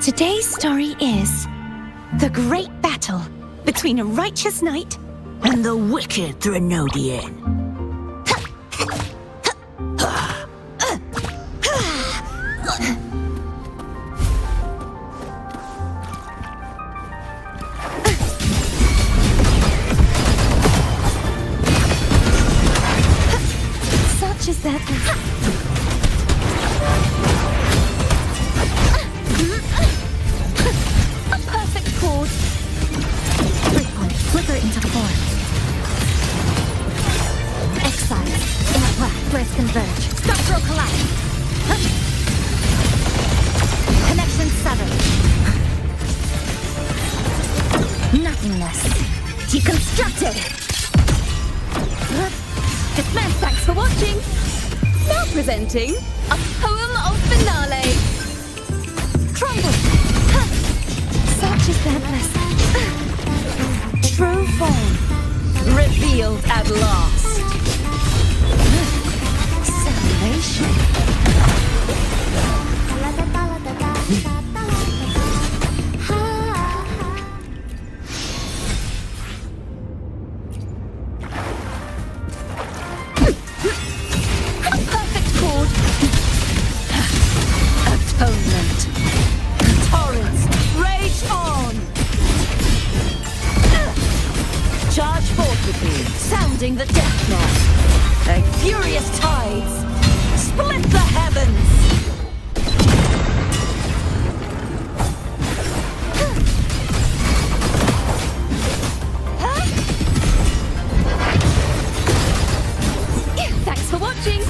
Today's story is the great battle between a righteous knight and the wicked Threnodian. Such is that. A perfect chord. Breakpoint, flicker it into form. Exile, in a black, breath converge. Structural collapse. Connection severed. Nothingness. Deconstructed. Dismiss, thanks for watching. Now presenting a poem of finale. Crumble. Such is their blessing. True form. Revealed at last. Salvation. A perfect chord. Atonement. Torrents, rage on. Charge forth with me, sounding the death knell. Like furious tides, split the heavens. Thanks for watching.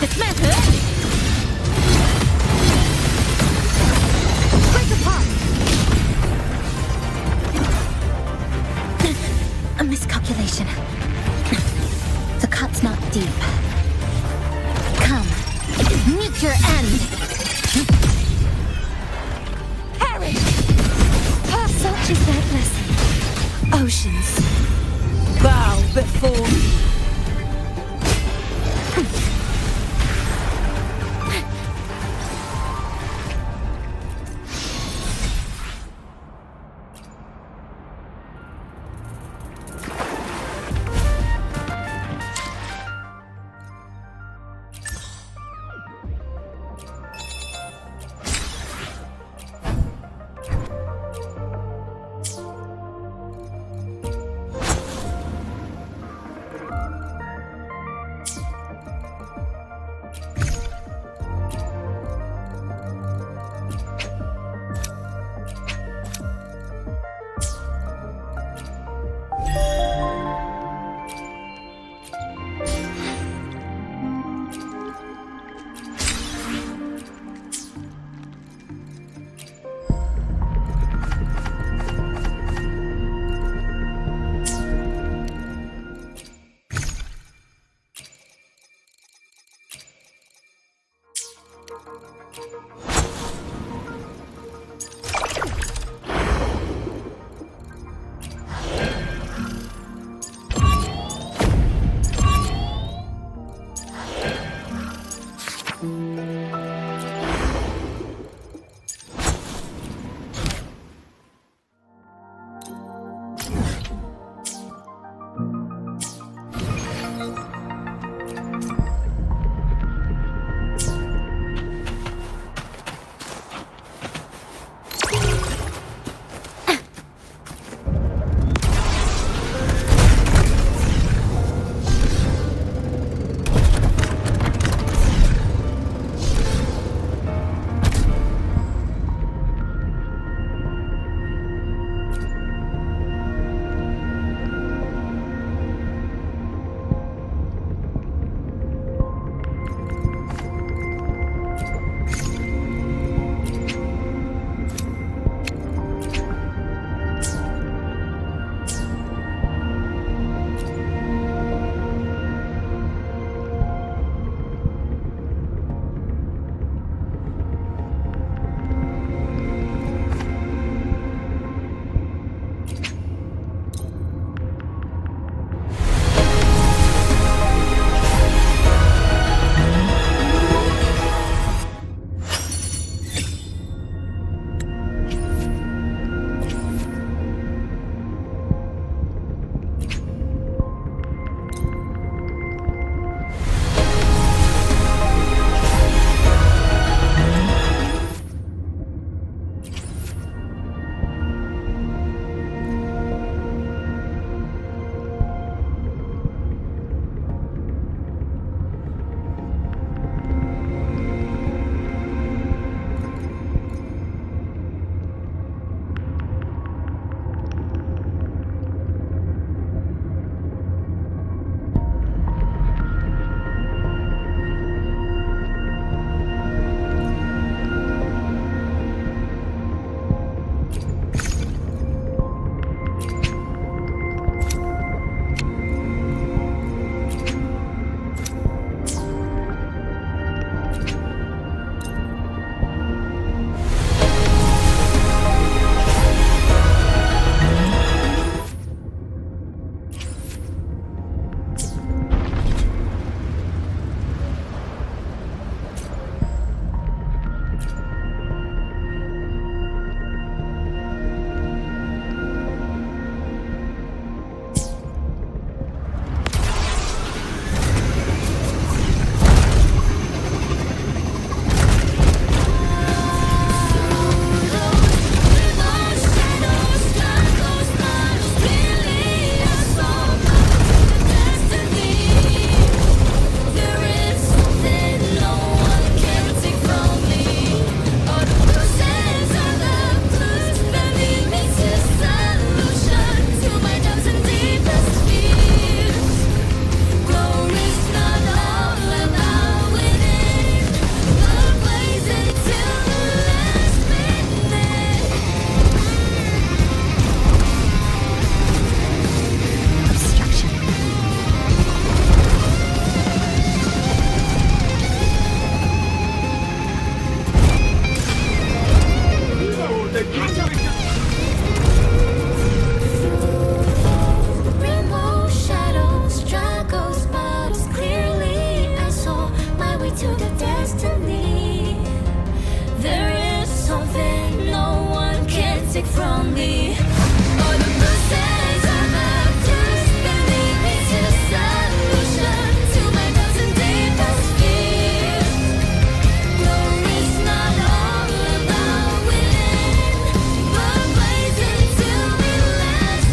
Dismantle. Break apart. A miscalculation. The cut's not deep. Come, meet your end. Perish. Such is their blessing. Oceans. Bow before me. Or the bruises I left just beneath me to solution to my dozen deepest fears. Glory's not all about winning, but blazing till we last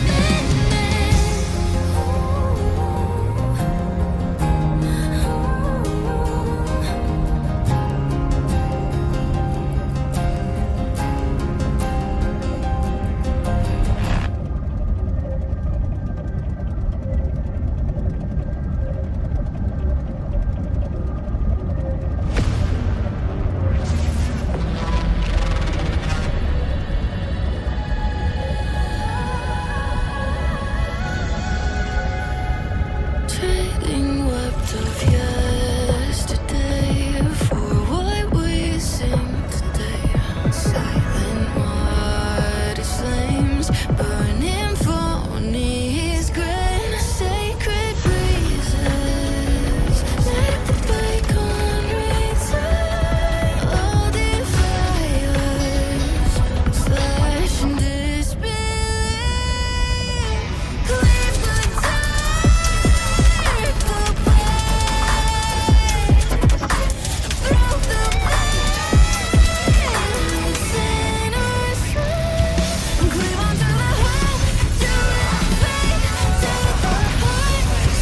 trading wept of yesterday for what we sing today. Silent martyrs flames burning for his grin. Sacred breezes let the bygone return. All the fires slash and disbelief. Cleave the dark away. Through the blades in our soul. Cleave onto the hope to our faith, to the heart,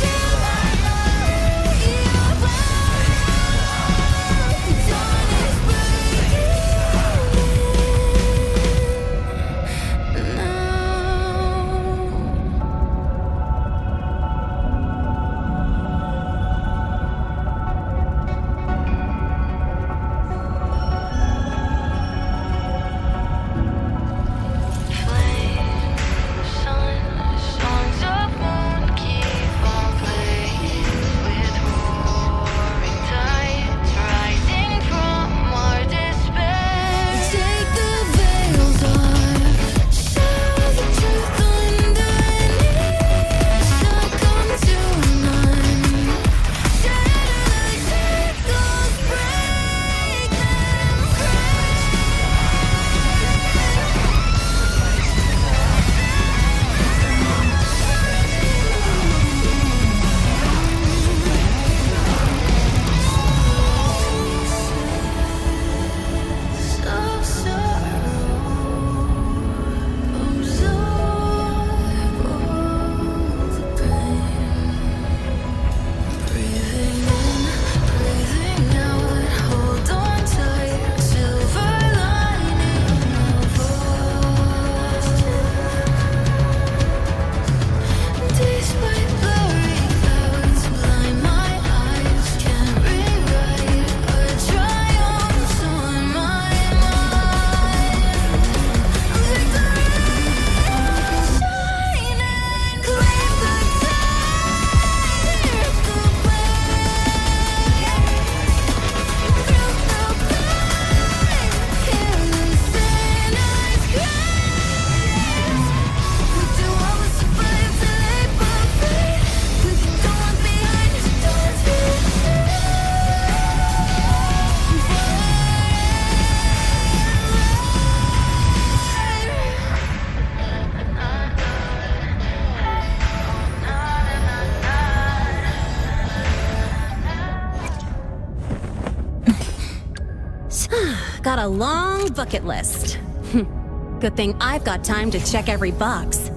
to our love. You dawn is breaking now. Songs of moon keep on playing with roaring tides rising from our despair. Take the veils off, show the truth underneath. Succumb to none, shatter the shackles, break them free. So sorrow, absorb all the pain. Breathing in, breathing out, hold on tight. Silver lining of us. Despite blurry clouds blind my eyes, can't rewrite our triumphs on my mind. Victory shine and cleave the dark away. Through the pain, hear the sinners cry. We do all the survive till April fade. We don't want behind, don't feel Got a long bucket list. Good thing I've got time to check every box.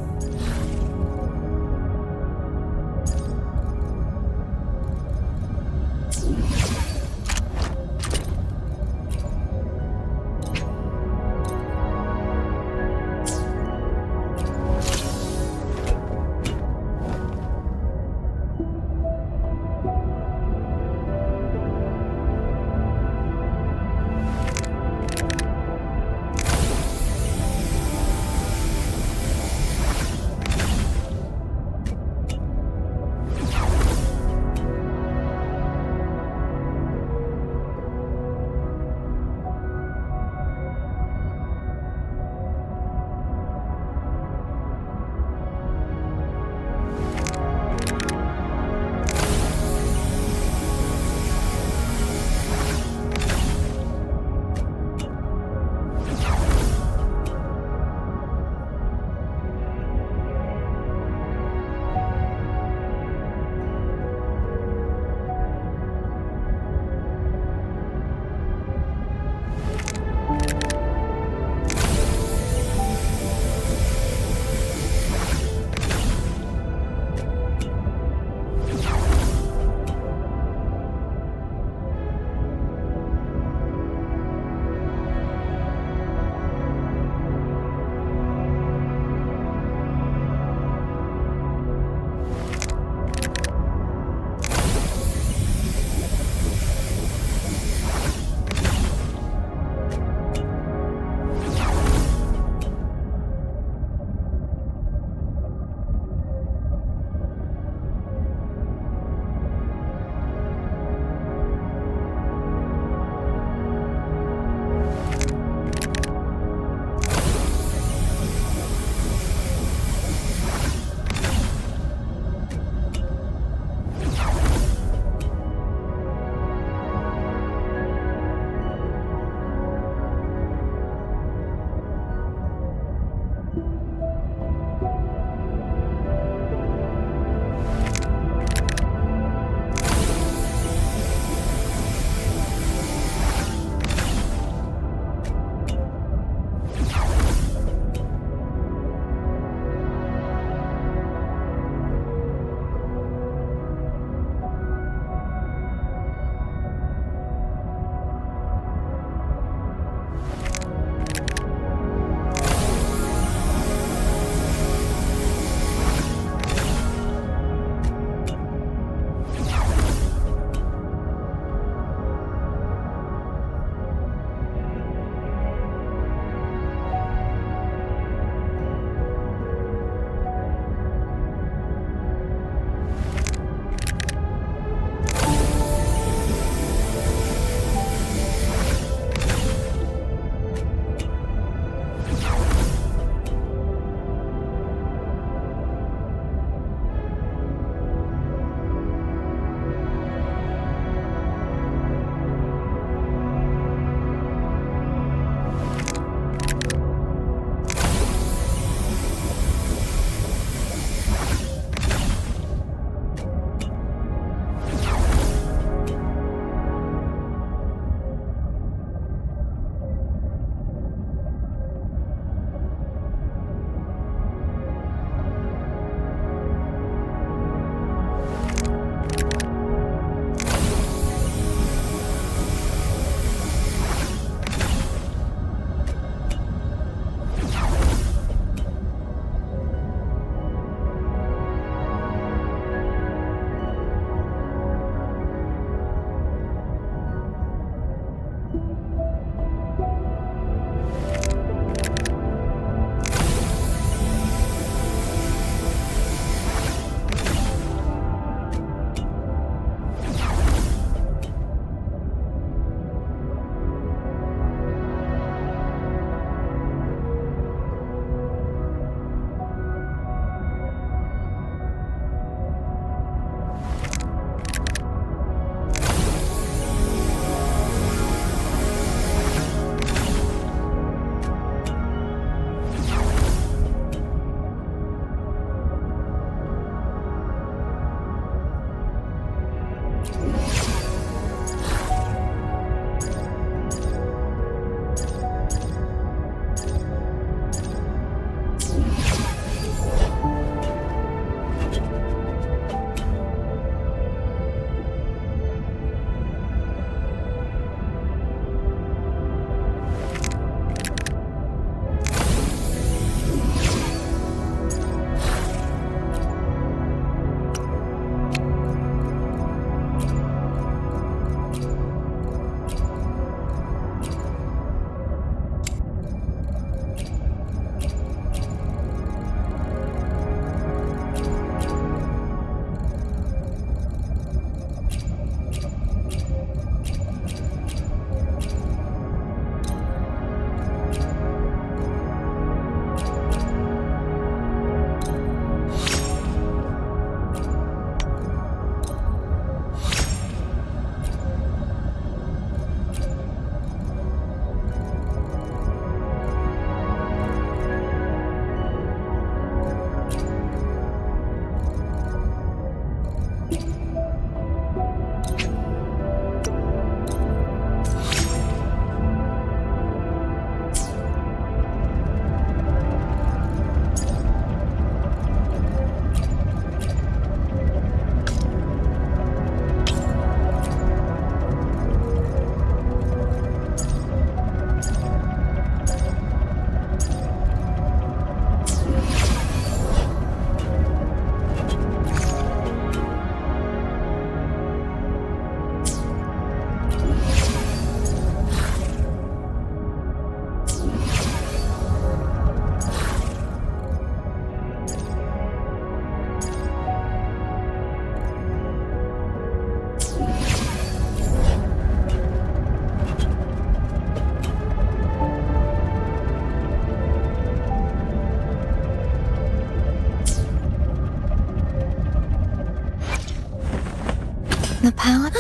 How?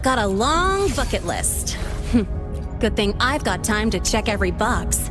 Got a long bucket list. Good thing I've got time to check every box.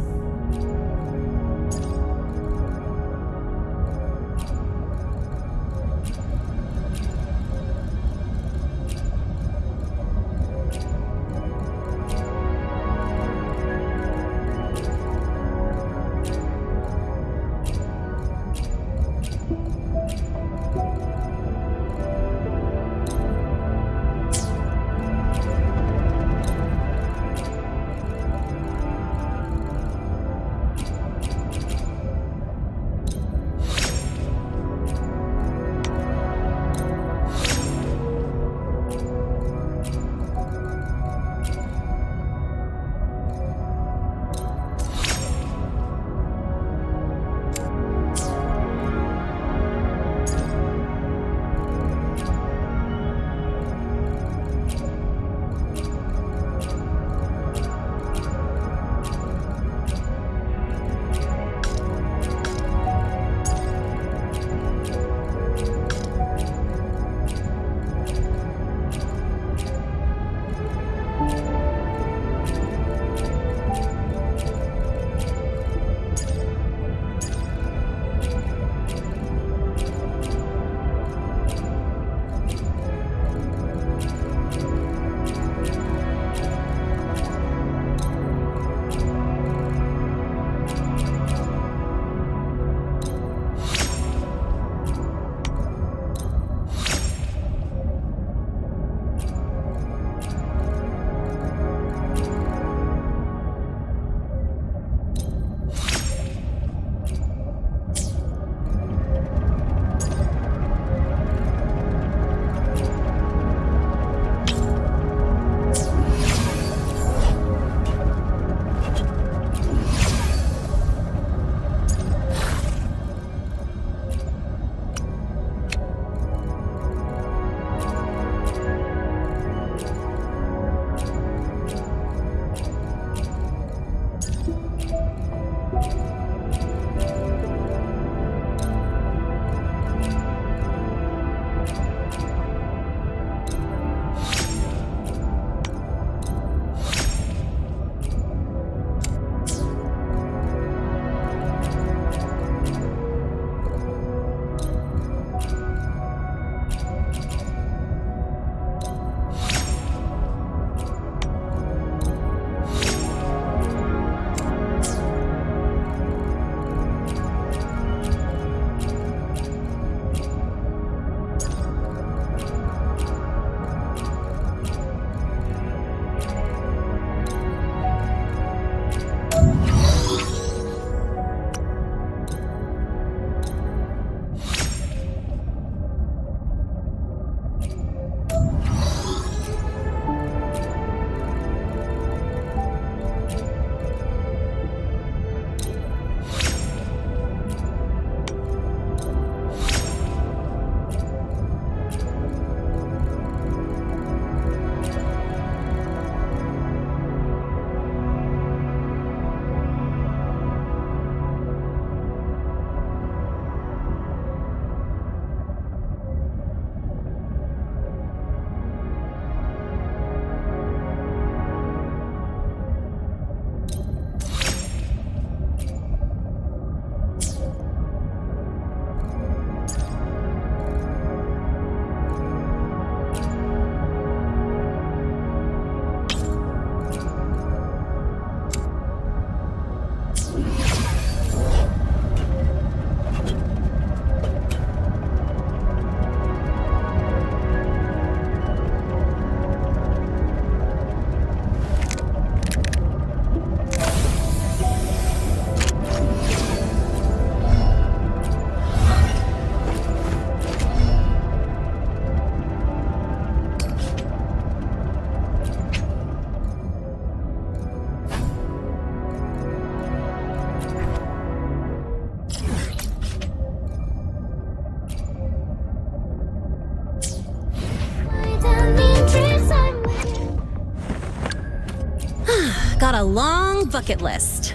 Got a long bucket list.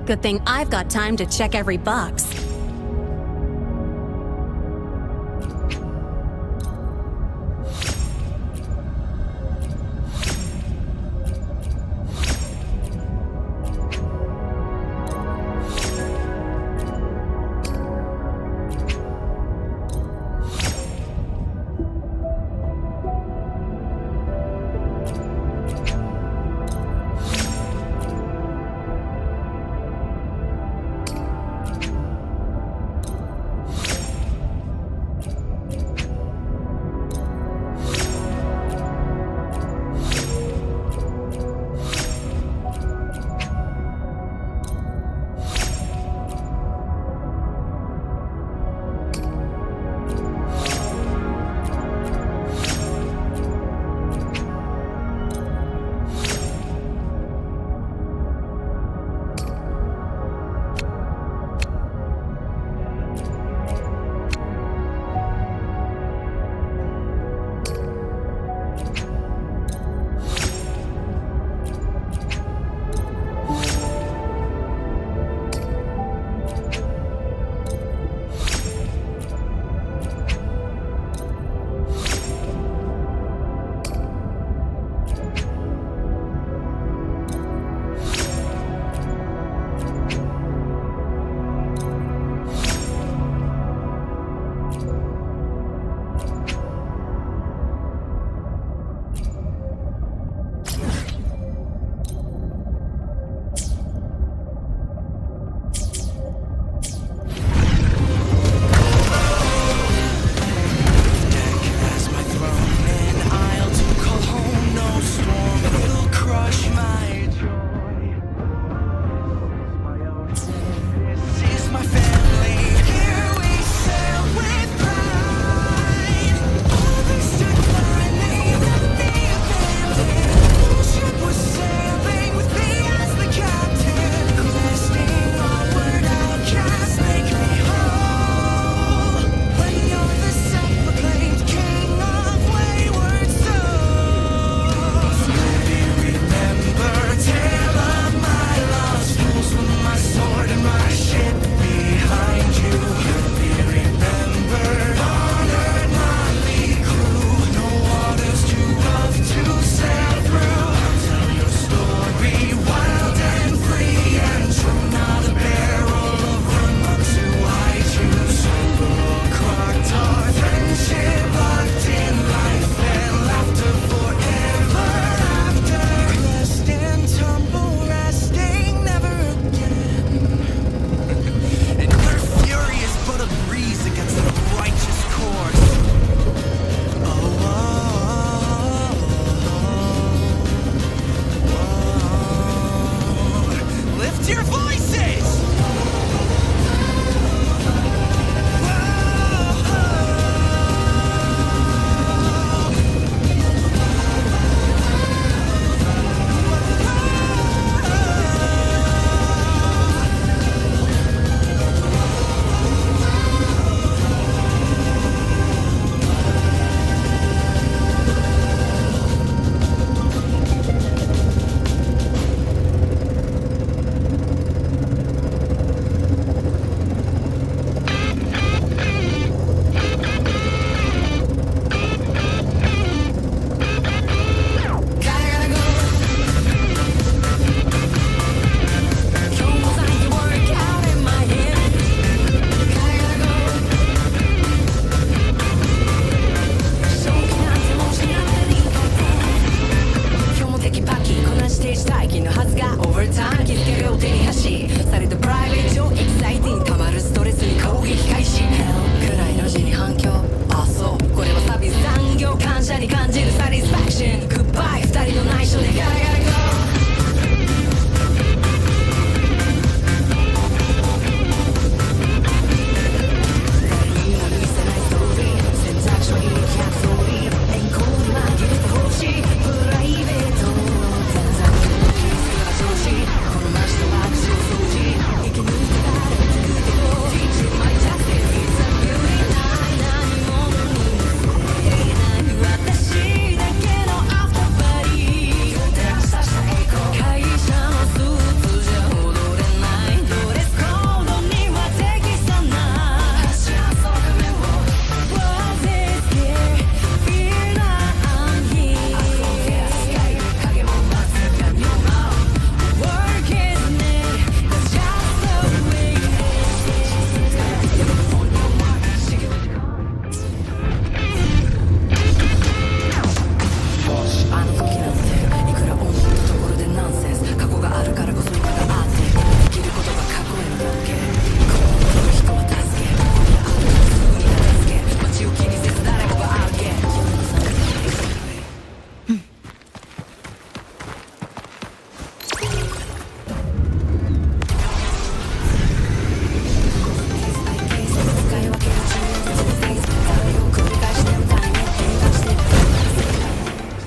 Good thing I've got time to check every box.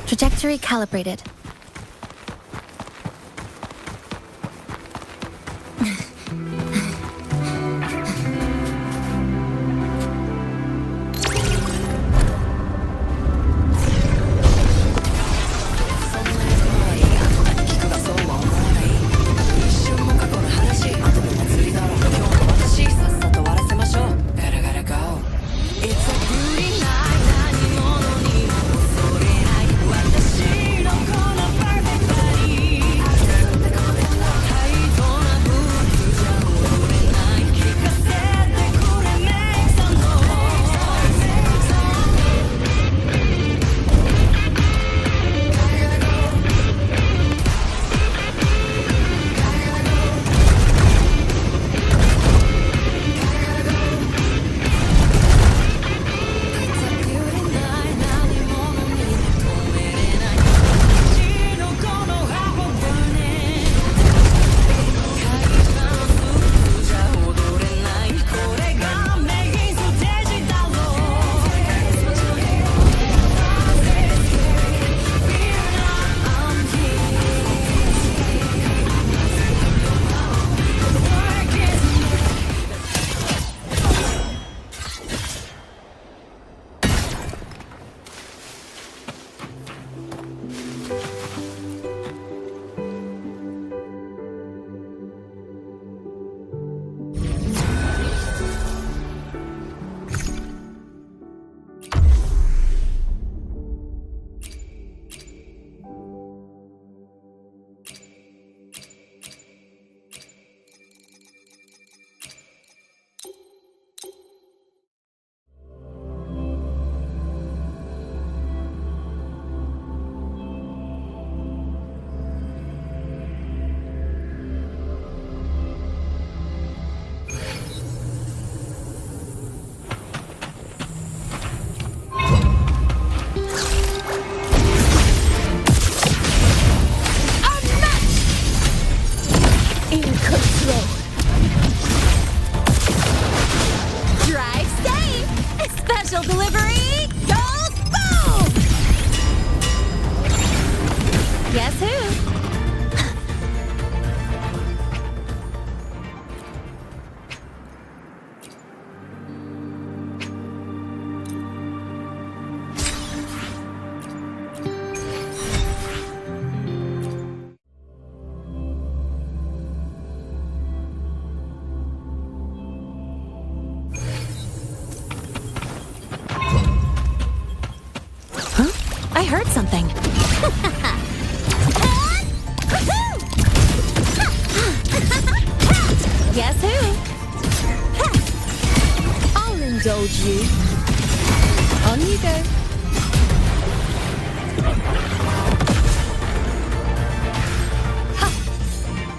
Trajectory calibrated. Drive safe! Special delivery goes boom! Guess who? I heard something. Guess who? I'll indulge you. On you go.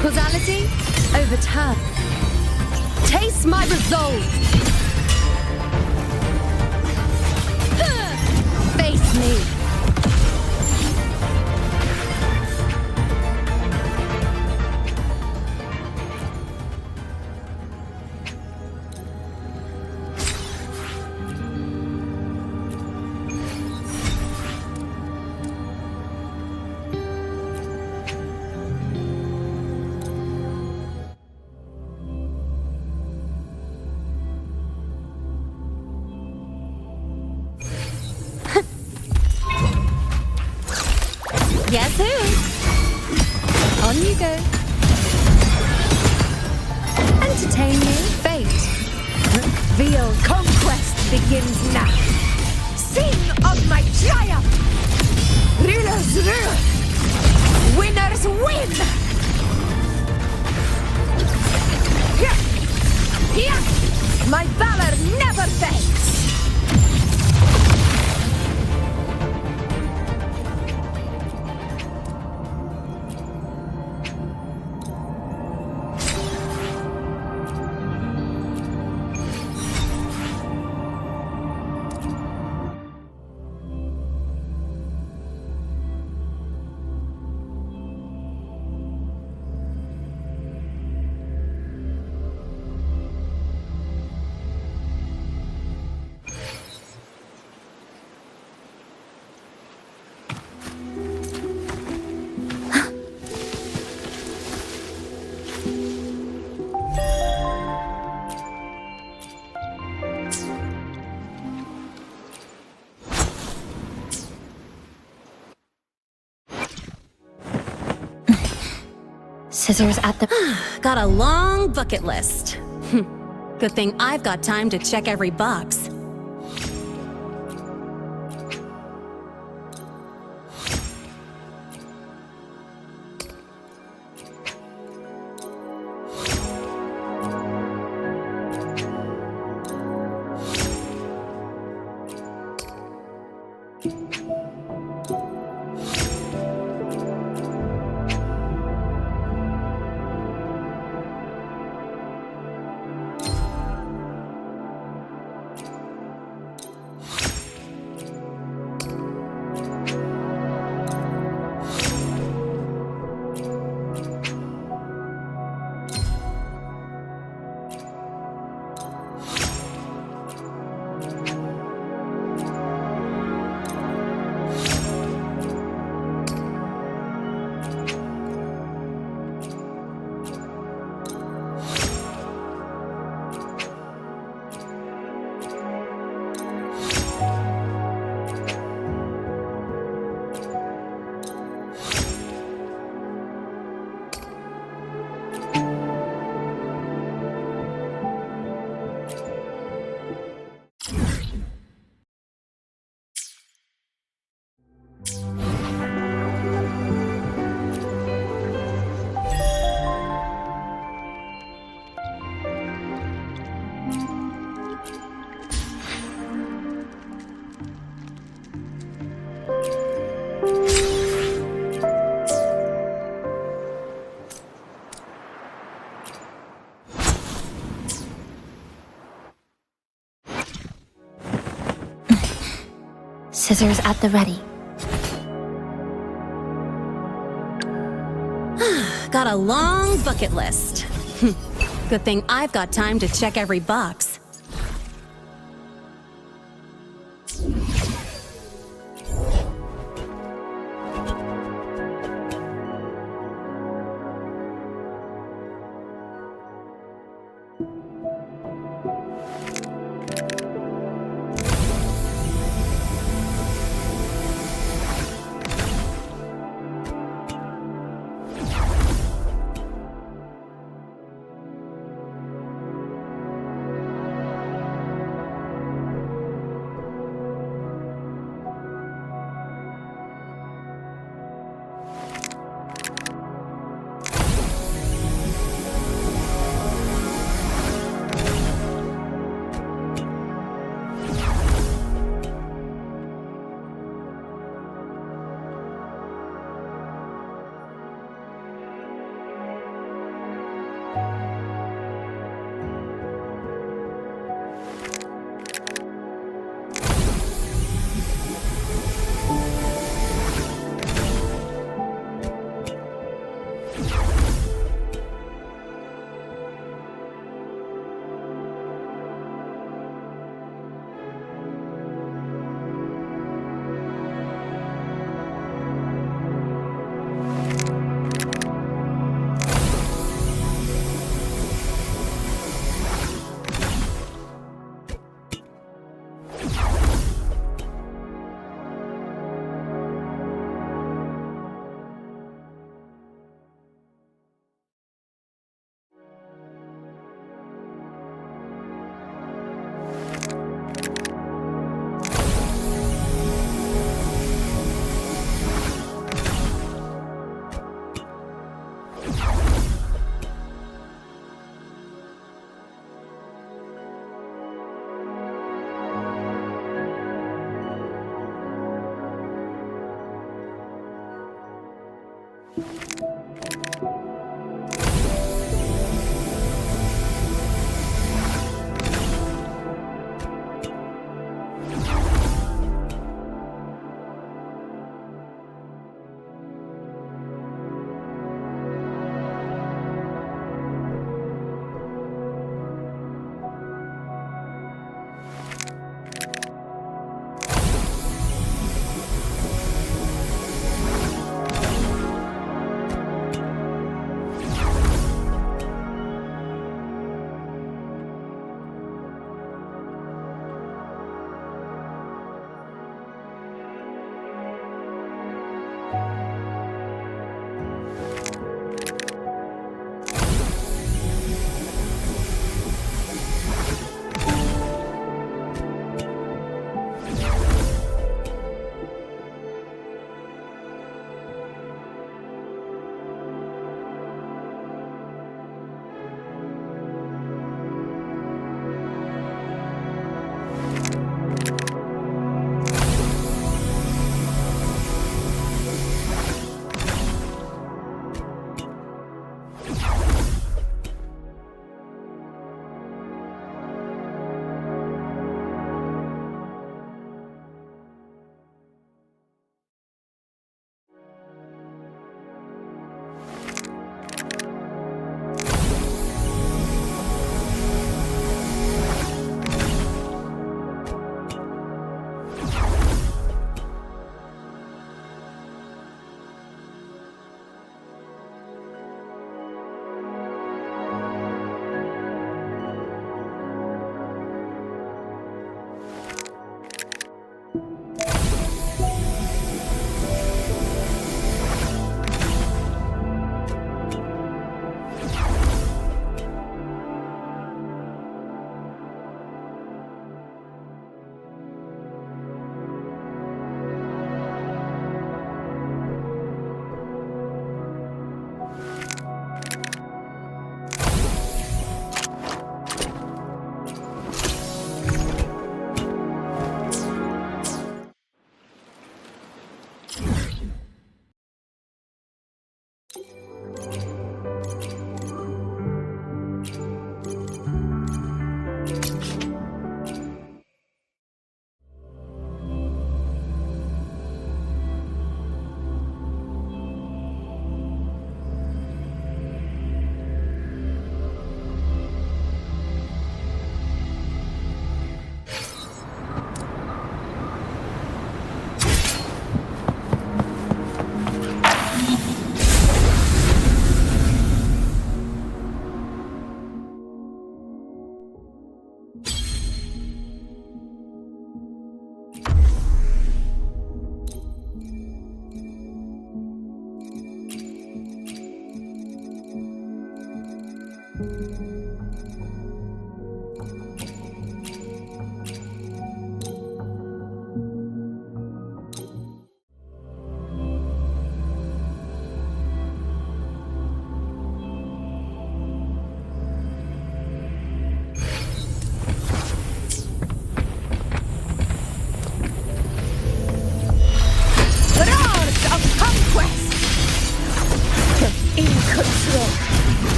Causality overturned. Taste my resolve. Face me. Guess who? On you go. Entertain me, fate. Reveal conquest begins now. Sing of my triumph! Rulers rule! Winners win! Here! My valor never fades! Scissors at the... Got a long bucket list. Good thing I've got time to check every box. Scissors at the ready. Got a long bucket list. Good thing I've got time to check every box.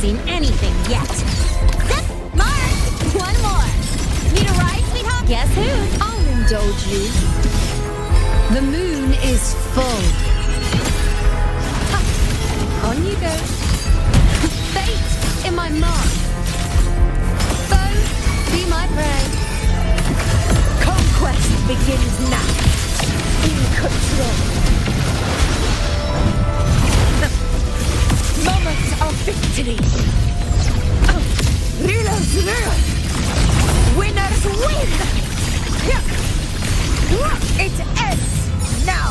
seen anything yet. Mark! One more. Need a ride, sweetheart? Guess who? I'll indulge you. The moon is full. On you go. Fate in my mark. Foe, be my prey. Conquest begins now. In control. Moments of victory. Rulers rule. Winners win. It ends now.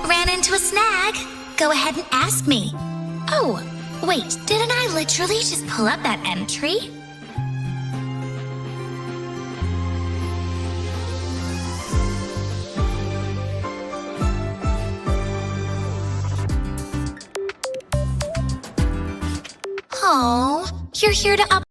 ran into a snag. Go ahead and ask me. Oh, wait, didn't I literally just pull up that entry? Oh, you're here to up.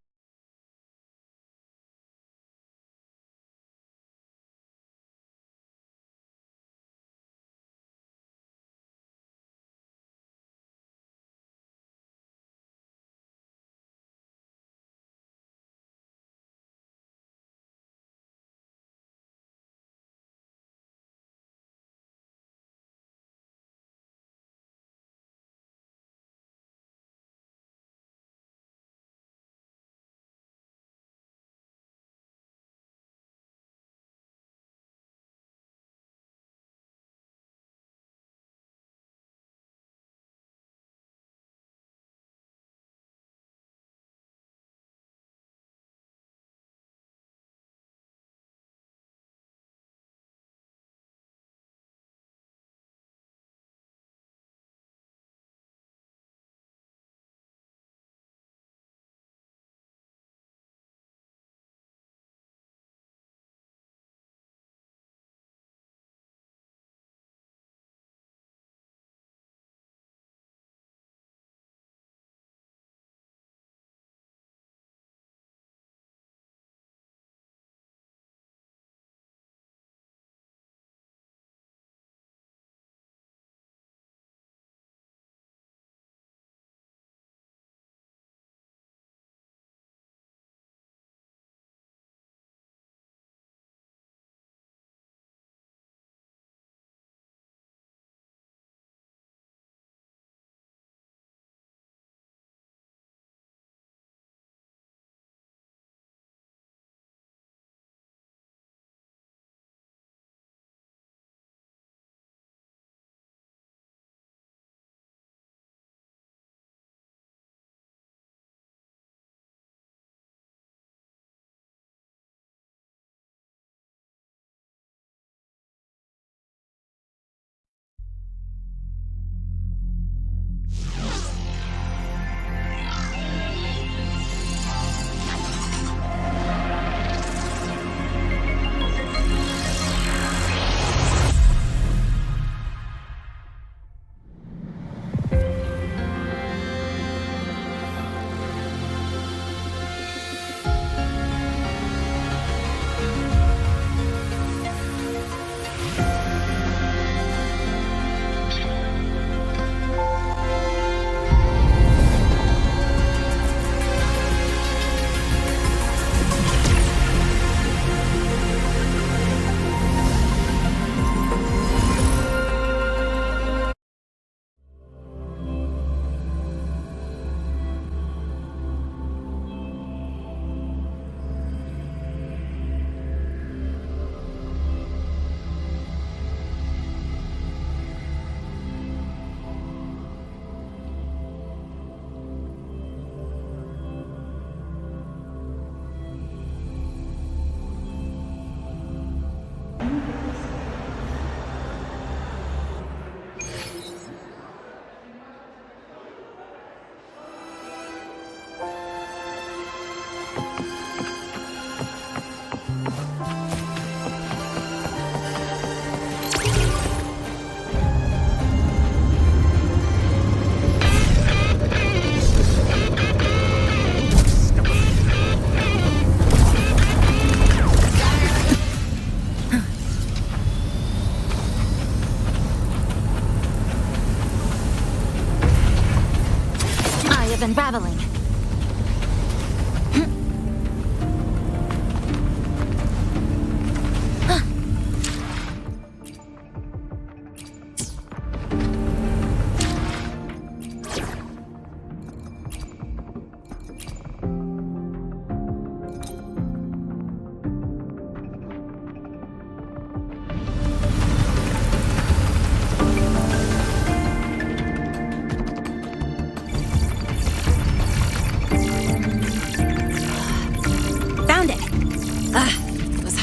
Unraveling.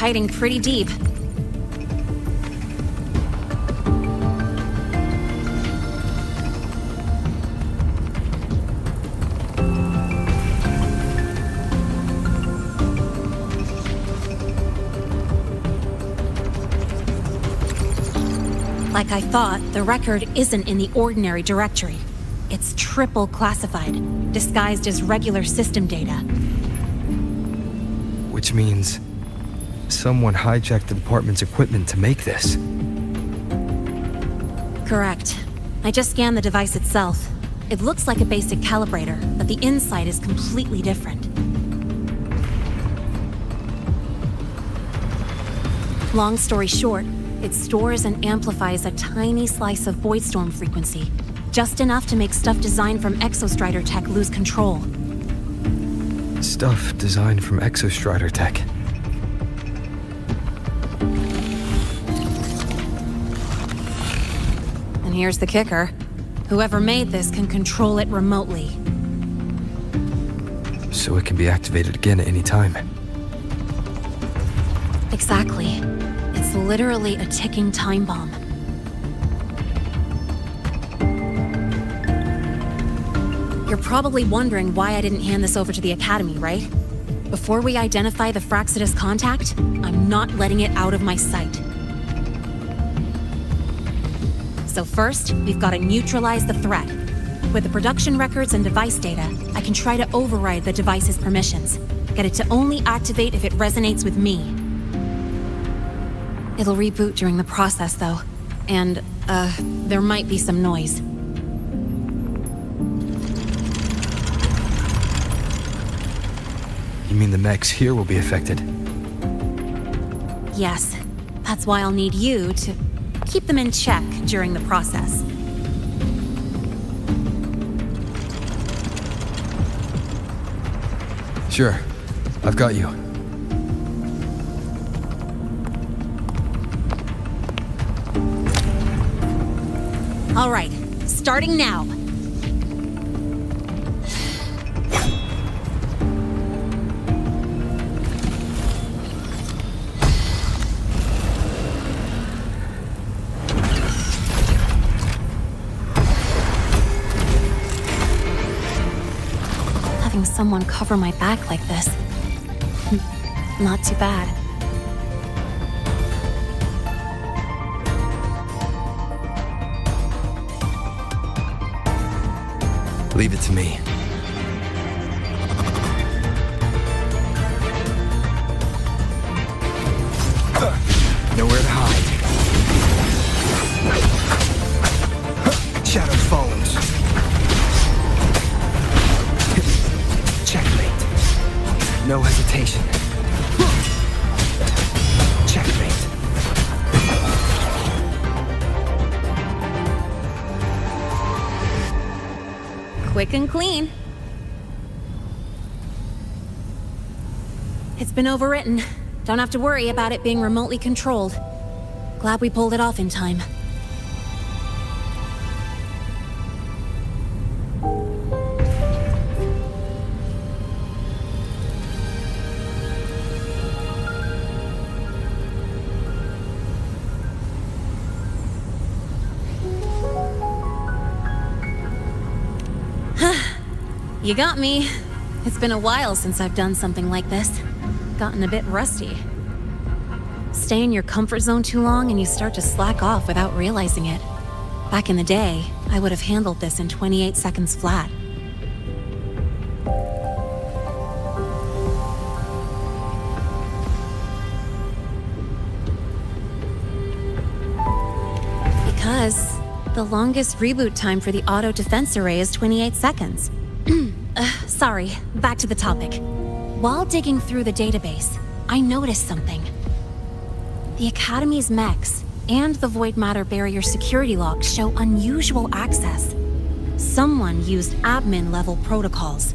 Hiding pretty deep. Like I thought, the record isn't in the ordinary directory. It's triple classified, disguised as regular system data. Which means someone hijacked the department's equipment to make this. Correct. I just scanned the device itself. It looks like a basic calibrator, but the inside is completely different. Long story short, it stores and amplifies a tiny slice of voidstorm frequency, just enough to make stuff designed from Exostrider tech lose control. Stuff designed from Exostrider tech. And here's the kicker. Whoever made this can control it remotely. So it can be activated again at any time. Exactly. It's literally a ticking time bomb. You're probably wondering why I didn't hand this over to the Academy, right? Before we identify the Fraxidus contact, I'm not letting it out of my sight. So first, we've got to neutralize the threat. With the production records and device data, I can try to override the device's permissions. Get it to only activate if it resonates with me. It'll reboot during the process, though. And, there might be some noise. You mean the mechs here will be affected? Yes. That's why I'll need you to keep them in check during the process. Sure. I've got you. All right, starting now. Having someone cover my back like this, not too bad. Leave it to me. Nowhere to hide. Shadow follows. Checkmate. No hesitation. Checkmate. Quick and clean. It's been overwritten. Don't have to worry about it being remotely controlled. Glad we pulled it off in time. You got me. It's been a while since I've done something like this. Gotten a bit rusty. Stay in your comfort zone too long and you start to slack off without realizing it. Back in the day, I would have handled this in 28 seconds flat. Because the longest reboot time for the auto defense array is 28 seconds. Sorry, back to the topic. While digging through the database, I noticed something. The Academy's mechs and the Void Matter Barrier security logs show unusual access. Someone used admin-level protocols.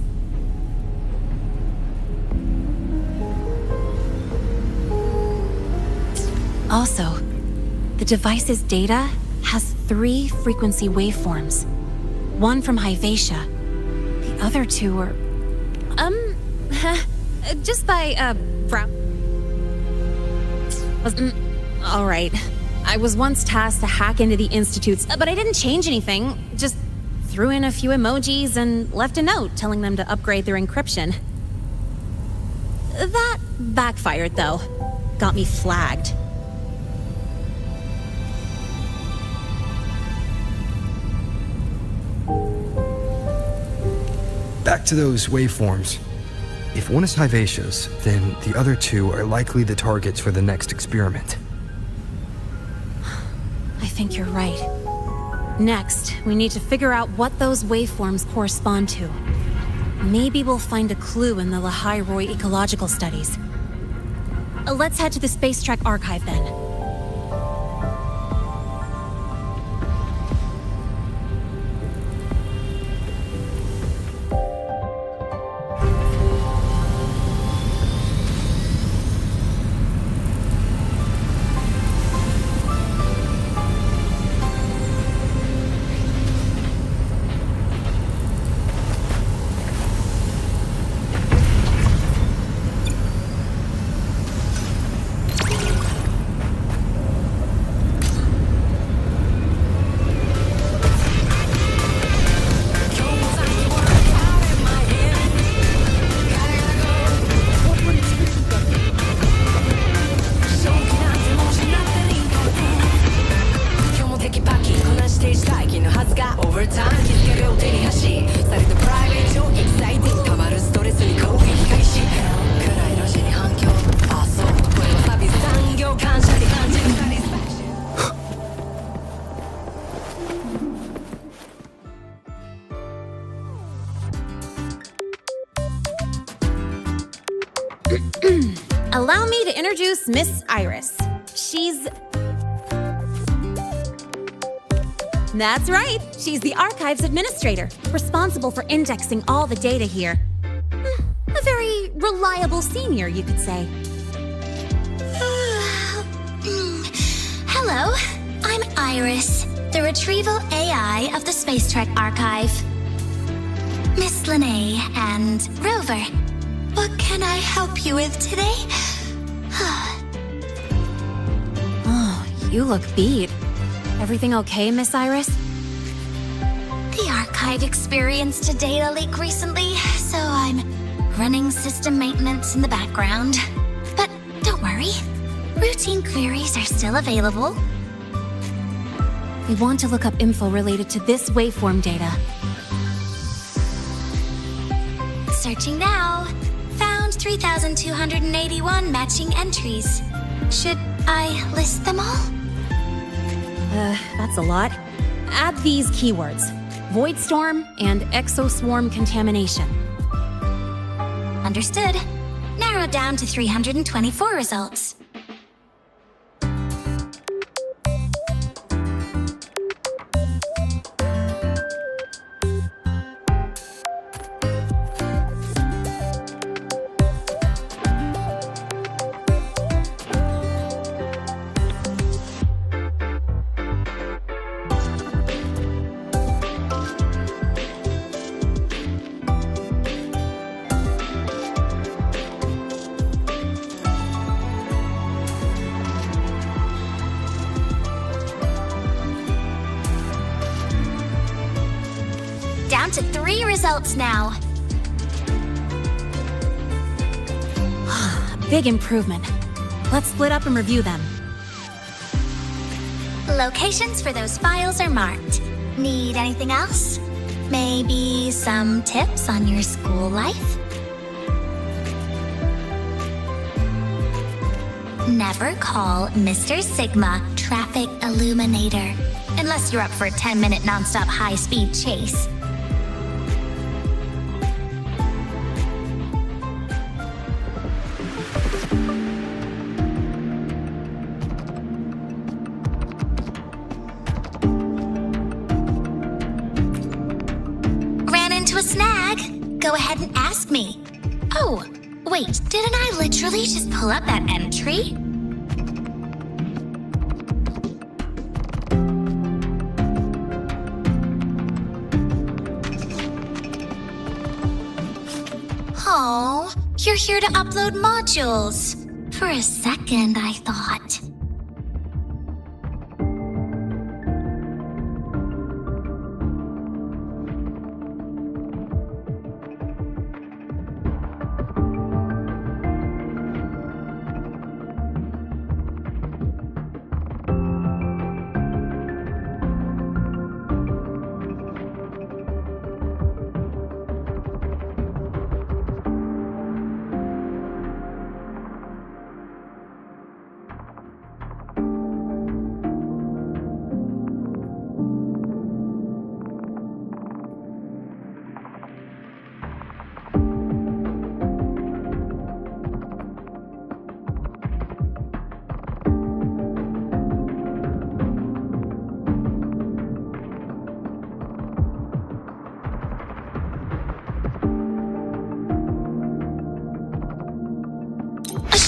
Also, the device's data has 3 frequency waveforms. One from Hyvatia. The other 2 are... just by, all right. I was once tasked to hack into the Institutes, but I didn't change anything. Just threw in a few emojis and left a note telling them to upgrade their encryption. That backfired, though. Got me flagged. to those waveforms. If one is vivacious, then the other two are likely the targets for the next experiment. I think you're right. Next, we need to figure out what those waveforms correspond to. Maybe we'll find a clue in the Lehigh Roy ecological studies. Let's head to the Space Trek archive then. Allow me to introduce Miss Iris. She's... That's right. She's the archives administrator, responsible for indexing all the data here. A very reliable senior, you could say. Hello, I'm Iris, the retrieval AI of the Space Trek archive. Miss Lene and Rover, what can I help you with today? Oh, you look beat. Everything okay, Miss Iris? The archive experienced a data leak recently, so I'm running system maintenance in the background. But don't worry, routine queries are still available. We want to look up info related to this waveform data. Searching now. Found 3,281 matching entries. Should I list them all? That's a lot. Add these keywords: Void Storm and Exoswarm Contamination. Understood. Narrowed down to 324 results. Down to 3 results now. A big improvement. Let's split up and review them. Locations for those files are marked. Need anything else? Maybe some tips on your school life? Never call Mr. Sigma Traffic Illuminator, unless you're up for a 10-minute nonstop high-speed chase. Ran into a snag? Go ahead and ask me. Oh, wait, didn't I literally just pull up that entry? Oh, you're here to upload modules. For a second, I thought.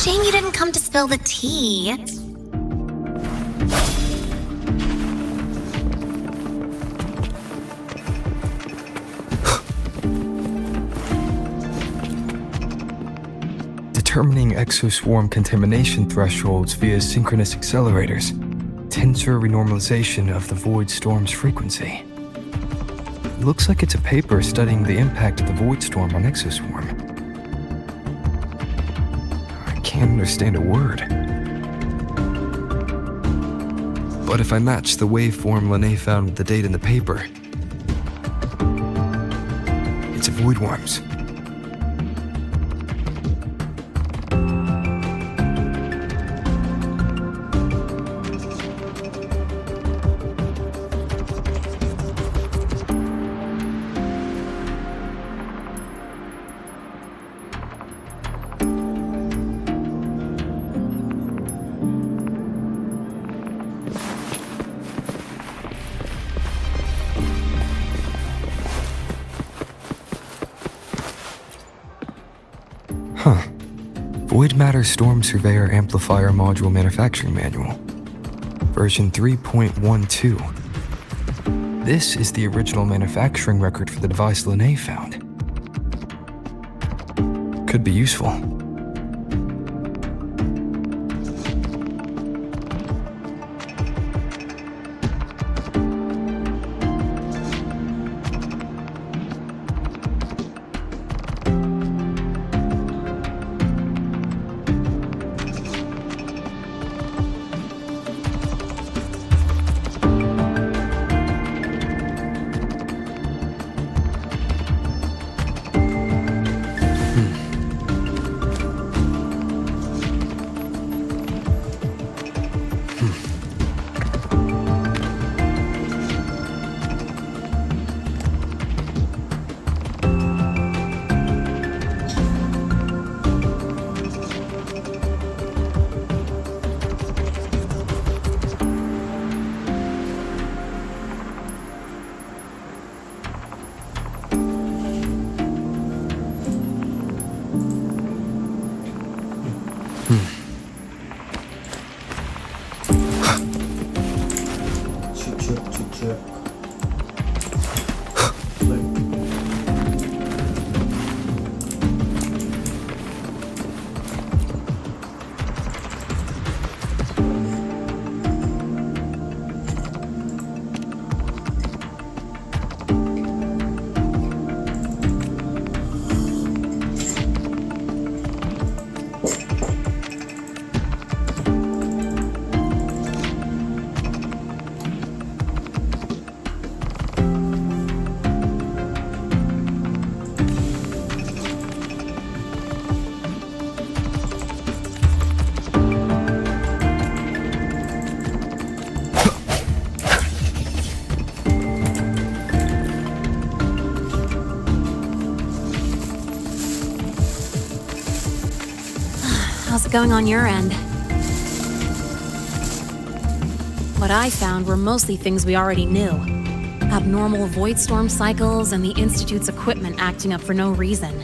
Shame you didn't come to spill the tea. Determining exoswarm contamination thresholds via synchronous accelerators, tensor renormalization of the void storm's frequency. Looks like it's a paper studying the impact of the void storm on exoswarm. I can't understand a word. But if I match the waveform Linné found with the data in the paper, it's a void worms. Void Matter Storm Surveyor Amplifier Module Manufacturing Manual, version 3.12. This is the original manufacturing record for the device Linné found. Could be useful. How's it going on your end? What I found were mostly things we already knew. Abnormal void storm cycles and the Institute's equipment acting up for no reason.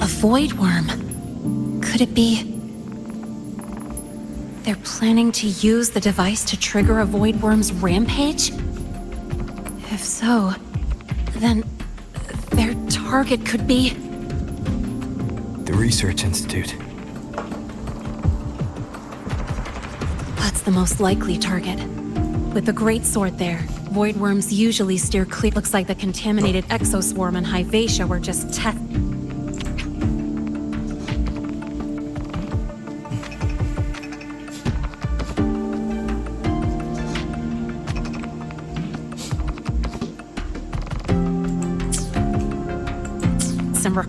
A void worm. Could it be... they're planning to use the device to trigger a void worm's rampage? If so, then their target could be... The Research Institute. That's the most likely target. With the Great Sword there, void worms usually steer clear. Looks like the contaminated exoswarm and Hyvatia were just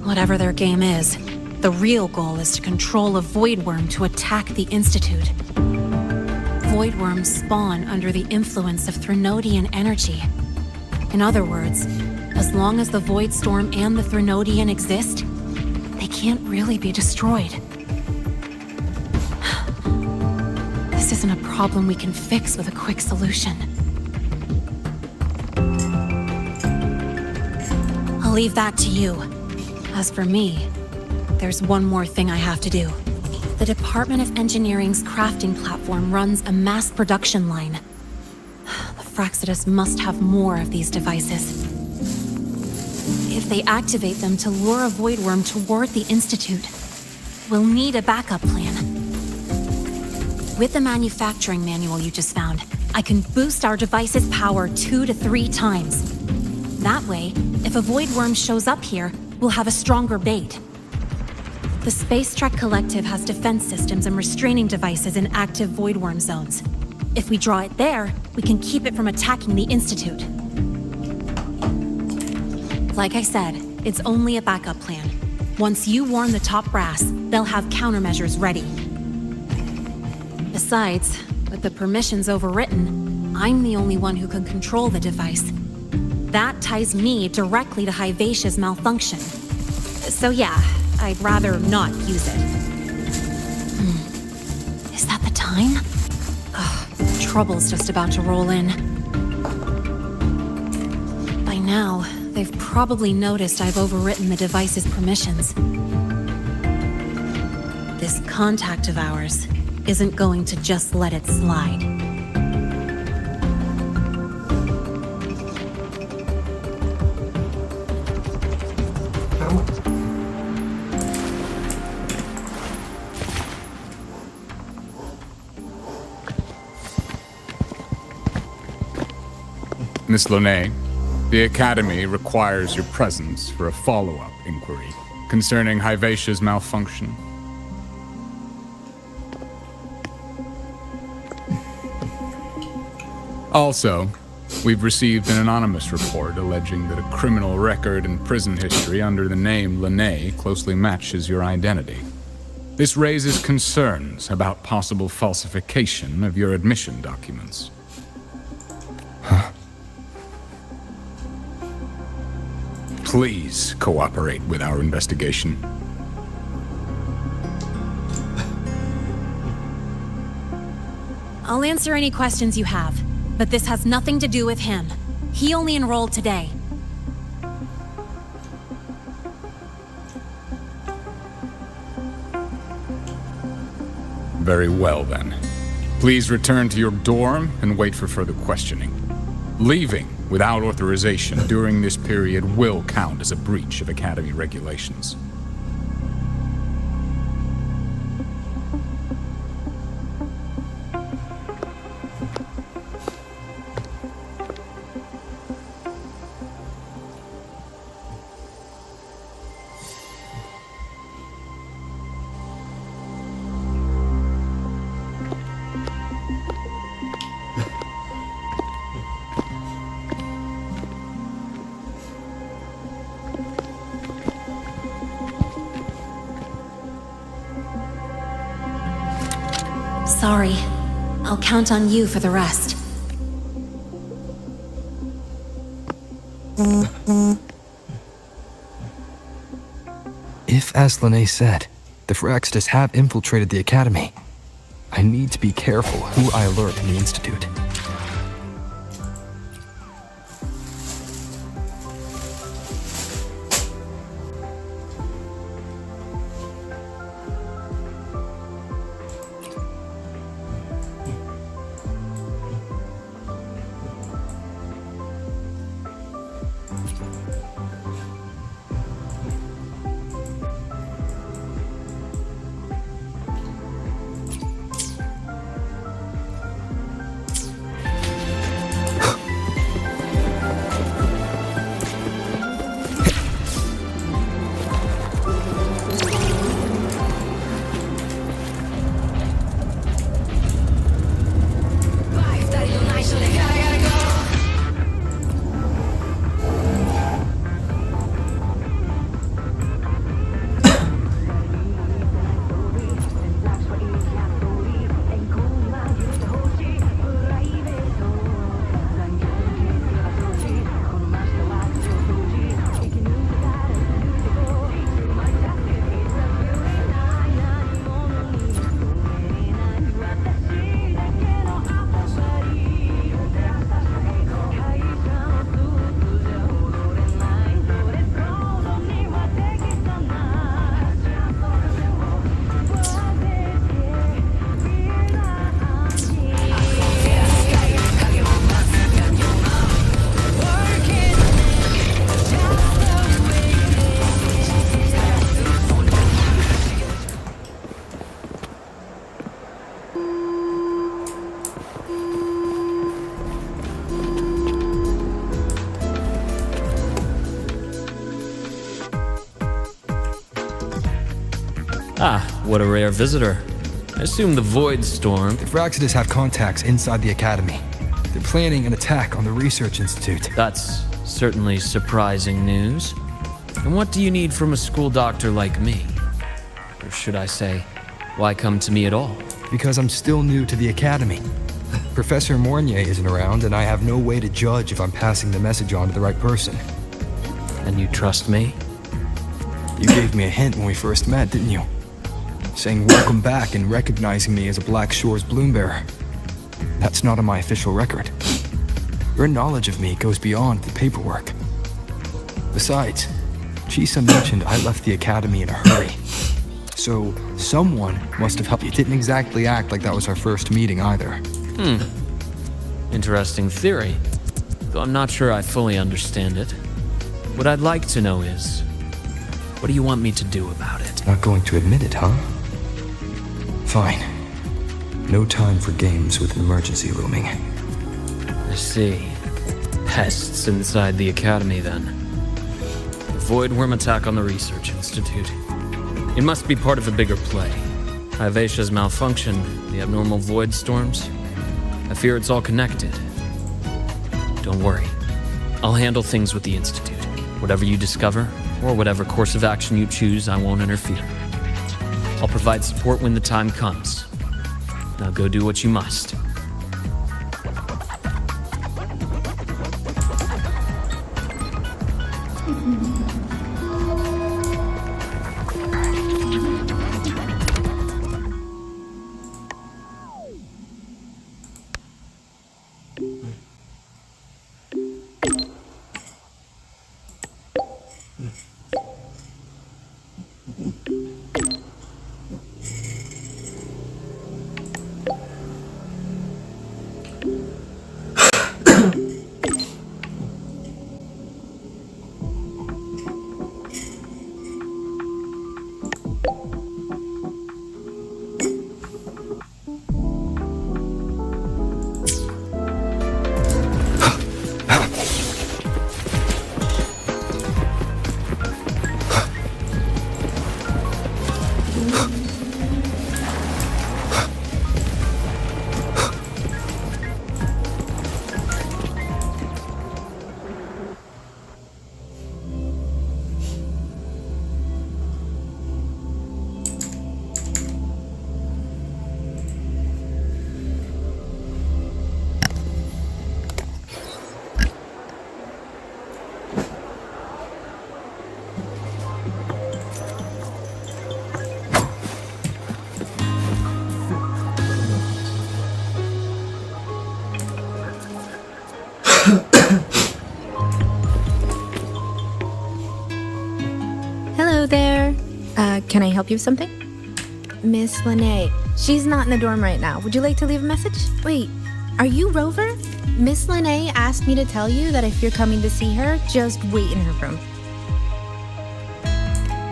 whatever their game is. The real goal is to control a void worm to attack the Institute. Void worms spawn under the influence of Threnodian energy. In other words, as long as the void storm and the Threnodian exist, they can't really be destroyed. This isn't a problem we can fix with a quick solution. I'll leave that to you. As for me, there's one more thing I have to do. The Department of Engineering's crafting platform runs a mass production line. The Fraxidus must have more of these devices. If they activate them to lure a void worm toward the Institute, we'll need a backup plan. With the manufacturing manual you just found, I can boost our device's power 2 to 3 times. That way, if a void worm shows up here, we'll have a stronger bait. The Space Trek Collective has defense systems and restraining devices in active void worm zones. If we draw it there, we can keep it from attacking the Institute. Like I said, it's only a backup plan. Once you warn the top brass, they'll have countermeasures ready. Besides, with the permissions overwritten, I'm the only one who can control the device. That ties me directly to Hyvatia's malfunction. So yeah, I'd rather not use it. Is that the time? Ugh, trouble's just about to roll in. By now, they've probably noticed I've overwritten the device's permissions. This contact of ours isn't going to just let it slide. Miss Lonet, the Academy requires your presence for a follow-up inquiry concerning Hyvatia's malfunction. Also, we've received an anonymous report alleging that a criminal record and prison history under the name Lonet closely matches your identity. This raises concerns about possible falsification of your admission documents. Please cooperate with our investigation. I'll answer any questions you have, but this has nothing to do with him. He only enrolled today. Very well, then. Please return to your dorm and wait for further questioning. Leaving without authorization during this period will count as a breach of Academy regulations. Sorry. I'll count on you for the rest. If, as Lene said, the Fraxidus have infiltrated the Academy, I need to be careful who I alert in the Institute. Ah, what a rare visitor. I assume the Void Storm. The Fraxidus have contacts inside the Academy. They're planning an attack on the Research Institute. That's certainly surprising news. And what do you need from a school doctor like me? Or should I say, why come to me at all? Because I'm still new to the Academy. Professor Mornier isn't around, and I have no way to judge if I'm passing the message on to the right person. And you trust me? You gave me a hint when we first met, didn't you? Saying welcome back and recognizing me as a Black Shore's Bloombearer. That's not on my official record. Your knowledge of me goes beyond the paperwork. Besides, Chisa mentioned I left the Academy in a hurry. So, someone must have helped you. It didn't exactly act like that was our first meeting either. Interesting theory. Though I'm not sure I fully understand it. What I'd like to know is, what do you want me to do about it? Not going to admit it, huh? Fine. No time for games with an emergency looming. I see. Pests inside the Academy, then. The Void Worm attack on the Research Institute. It must be part of a bigger play. Ivasia's malfunction, the abnormal Void Storms. I fear it's all connected. Don't worry. I'll handle things with the Institute. Whatever you discover, or whatever course of action you choose, I won't interfere. I'll provide support when the time comes. Now go do what you must. Hello there. Can I help you with something? Miss Lene. She's not in the dorm right now. Would you like to leave a message? Wait, are you Rover? Miss Lene asked me to tell you that if you're coming to see her, just wait in her room.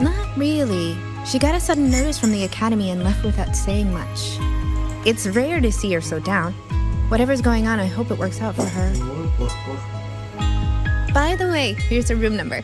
Not really. She got a sudden notice from the Academy and left without saying much. It's rare to see her so down. Whatever's going on, I hope it works out for her. By the way, here's her room number.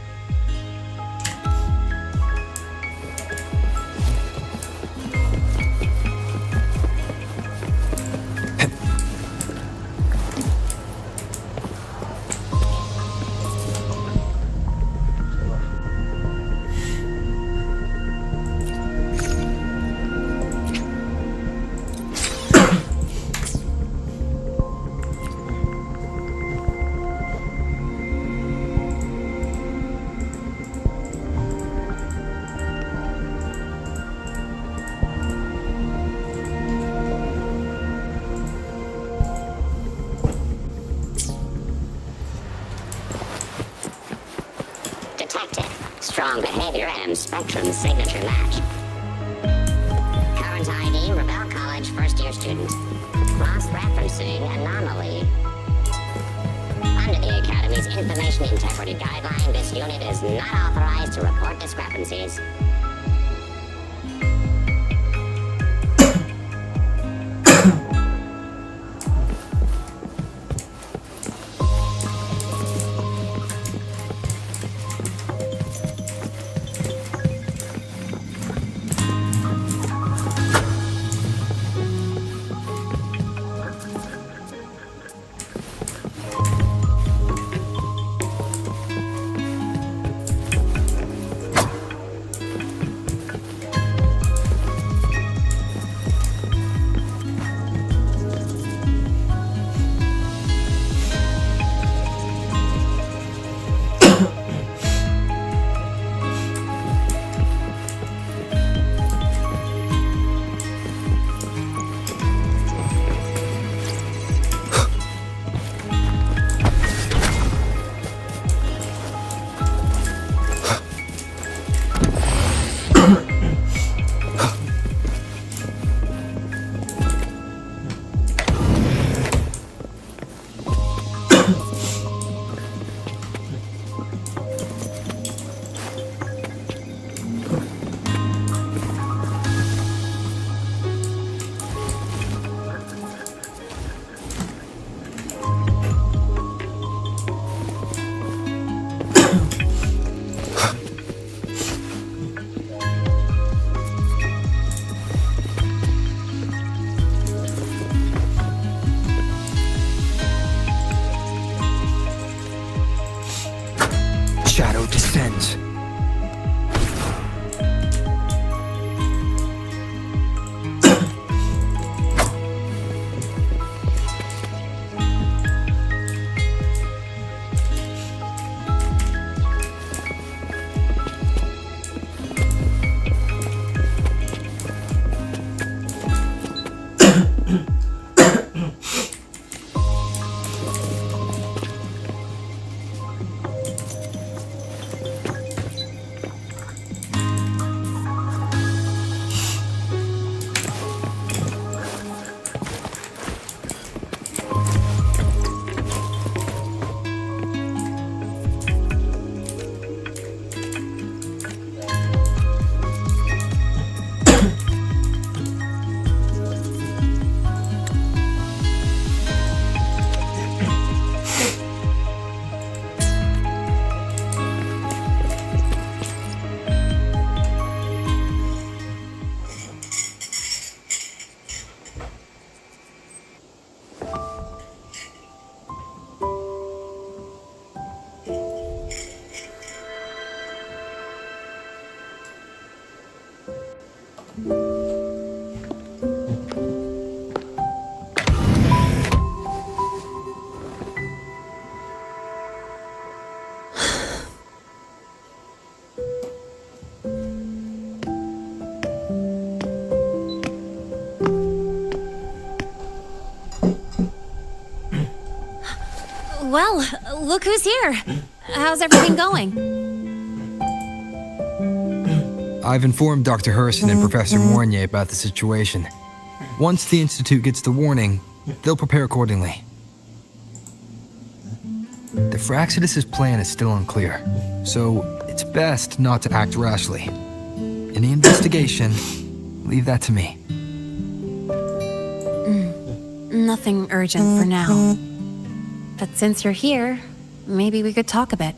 Strong behavior and spectrum signature match. Current ID, Rebel College first-year student. Cross-referencing anomaly. Under the Academy's Information Integrity Guideline, this unit is not authorized to report discrepancies. Well, look who's here. How's everything going? I've informed Dr. Herson and Professor Mournier about the situation. Once the Institute gets the warning, they'll prepare accordingly. The Fraxidus' plan is still unclear, so it's best not to act rashly. In the investigation, leave that to me. Nothing urgent for now. But since you're here, maybe we could talk a bit.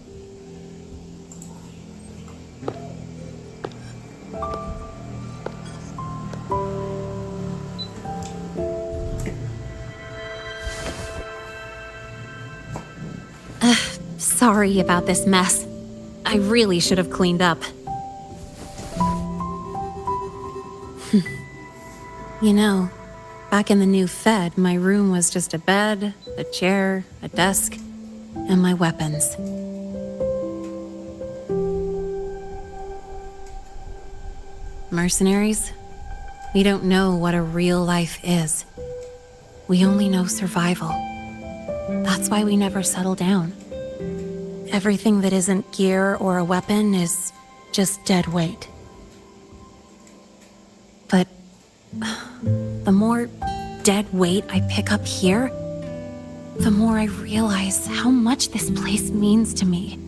Sorry about this mess. I really should have cleaned up. You know, back in the new Fed, my room was just a bed, a chair, a desk, and my weapons. Mercenaries? We don't know what a real life is. We only know survival. That's why we never settle down. Everything that isn't gear or a weapon is just dead weight. But the more dead weight I pick up here, the more I realize how much this place means to me.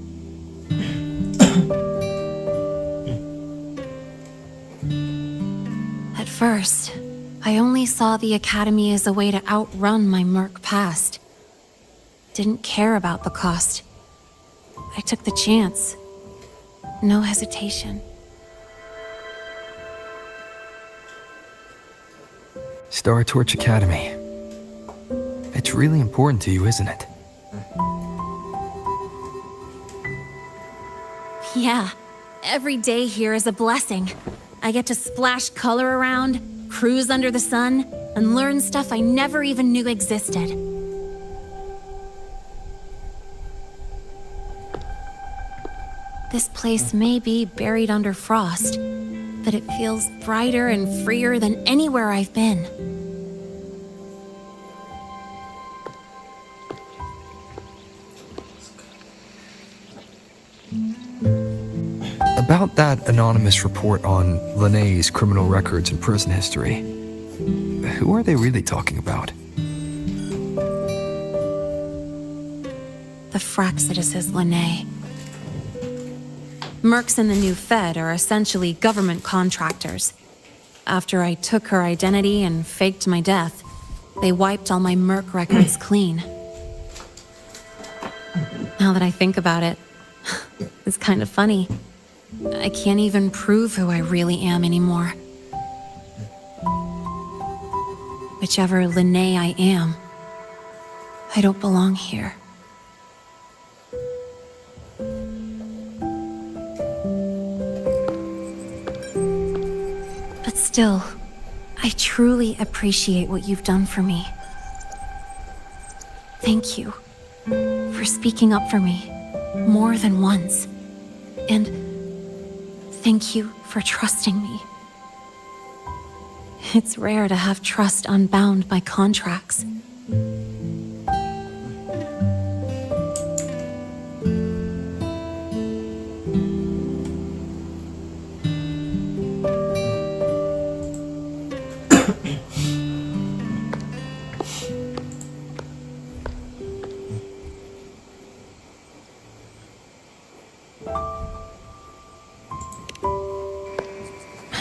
At first, I only saw the Academy as a way to outrun my Merc past. Didn't care about the cost. I took the chance. No hesitation. Star Torch Academy. It's really important to you, isn't it? Yeah, every day here is a blessing. I get to splash color around, cruise under the sun, and learn stuff I never even knew existed. This place may be buried under frost, but it feels brighter and freer than anywhere I've been. About that anonymous report on Linné's criminal records and prison history, who are they really talking about? The Fraxidus is Linné. Mercs in the new Fed are essentially government contractors. After I took her identity and faked my death, they wiped all my Merc records clean. Now that I think about it, it's kind of funny. I can't even prove who I really am anymore. Whichever Linné I am, I don't belong here. But still, I truly appreciate what you've done for me. Thank you for speaking up for me more than once. And thank you for trusting me. It's rare to have trust unbound by contracts.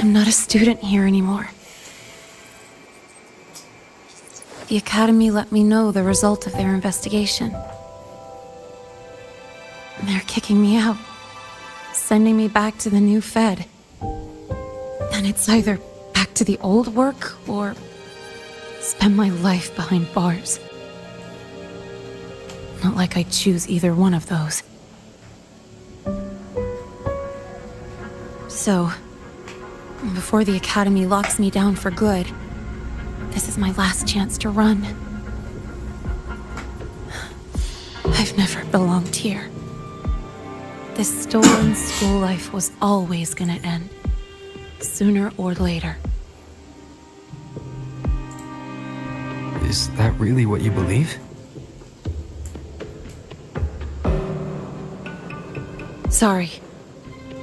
I'm not a student here anymore. The Academy let me know the result of their investigation. They're kicking me out, sending me back to the new Fed. And it's either back to the old work or spend my life behind bars. Not like I'd choose either one of those. Before the Academy locks me down for good, this is my last chance to run. I've never belonged here. This stolen school life was always gonna end, sooner or later. Is that really what you believe? Sorry,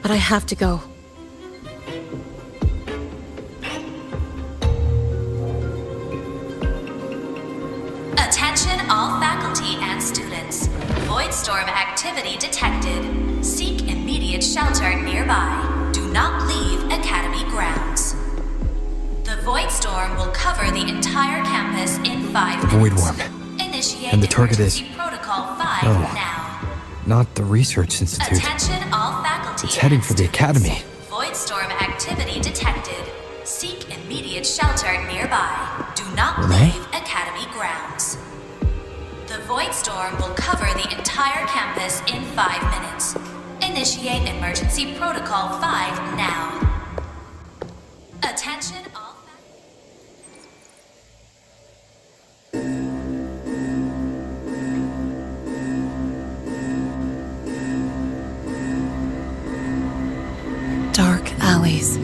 but I have to go. Attention all faculty and students. Voidstorm activity detected. Seek immediate shelter nearby. Do not leave Academy grounds. The Voidstorm will cover the entire campus in 5 The Void minutes. Worm. Initiate And the target is- emergency Protocol 5 No. now. Not the Research Institute. Attention all faculty. It's heading and for the students. Academy. Voidstorm activity detected. Seek immediate shelter nearby. Do not Renee? leave Academy grounds. The Voidstorm will cover the entire campus in 5 minutes. Initiate emergency protocol 5 now. Attention all Dark alleys.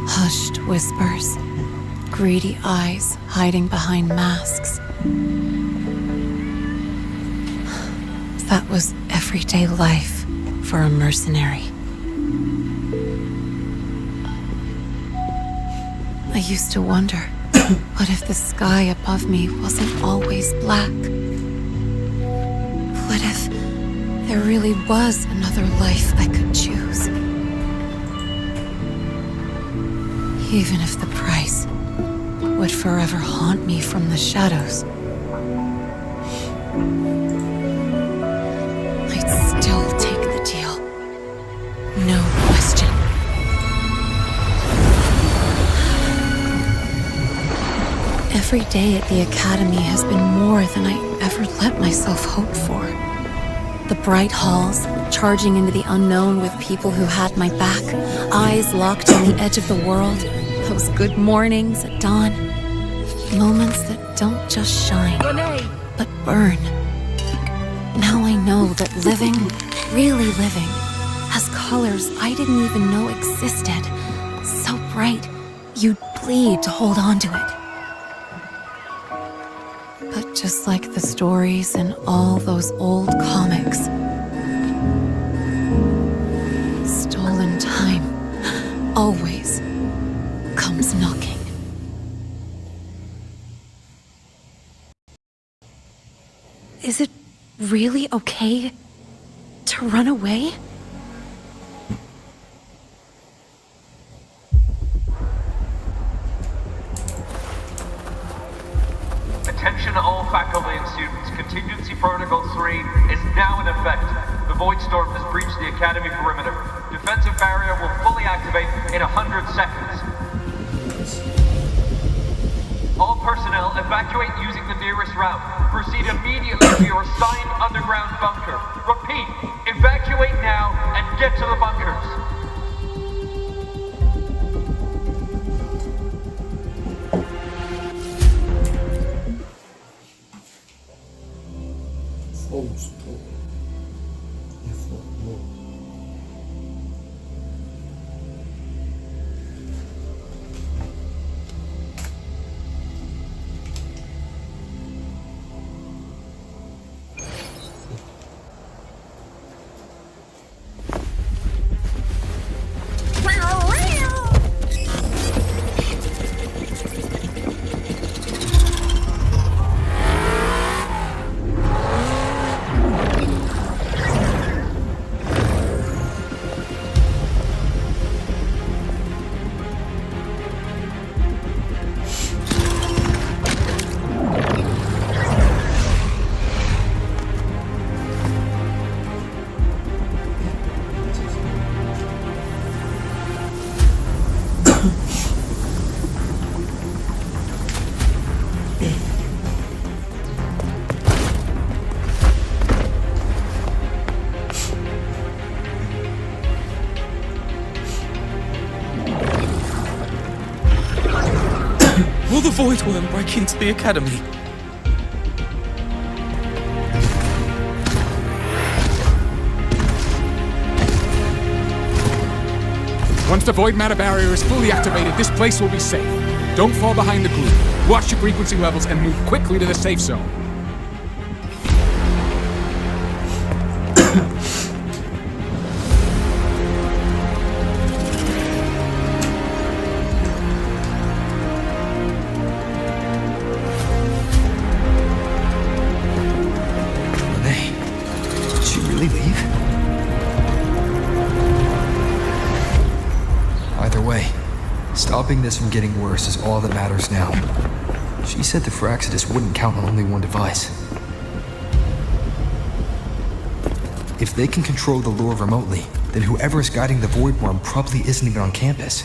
Hushed whispers. Greedy eyes hiding behind masks. That was everyday life for a mercenary. I used to wonder, what if the sky above me wasn't always black? What if there really was another life I could choose? Even if the price would forever haunt me from the shadows, I'd still take the deal. No question. Every day at the Academy has been more than I ever let myself hope for. The bright halls, charging into the unknown with people who had my back, eyes locked on the edge of the world, those good mornings at dawn, moments that don't just shine, but burn. Now I know that living, really living, has colors I didn't even know existed. So bright, you'd bleed to hold on to it. But just like the stories in all those old comics, stolen time always comes knocking. Is it really okay to run away? Attention all faculty and students. Contingency Protocol 3 is now in effect. The Voidstorm has breached the Academy perimeter. Defensive barrier will fully activate in 100 seconds. All personnel evacuate using the nearest route. Proceed immediately to your assigned underground bunker. Repeat, evacuate now and get to the bunkers. the Void Worm break into the Academy? Once the void matter barrier is fully activated, this place will be safe. Don't fall behind the group. Watch your frequency levels and move quickly to the safe zone. Renee, did she really leave? Either way, stopping this from getting worse is all that matters now. She said the Fraxidus wouldn't count on only one device. If they can control the lure remotely, then whoever is guiding the Void Worm probably isn't even on campus.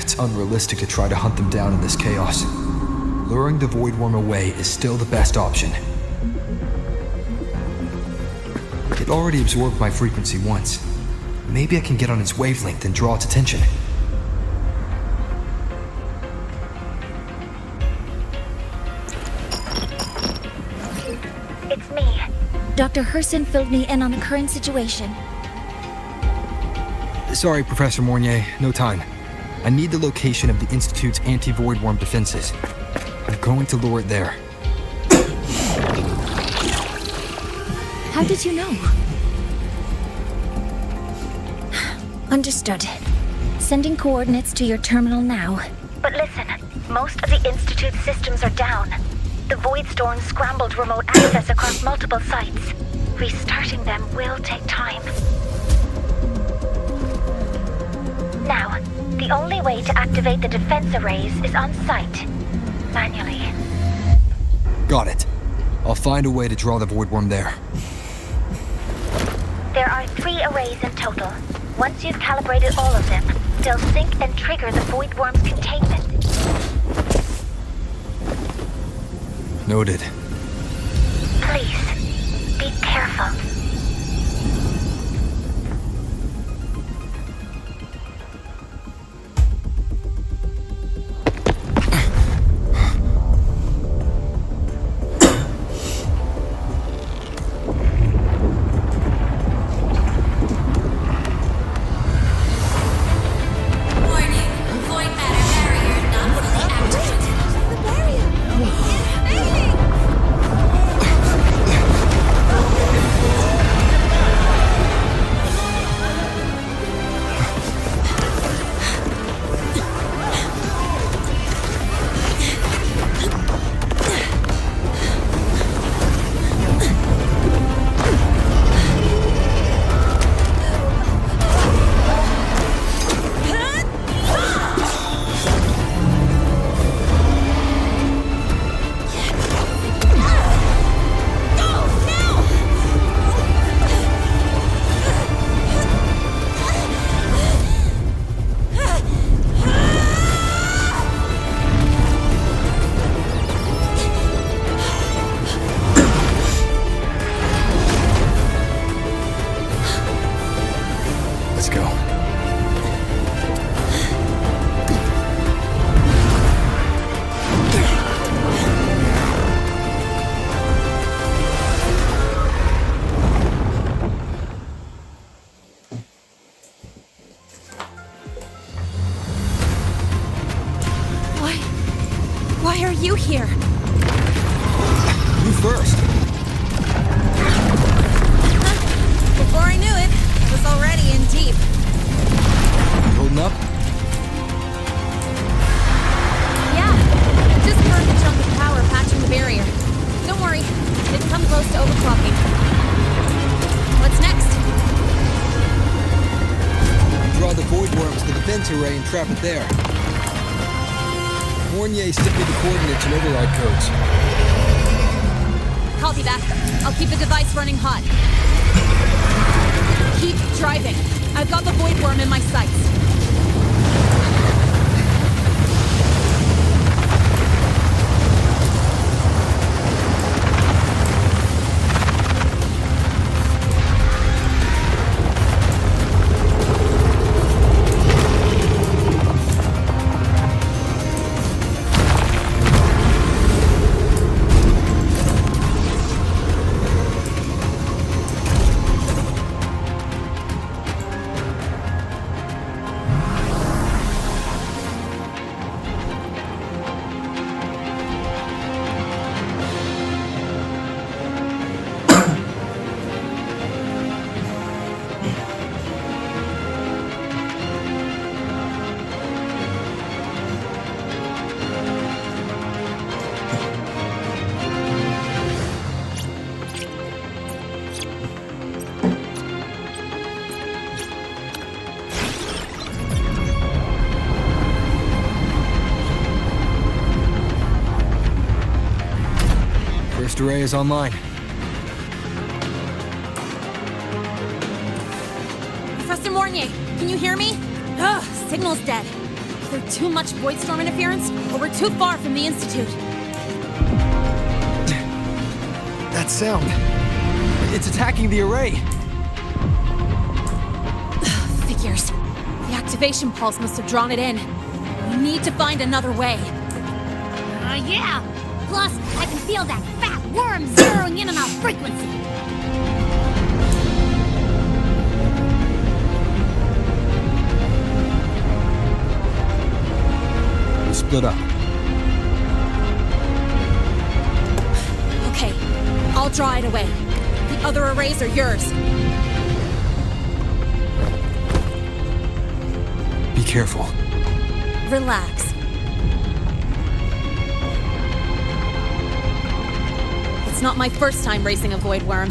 It's unrealistic to try to hunt them down in this chaos. Luring the Void Worm away is still the best option. It already absorbed my frequency once. Maybe I can get on its wavelength and draw its attention. It's me. Dr. Herson filled me in on the current situation. Sorry, Professor Mornier, no time. I need the location of the Institute's anti-Void Worm defenses. I'm going to lure it there. How did you know? Understood. Sending coordinates to your terminal now. But listen, most of the Institute's systems are down. The Void Storm scrambled remote access across multiple sites. Restarting them will take time. Now, the only way to activate the defense arrays is on site. Manually. Got it. I'll find a way to draw the Void Worm there. There are 3 arrays in total. Once you've calibrated all of them, they'll sync and trigger the Void Worm's containment. Noted. Please, be careful. Why are you here? You first. Before I knew it, I was already in deep. Holding up? Yeah, just burned a chunk of power patching the barrier. Don't worry, didn't come close to overclocking. What's next? Draw the Void Worm to the defense array and trap it there. Mornier stick me the coordinates and override codes. Copy that. I'll keep the device running hot. Keep driving. I've got the Void Worm in my sights. First array is online. Professor Mornier, can you hear me? Ugh, signal's dead. Either too much void storm interference, or we're too far from the Institute. That sound. It's attacking the array. Figures. The activation pulse must have drawn it in. We need to find another way. Yeah! Plus, I can feel that fat worm zeroing in on our frequency! Split up. Okay, I'll draw it away. The other arrays are yours. Be careful. Relax. It's not my first time racing a void worm.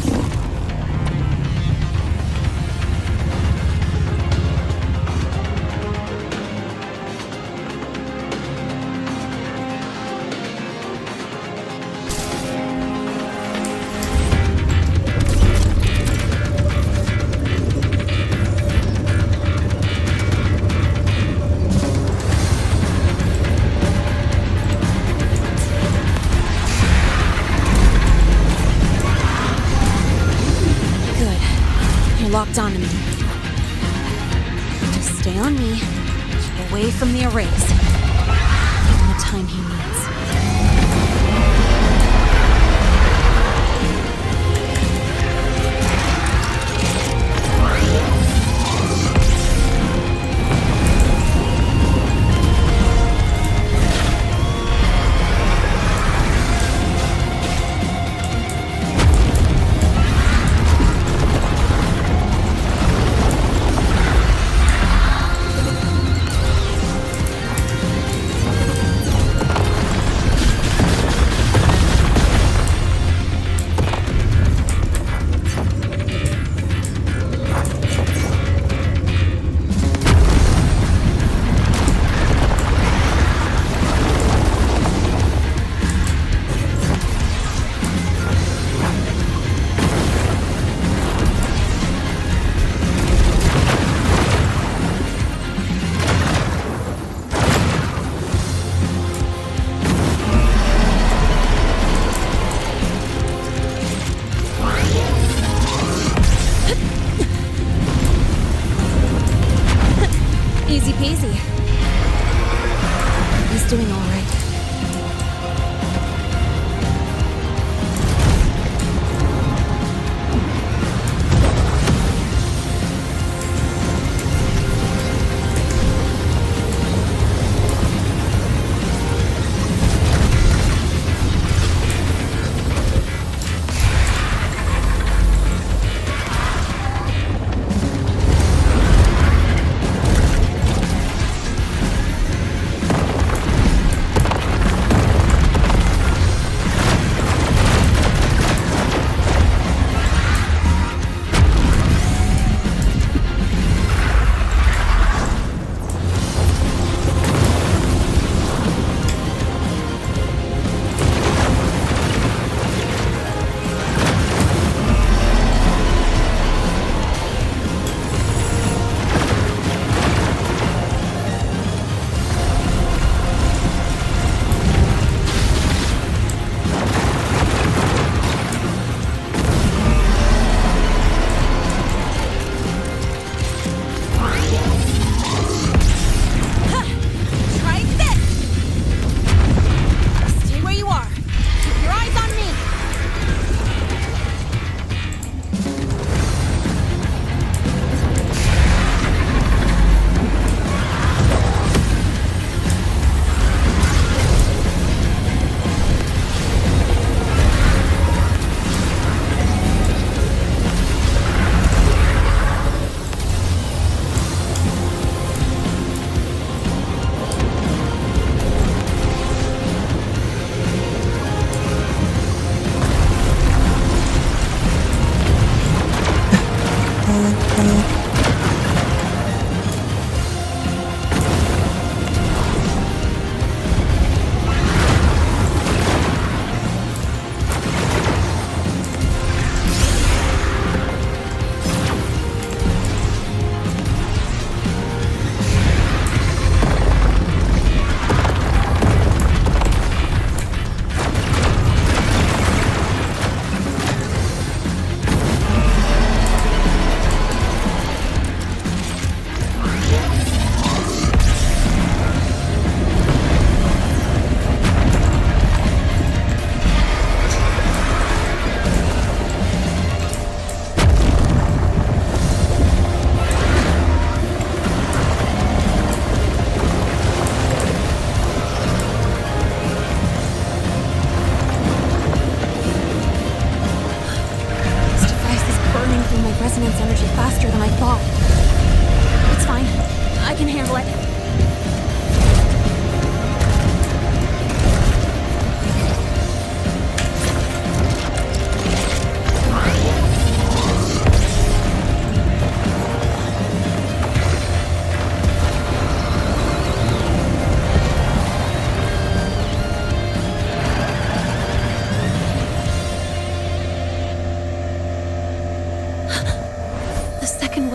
Locked onto me. Just stay on me. Keep away from the arrays. Give him the time he needs. Easy peasy. He's doing all right.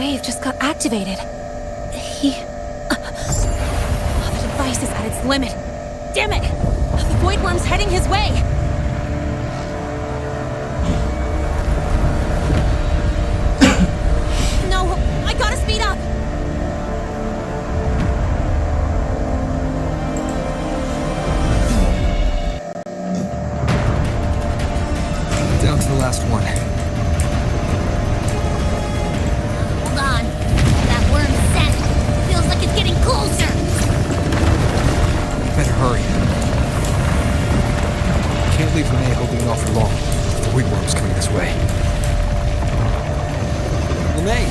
wave just got activated. The device is at its limit. Damn it! The Void Worm's heading his way! No, I gotta speed up! Down to the last one. Hold on. That worm's scent feels like it's getting closer. Better hurry. Can't leave Renee holding it off for long. The Void Worm's coming this way. Renee!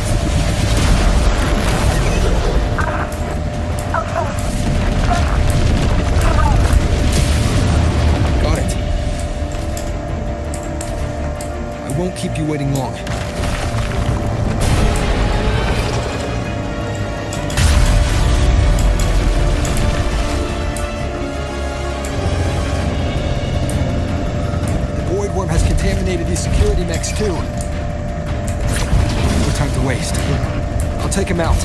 Got it. I won't keep you waiting long. The Void Worm has contaminated these security mechs too. No time to waste. I'll take him out.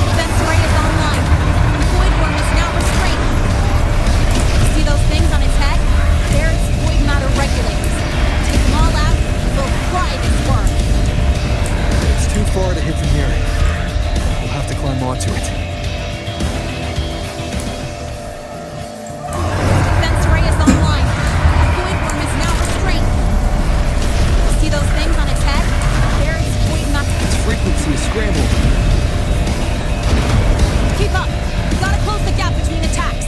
Defense array is online. The Void Worm is now restrained. See those things on its head? They're its void matter regulators. Take them all out, we'll fry this worm. It's too far to hit from here. We'll have to climb onto it. Defense array is online. The Void Worm is now restrained. See those things on its head? They're its void matter. Its frequency is scrambled. Keep up. We gotta close the gap between attacks.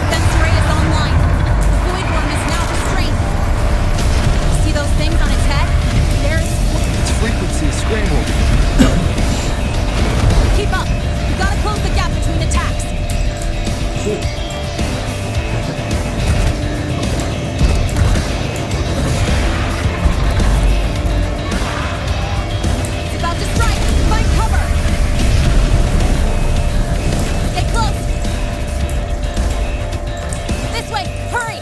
Defense array is online. The Void Worm is now restrained. See those things on its head? They're Its frequency is scrambled. Keep up. We gotta close the gap between attacks. It's about to strike. Find cover. Get close. This way. Hurry.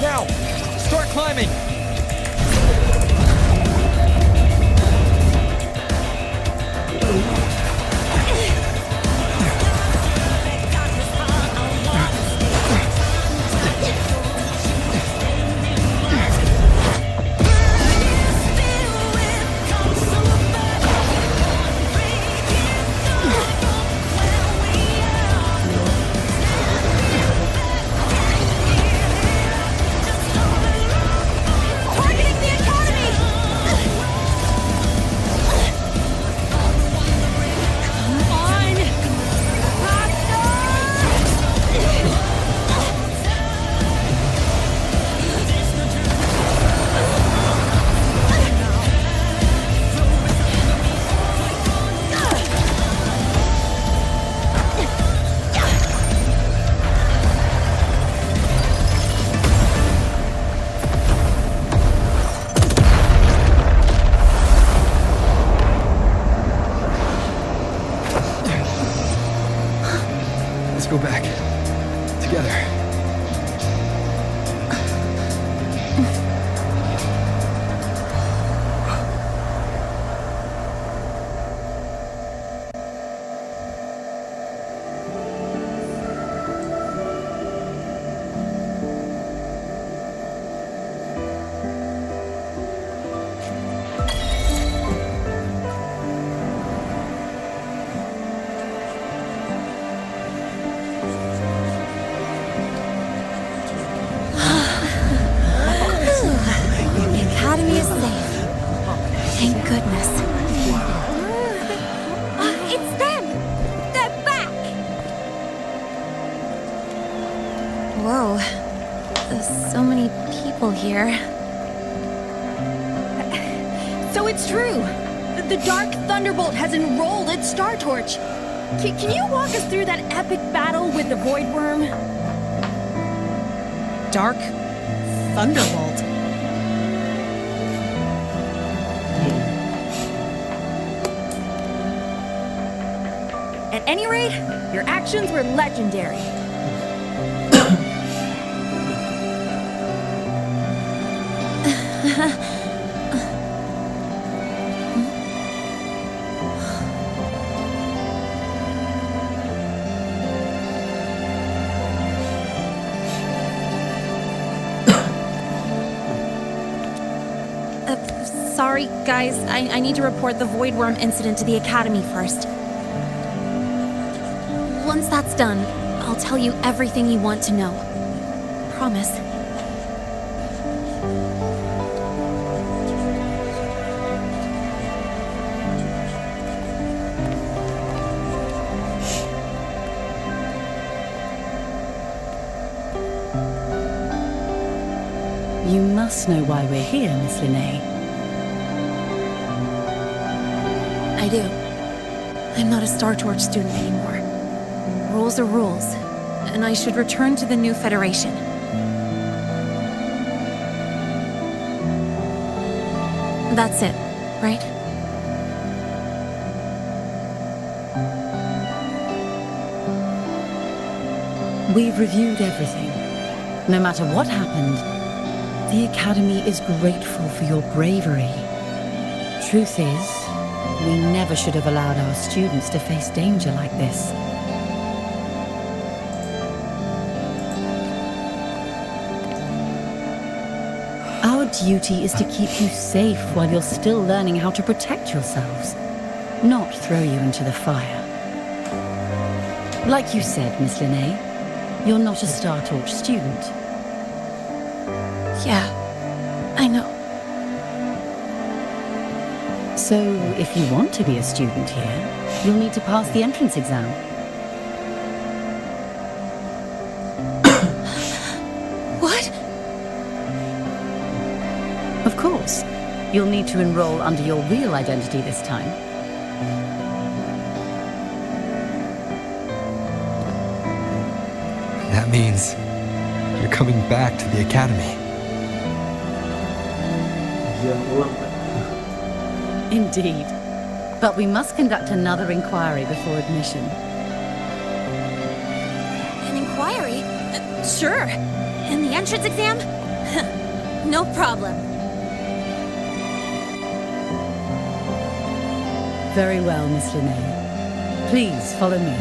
Now! Start climbing! is safe. Thank goodness. It's them! They're back! Whoa. There's so many people here. So it's true. The Dark Thunderbolt has enrolled at Star Torch. Can you walk us through that epic battle with the Void Worm? Dark Thunderbolt. At any rate, your actions were legendary. Sorry, guys. I need to report the Void Worm incident to the Academy first. Once that's done, I'll tell you everything you want to know. Promise. You must know why we're here, Miss Linnea. I do. I'm not a Star Torch student anymore. Rules are rules, and I should return to the new Federation. That's it, right? We've reviewed everything. No matter what happened, the Academy is grateful for your bravery. Truth is, we never should have allowed our students to face danger like this. Our duty is to keep you safe while you're still learning how to protect yourselves, not throw you into the fire. Like you said, Miss Linnea, you're not a Star Torch student. Yeah, I know. So, if you want to be a student here, you'll need to pass the entrance exam. What? Of course. You'll need to enroll under your real identity this time. That means you're coming back to the Academy. Indeed. But we must conduct another inquiry before admission. An inquiry? Sure. And the entrance exam? No problem. Very well, Miss Linnea. Please follow me.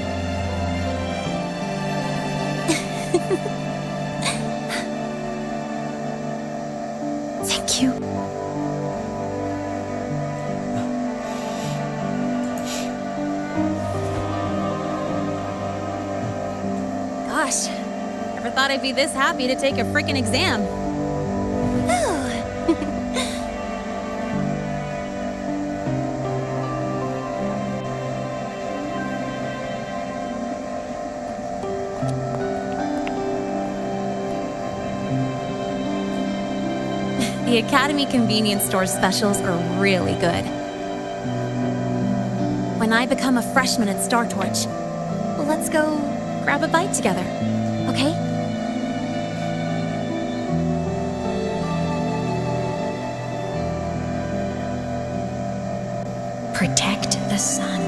Thank you. Gosh, never thought I'd be this happy to take a freaking exam. The Academy convenience store specials are really good. When I become a freshman at Star Torch, let's go grab a bite together, okay? Protect the sun.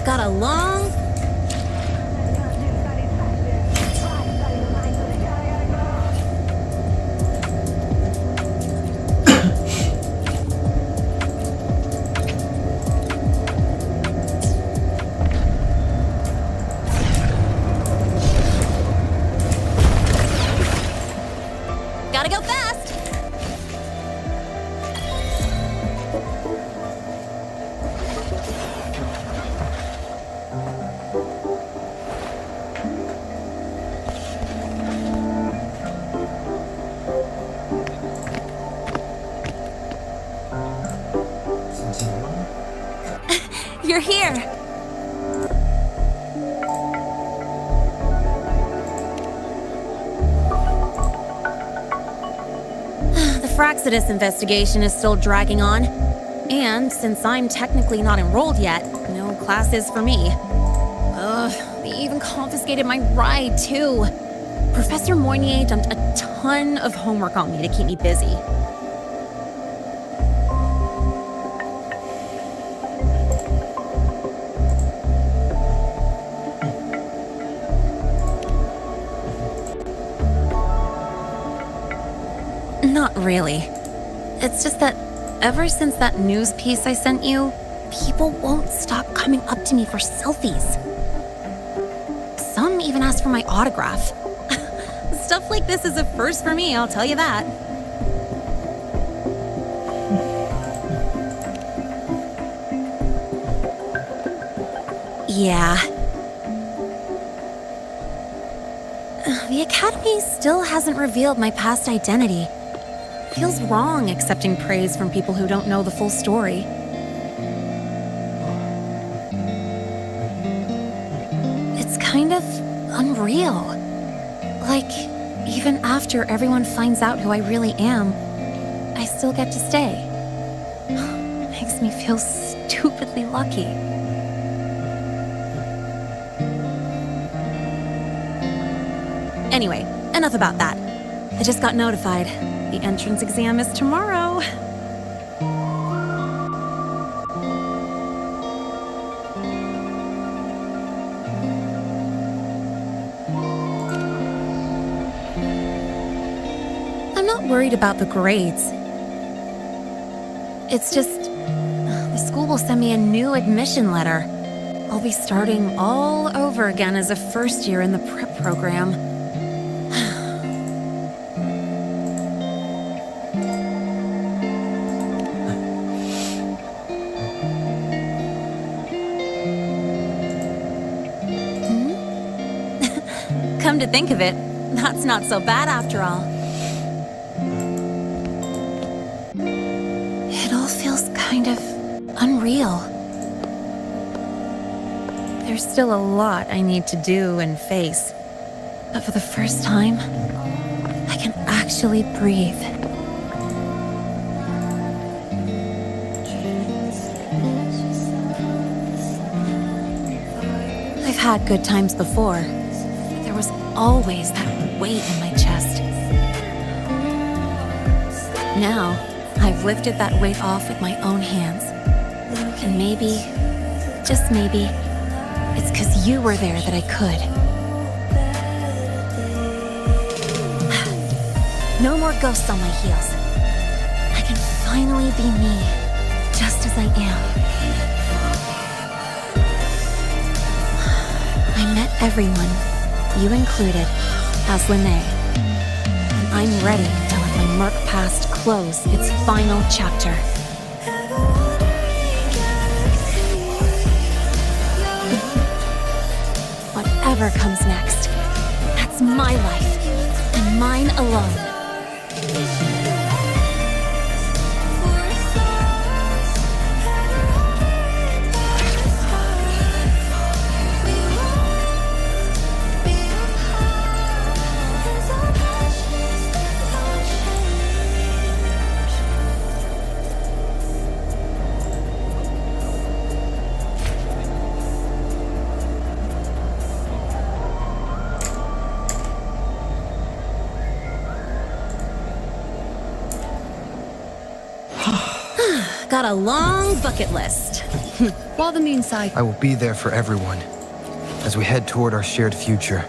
Got a long... Gotta go fast! You're here! The Fraxidus investigation is still dragging on. And since I'm technically not enrolled yet, no classes for me. Ugh, they even confiscated my ride, too. Professor Moynier dumped a ton of homework on me to keep me busy. Not really. It's just that ever since that news piece I sent you, people won't stop coming up to me for selfies. Some even ask for my autograph. Stuff like this is a first for me, I'll tell you that. Yeah. The Academy still hasn't revealed my past identity. Feels wrong accepting praise from people who don't know the full story. It's kind of unreal. Like, Even after everyone finds out who I really am, I still get to stay. Makes me feel stupidly lucky. Anyway, enough about that. I just got notified. The entrance exam is tomorrow. I'm not worried about the grades. It's just, the school will send me a new admission letter. I'll be starting all over again as a first year in the prep program. Come to think of it, that's not so bad after all. It all feels kind of unreal. There's still a lot I need to do and face, but for the first time, I can actually breathe. I've had good times before, but there was always that weight in my chest. Now, I've lifted that weight off with my own hands. And maybe, just maybe, it's 'cause you were there that I could. No more ghosts on my heels. I can finally be me, just as I am. I met everyone, you included, as Lene. And I'm ready to let my murk past close its final chapter. Whatever comes next, that's my life, and mine alone. Got a long bucket list. While the moon side. I will be there for everyone as we head toward our shared future.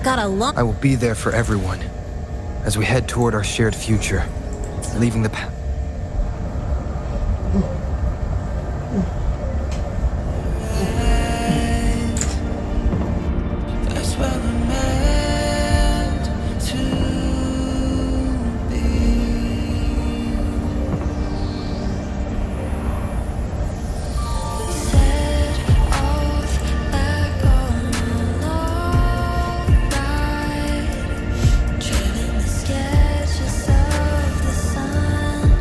got a long. I will be there for everyone as we head toward our shared future, leaving the past. That's where we're meant to be. Set off back on a long ride, trailing the sketches of the sun.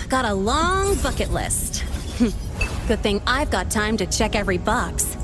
got a long bucket list. Good thing I've got time to check every box.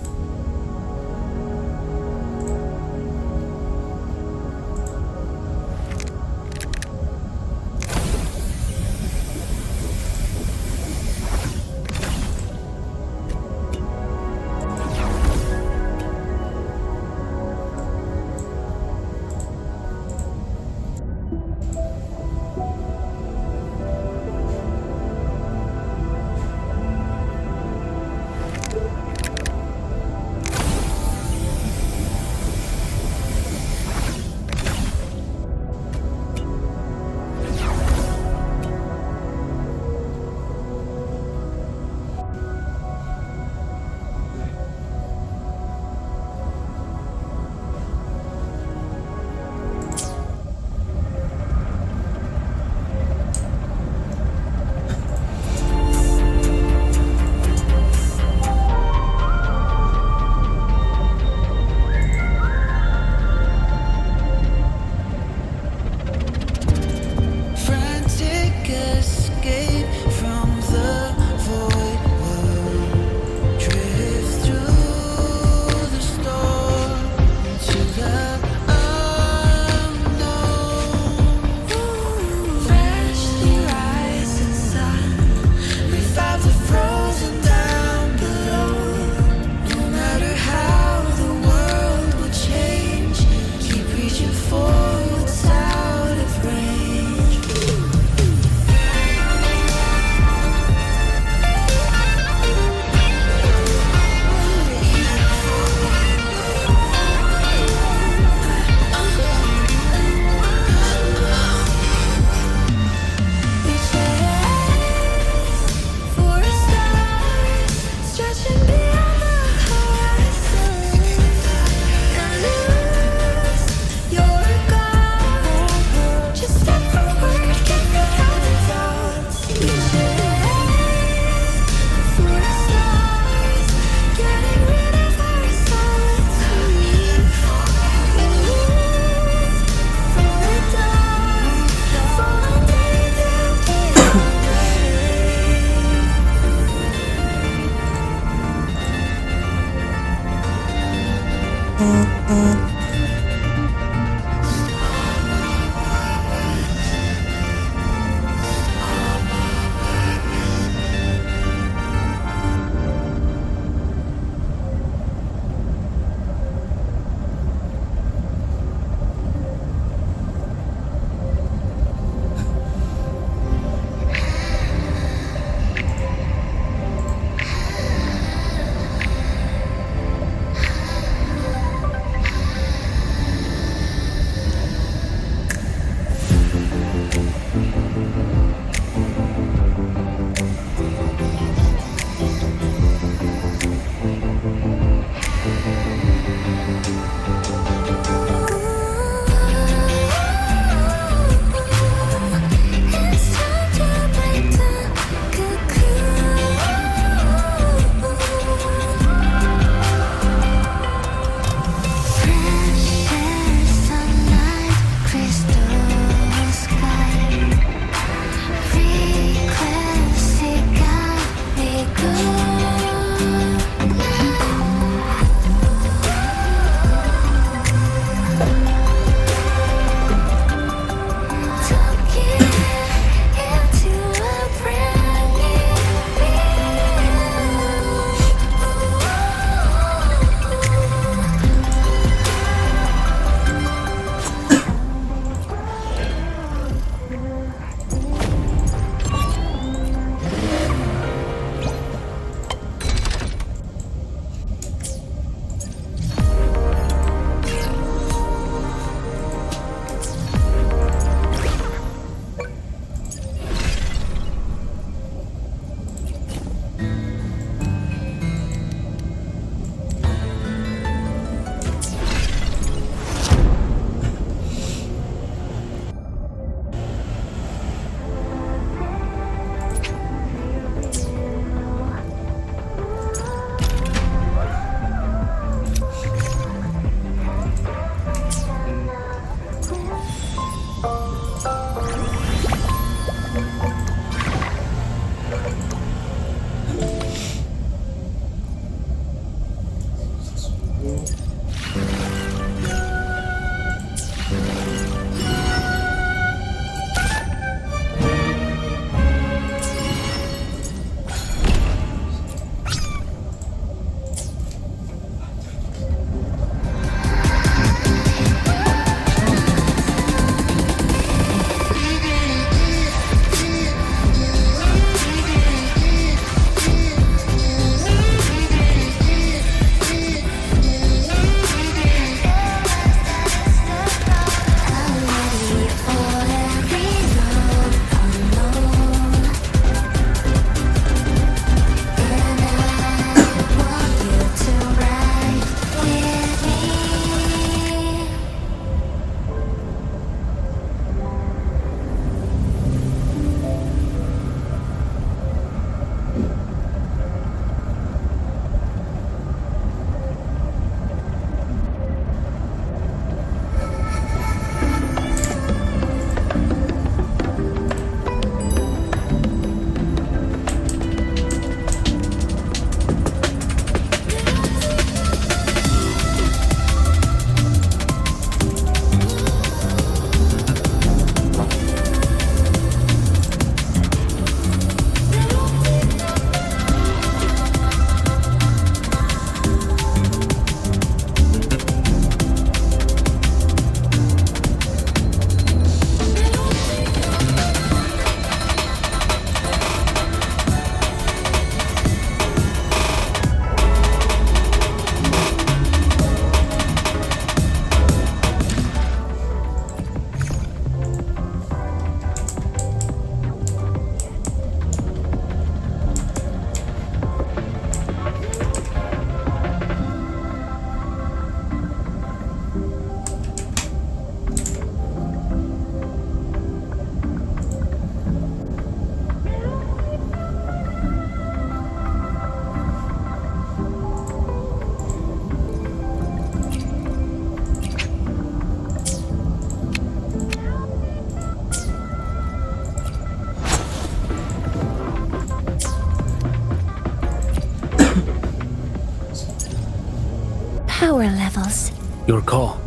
Power levels. Your call.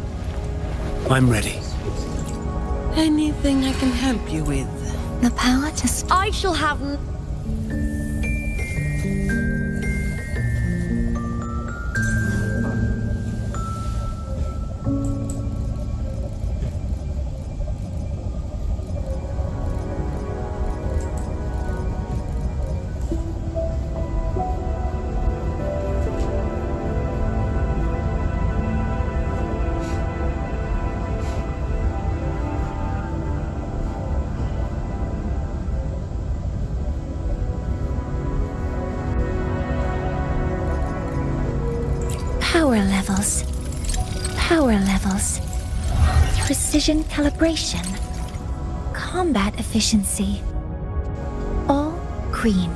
I'm ready. Anything I can help you with? The power to... I shall have... Power levels. Power levels. Precision calibration. Combat efficiency. All green.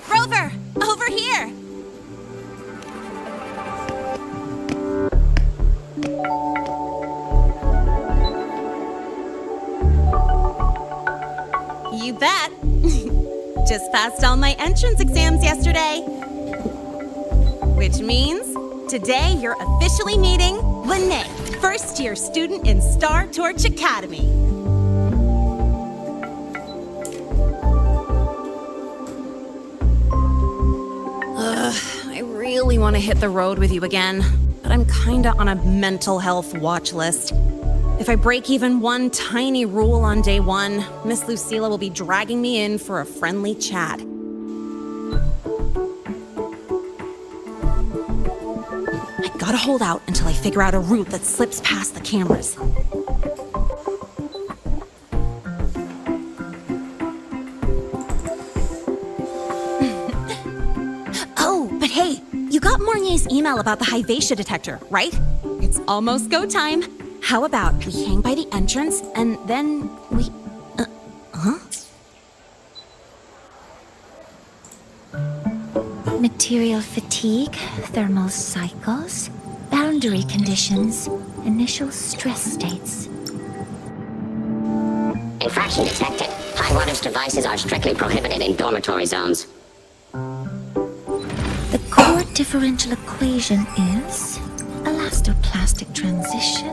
Rover! Over here! You bet. Just passed all my entrance exams yesterday. Which means today you're officially meeting Lene, first-year student in Star Torch Academy. I really want to hit the road with you again, but I'm kinda on a mental health watch list. If I break even one tiny rule on day one, Miss Lucilla will be dragging me in for a friendly chat. I gotta hold out until I figure out a route that slips past the cameras. Oh, but hey, you got Mornier's email about the Hyvatia detector, right? It's almost go time. How about we hang by the entrance and then we... Material fatigue, thermal cycles, boundary conditions, initial stress states. Infraction detected. High wattage devices are strictly prohibited in dormitory zones. The core differential equation is elastoplastic transition,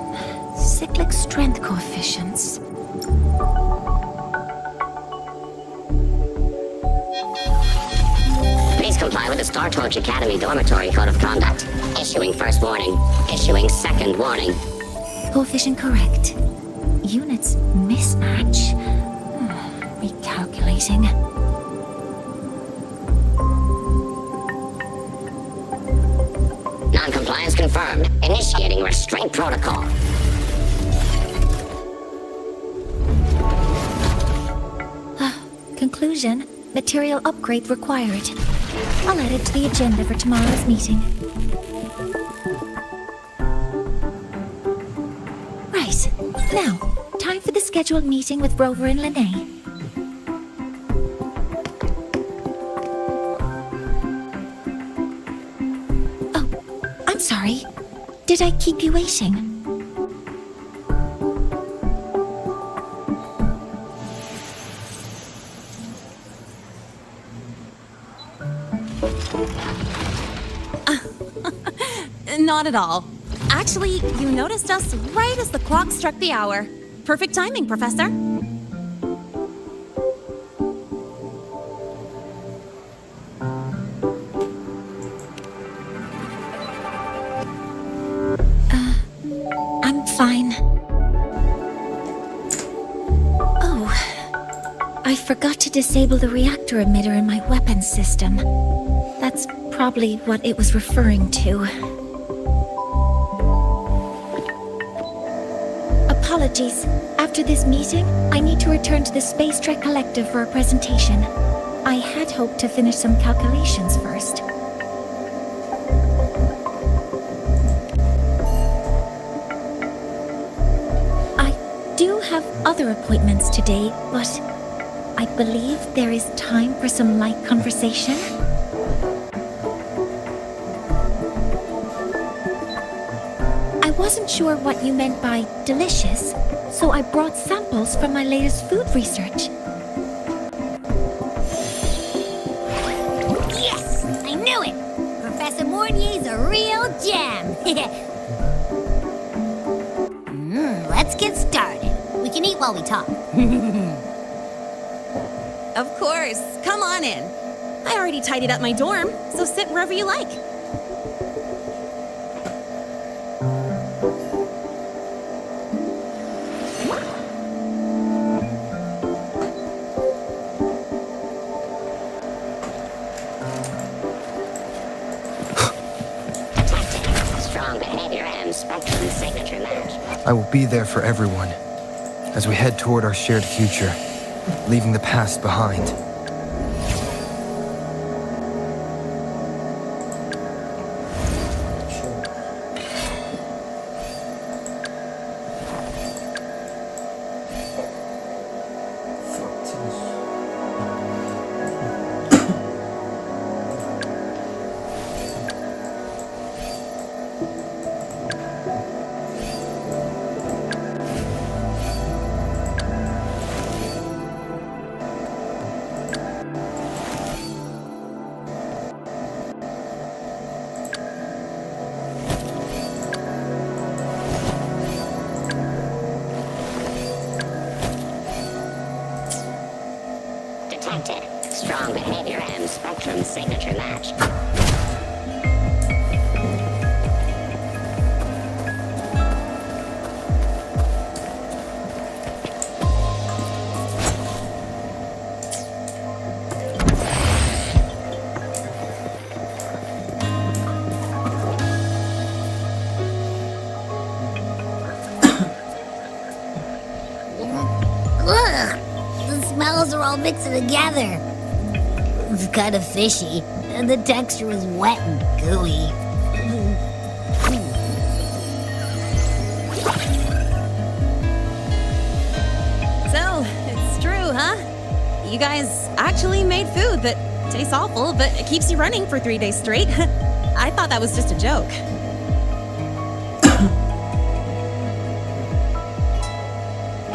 cyclic strength coefficients. Please comply with the Star Torch Academy Dormitory Code of Conduct. Issuing first warning. Issuing second warning. Coefficient correct. Units mismatch. Recalculating. Non-compliance confirmed. Initiating restraint protocol. Conclusion. Material upgrade required. I'll add it to the agenda for tomorrow's meeting. Right. Now, time for the scheduled meeting with Rover and Lene. Oh, I'm sorry. Did I keep you waiting? Not at all. Actually, you noticed us right as the clock struck the hour. Perfect timing, Professor. I'm fine. Oh, I forgot to disable the reactor emitter in my weapons system. That's probably what it was referring to. Apologies. After this meeting, I need to return to the Space Trek Collective for a presentation. I had hoped to finish some calculations first. I do have other appointments today, but I believe there is time for some light conversation. I wasn't sure what you meant by delicious, so I brought samples from my latest food research. Yes! I knew it! Professor Mornier's a real gem! Let's get started. We can eat while we talk. Of course. Come on in. I already tidied up my dorm, so sit wherever you like. Strong behavior and spectrum signature match. I will be there for everyone as we head toward our shared future, leaving the past behind. Detected. Strong behavior and spectrum signature match. Ugh! The smells are all mixed together. It's kind of fishy, and the texture is wet and gooey. So, it's true, huh? You guys actually made food that tastes awful, but it keeps you running for 3 days straight. I thought that was just a joke.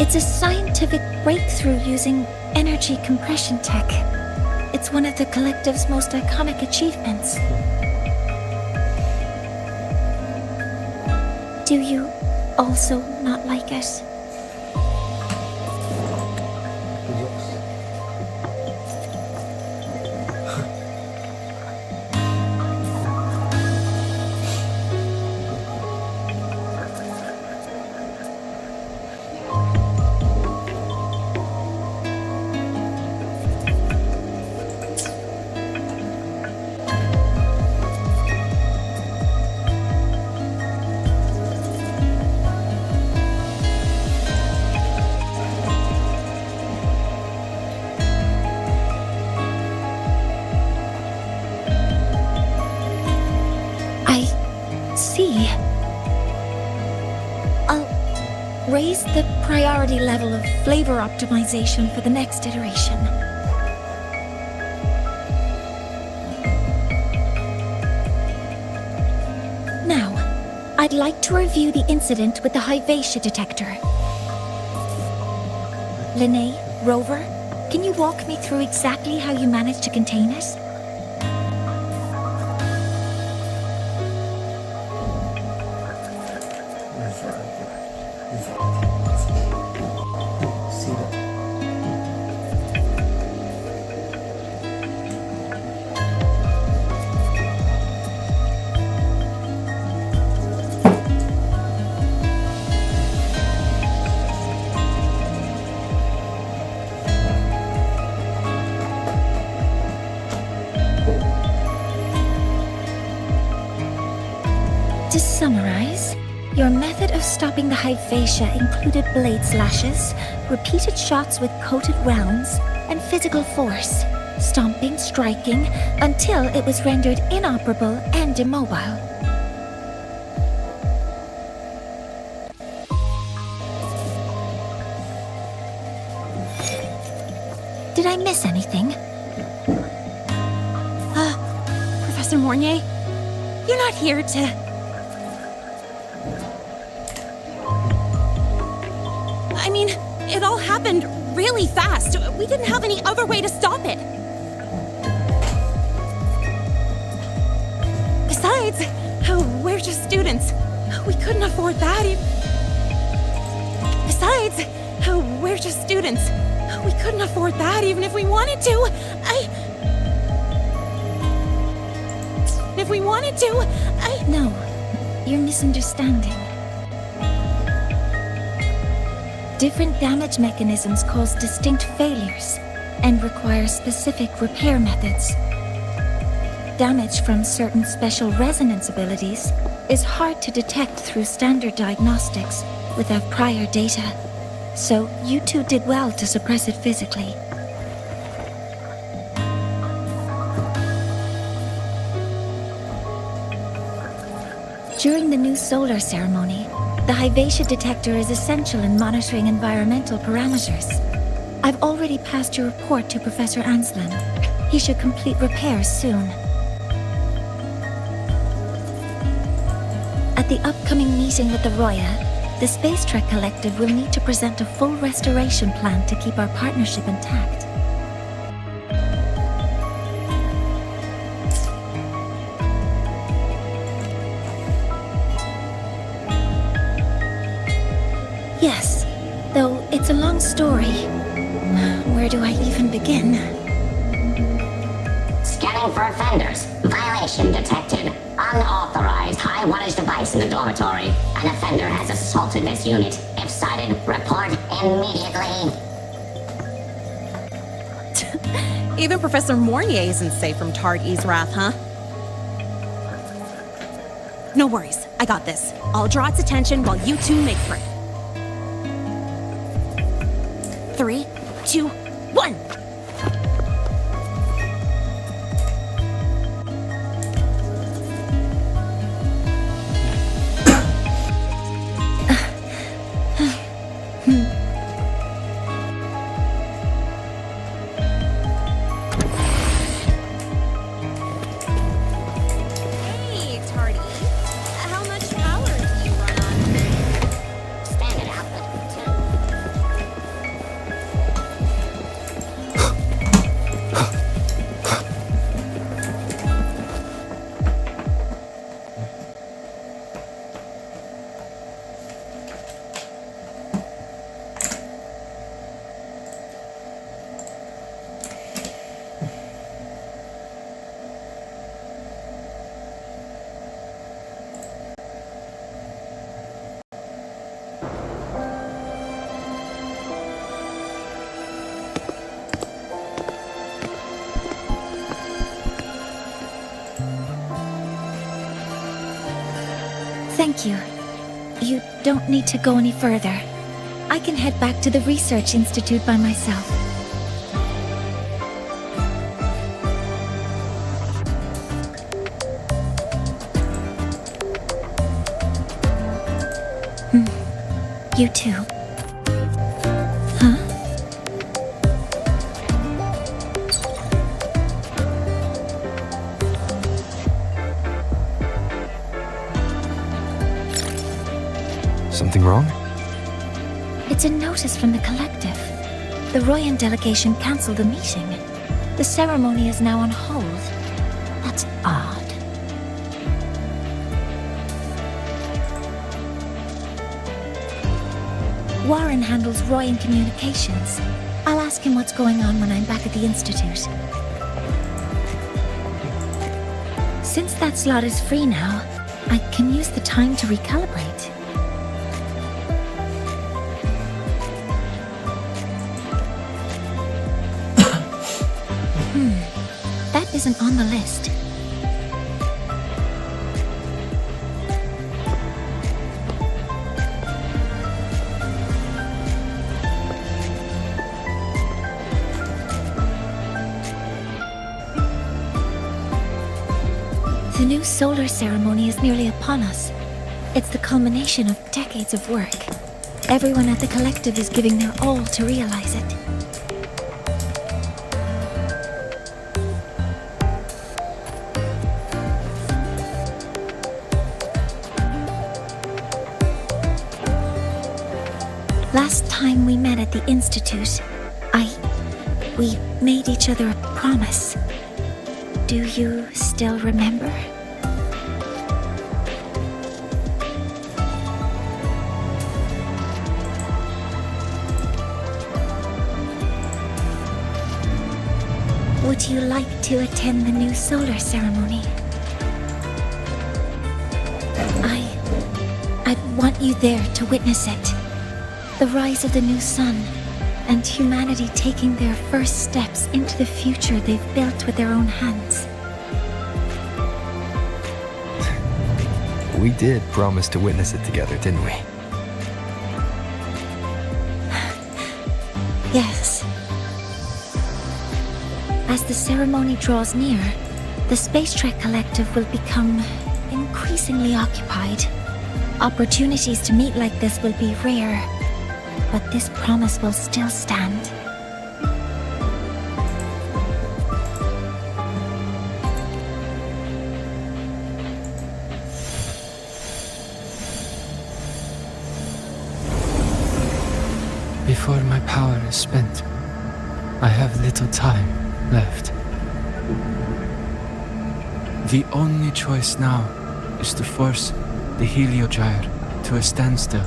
It's a scientific breakthrough using energy compression tech. It's one of the collective's most iconic achievements. Do you also not like it? See. I'll raise the priority level of flavor optimization for the next iteration. Now, I'd like to review the incident with the Hyvatia detector. Linnae, Rover, can you walk me through exactly how you managed to contain it? To summarize, your method of stopping the Hypatia included blade slashes, repeated shots with coated rounds, and physical force, stomping, striking, until it was rendered inoperable and immobile. Did I miss anything? Professor Mornier, you're not here to... I mean, it all happened really fast. We didn't have any other way to stop it. Besides, we're just students. We couldn't afford that. Besides, we're just students. We couldn't afford that even if we wanted to. If we wanted to, No, you're misunderstanding. Different damage mechanisms cause distinct failures and require specific repair methods. Damage from certain special resonance abilities is hard to detect through standard diagnostics without prior data, so you two did well to suppress it physically. During the new solar ceremony, the Hypatia detector is essential in monitoring environmental parameters. I've already passed your report to Professor Anslin. He should complete repairs soon. At the upcoming meeting with the Roya, the Space Trek Collective will need to present a full restoration plan to keep our partnership intact. Yes, though it's a long story. Where do I even begin? Scanning for offenders. Violation detected. Unauthorized high-wattage device in the dormitory. An offender has assaulted this unit. If sighted, report immediately. even Professor Mornier isn't safe from Tard-E's wrath, huh? No worries, I got this. I'll draw its attention while you two make for it. 3, 2, 1! Hey, Tardy. How much power do you run on? Standard output 2. Thank you. You don't need to go any further. I can head back to the Research Institute by myself. You too. Huh? Something wrong? It's a notice from the collective. The Royan delegation cancelled the meeting. The ceremony is now on hold. That's odd. Warren handles Royan communications. I'll ask him what's going on when I'm back at the Institute. Since that slot is free now, I can use the time to recalibrate. That isn't on the list. The new solar ceremony is nearly upon us. It's the culmination of decades of work. Everyone at the collective is giving their all to realize it. Last time we met at the Institute, we made each other a promise. Do you still remember? Would you like to attend the new solar ceremony? I'd want you there to witness it. The rise of the new sun, and humanity taking their first steps into the future they've built with their own hands. We did promise to witness it together, didn't we? Yes. As the ceremony draws near, the Space Trek Collective will become increasingly occupied. Opportunities to meet like this will be rare, but this promise will still stand. Before my power is spent, I have little time left. The only choice now is to force the Heliogyre to a standstill.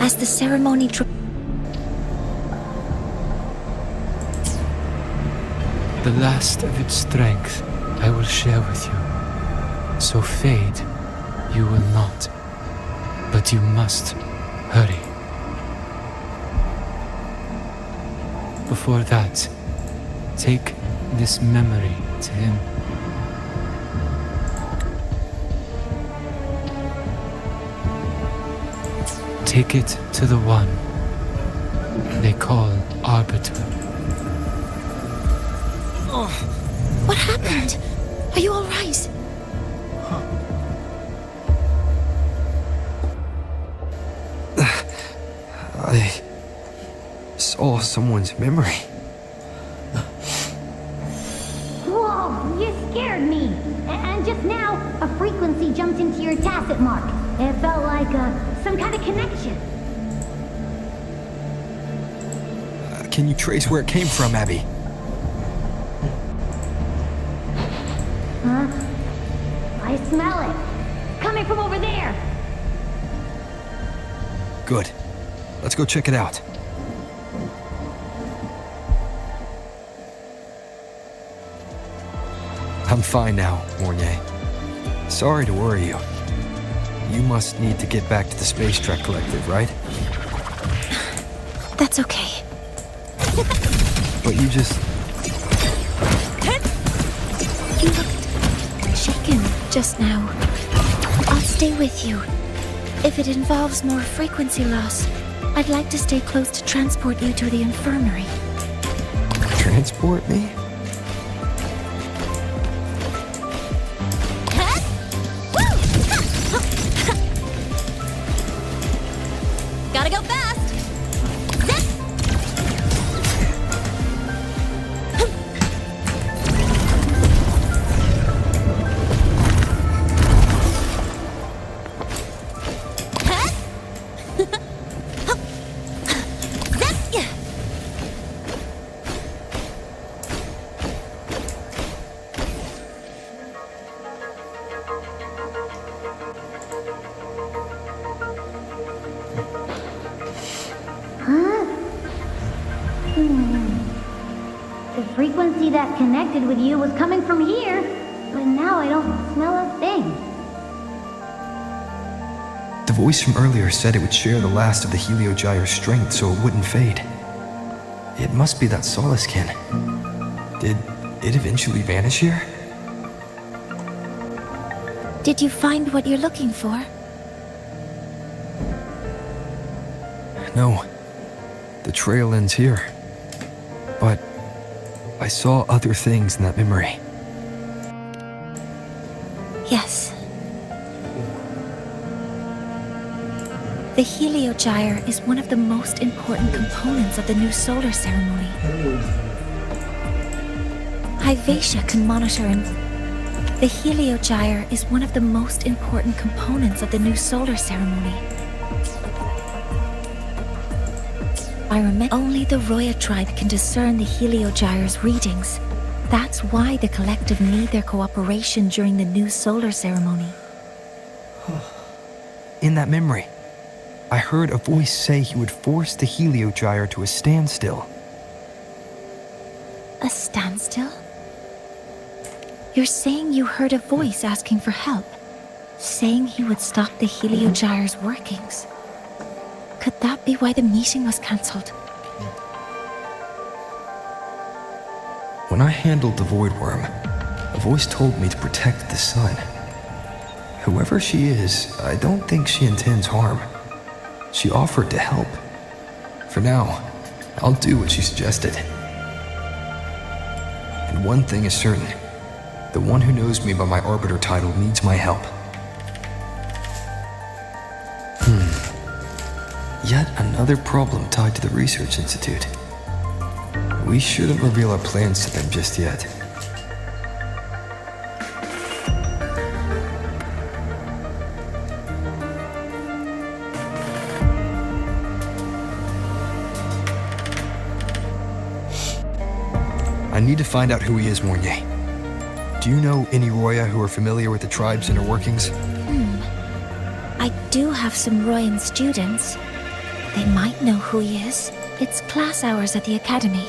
As the ceremony The last of its strength I will share with you. So fade, you will not. But you must hurry. Before that, take this memory to him. Take it to the one they call Arbiter. What happened? Are you all right? I saw someone's memory. Whoa, you scared me. And just now, a frequency jumped into your tacit mark. It felt like some kind of connection. Can you trace where it came from, Abby? Huh? I smell it. Coming from over there. Good. Let's go check it out. I'm fine now, Mornay. Sorry to worry you. You must need to get back to the Space Trek Collective, right? That's okay. But you just... You looked shaken just now. I'll stay with you. If it involves more frequency loss, I'd like to stay close to transport you to the infirmary. Transport me? Gotta go fast! frequency that connected with you was coming from here, but now I don't smell a thing. The voice from earlier said it would share the last of the Heliogyre's strength so it wouldn't fade. It must be that solace kin. Did it eventually vanish here? Did you find what you're looking for? No. The trail ends here. But I saw other things in that memory. Yes. The Heliogyre is one of the most important components of the new solar ceremony. Hyvatia can monitor him. The Heliogyre is one of the most important components of the new solar ceremony. I remember only the Roya tribe can discern the Heliogyre's readings. That's why the collective need their cooperation during the new solar ceremony. In that memory, I heard a voice say he would force the Heliogyre to a standstill. A standstill? You're saying you heard a voice asking for help, saying he would stop the Heliogyre's workings. Could that be why the meeting was cancelled? When I handled the Void Worm, a voice told me to protect the sun. Whoever she is, I don't think she intends harm. She offered to help. For now, I'll do what she suggested. And one thing is certain. The one who knows me by my Arbiter title needs my help. Yet another problem tied to the Research Institute. We shouldn't reveal our plans to them just yet. I need to find out who he is, Mornier. Do you know any Roya who are familiar with the tribe's inner workings? I do have some Royan students. They might know who he is. It's class hours at the academy.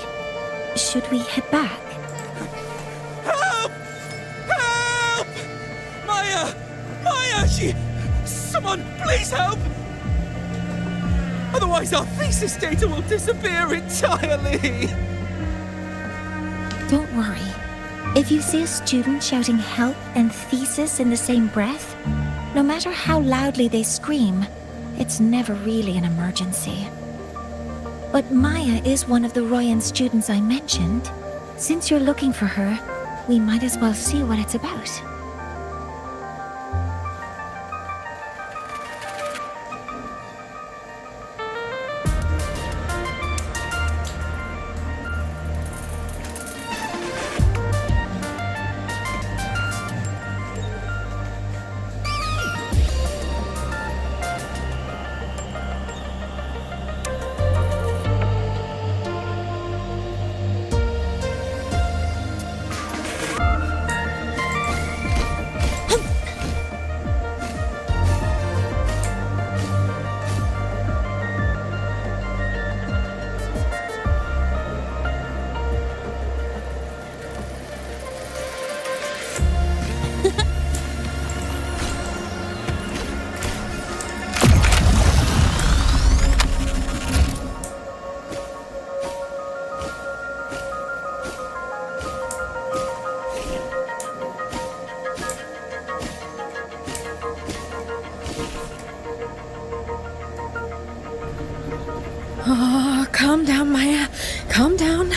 Should we head back? Help! Help! Maya! Maya, someone, please help! Otherwise our thesis data will disappear entirely! Don't worry. If you see a student shouting help and thesis in the same breath, no matter how loudly they scream, it's never really an emergency. But Maya is one of the Royan students I mentioned. Since you're looking for her, we might as well see what it's about. Oh, calm down, Maya. Calm down.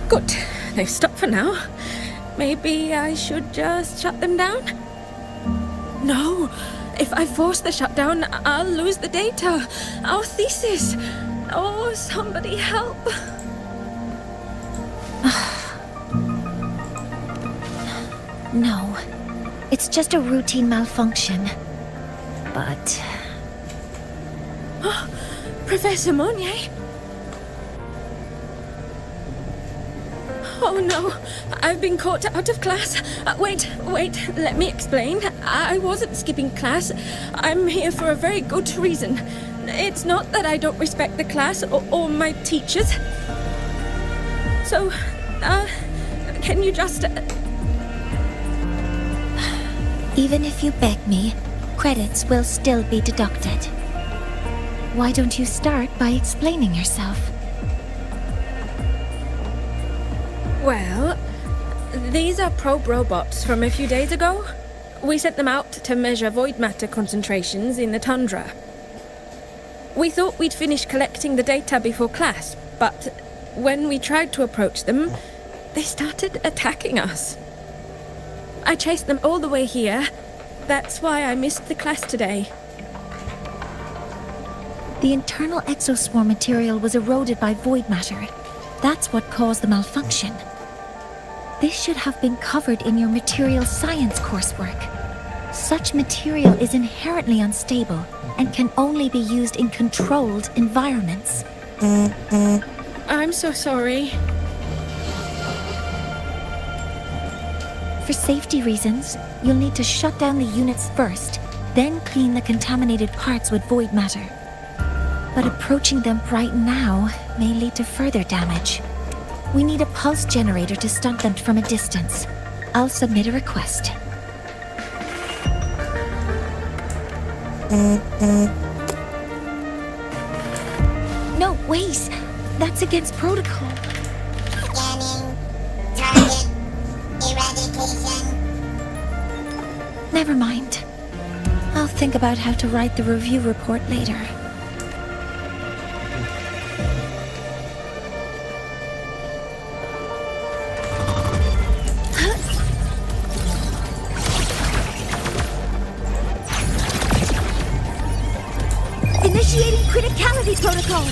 Good. They've stopped for now. Maybe I should just shut them down? No. If I force the shutdown, I'll lose the data. Our thesis. Oh, somebody help. No. It's just a routine malfunction. But... Professor Monnier? Oh no, I've been caught out of class. Wait, let me explain. I wasn't skipping class. I'm here for a very good reason. It's not that I don't respect the class or my teachers. So, Can you just... Even if you beg me, credits will still be deducted. Why don't you start by explaining yourself? Well, these are probe robots from a few days ago. We sent them out to measure void matter concentrations in the tundra. We thought we'd finish collecting the data before class, but when we tried to approach them, they started attacking us. I chased them all the way here. That's why I missed the class today. The internal exoswarm material was eroded by void matter. That's what caused the malfunction. This should have been covered in your material science coursework. Such material is inherently unstable and can only be used in controlled environments. I'm so sorry. For safety reasons, you'll need to shut down the units first, then clean the contaminated parts with void matter. But approaching them right now may lead to further damage. We need a pulse generator to stun them from a distance. I'll submit a request. No, wait! That's against protocol. Scanning. Target. Eradication. Never mind. I'll think about how to write the review report later. Initiating criticality protocol!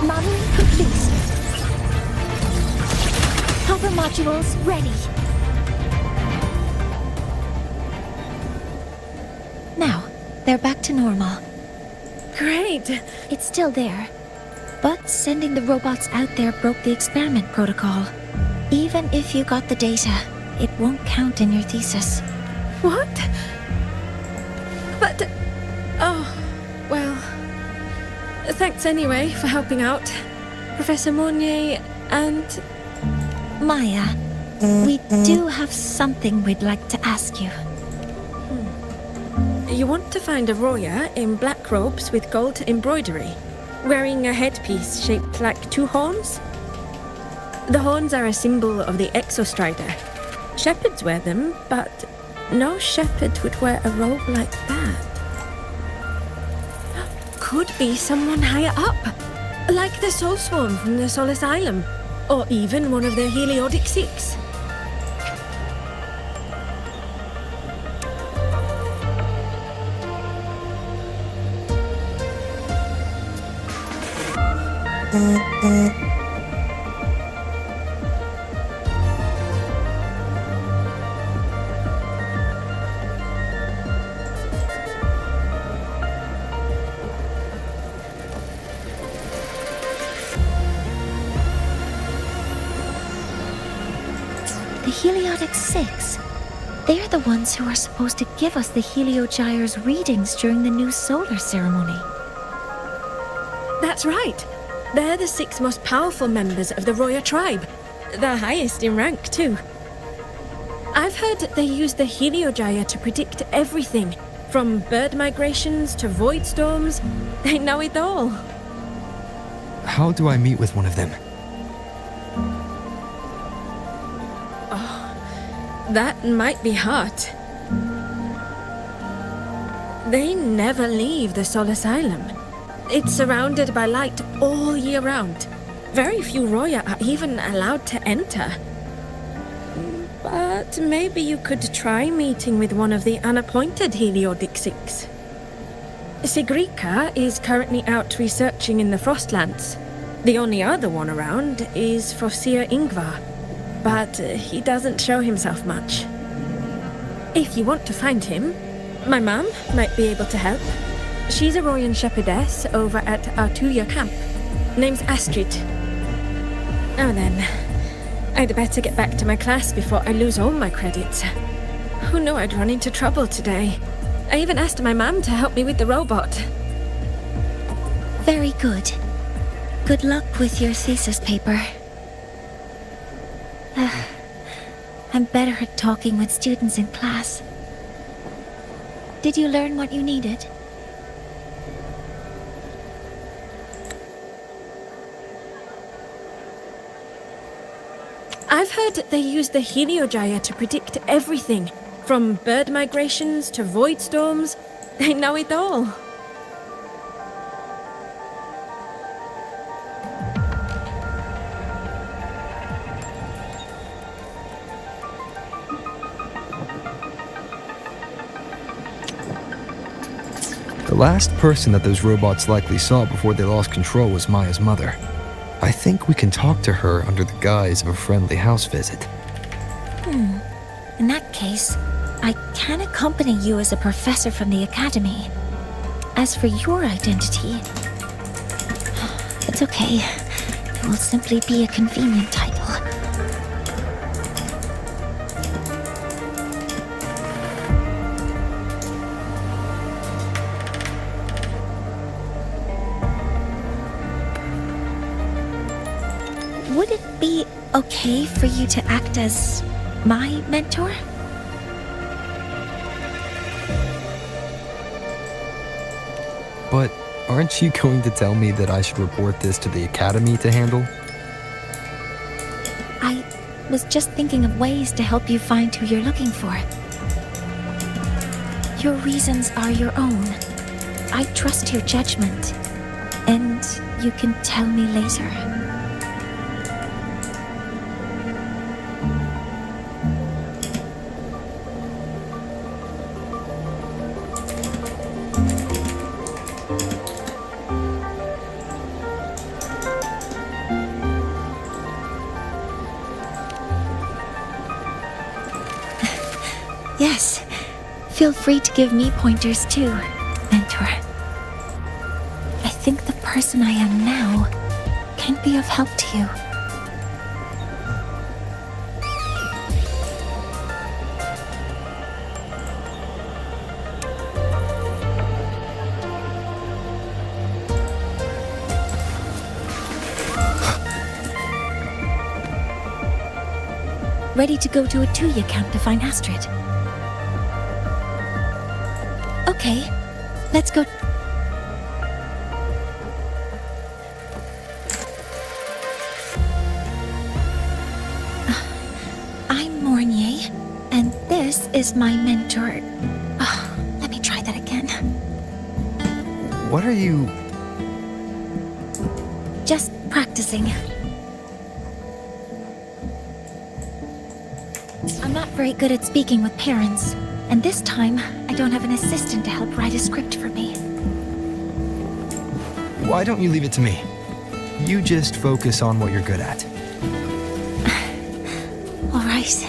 Modeling complete. Hover modules ready. Now, they're back to normal. Great! It's still there. But sending the robots out there broke the experiment protocol. Even if you got the data, it won't count in your thesis. What? But... Oh, well... Thanks anyway for helping out, Professor Mournier and... Maya, we do have something we'd like to ask you. You want to find a Roya in black robes with gold embroidery, wearing a headpiece shaped like two horns? The horns are a symbol of the Exostrider. Shepherds wear them, but no shepherd would wear a robe like that. Could be someone higher up, like the Soul Swarm from the Soul Asylum, or even one of the Heliodic Six. The Heliodic Six. They're the ones who are supposed to give us the Heliogyre's readings during the new solar ceremony. That's right. They're the 6 most powerful members of the Roya tribe. The highest in rank, too. I've heard they use the Heliogyre to predict everything, from bird migrations to void storms. They know it all. How do I meet with one of them? That might be hard. They never leave the Soul Asylum. It's surrounded by light all year round. Very few Roya are even allowed to enter. But maybe you could try meeting with one of the unappointed Heliodic Six. Sigrika is currently out researching in the Frostlands. The only other one around is Fosir Ingvar, but he doesn't show himself much. If you want to find him, my mum might be able to help. She's a Royan shepherdess over at Artuya camp. Name's Astrid. Oh then, I'd better get back to my class before I lose all my credits. Who knew I'd run into trouble today? I even asked my mum to help me with the robot. Very good. Good luck with your thesis paper. I'm better at talking with students in class. Did you learn what you needed? I've heard they use the Heliogyre to predict everything, from bird migrations to void storms. They know it all. The last person that those robots likely saw before they lost control was Maya's mother. I think we can talk to her under the guise of a friendly house visit. In that case, I can accompany you as a professor from the academy. As for your identity, it's okay. It will simply be a convenient title. Would it be okay for you to act as my mentor? But aren't you going to tell me that I should report this to the academy to handle? I was just thinking of ways to help you find who you're looking for. Your reasons are your own. I trust your judgment, and you can tell me later. Yes, feel free to give me pointers too, mentor. I think the person I am now can be of help to you. Ready to go to a Tuya camp to find Astrid? Okay, let's go. I'm Mornier, and this is my mentor. Let me try that again. What are you... Just practicing. I'm not very good at speaking with parents, and this time I don't have an assistant to help write a script for me. Why don't you leave it to me? You just focus on what you're good at. All right.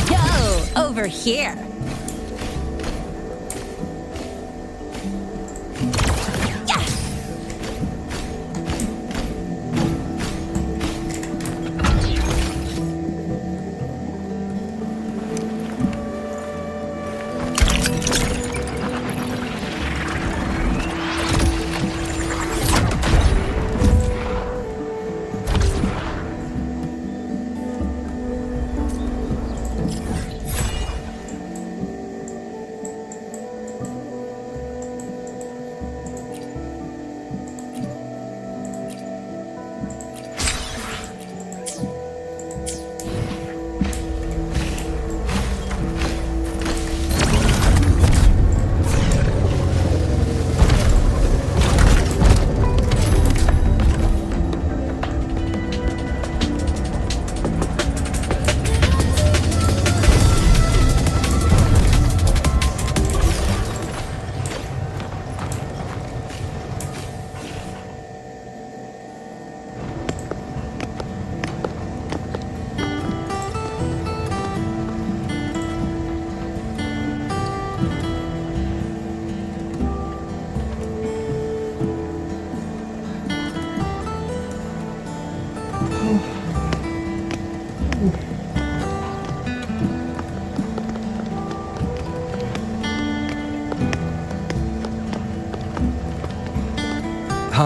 Yo, over here.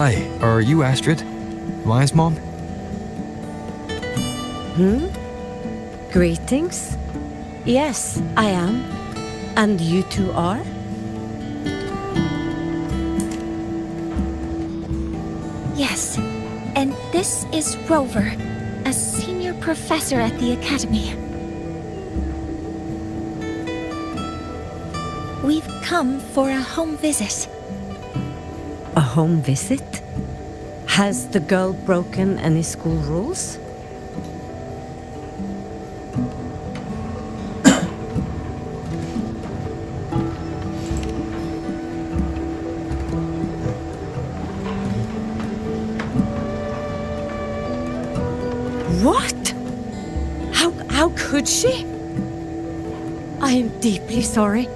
Hi, are you Astrid? Maya's mom? Greetings. Yes, I am. And you two are? Yes, and this is Rover, a senior professor at the Academy. We've come for a home visit. A home visit? Has the girl broken any school rules? What? How could she? I am deeply sorry.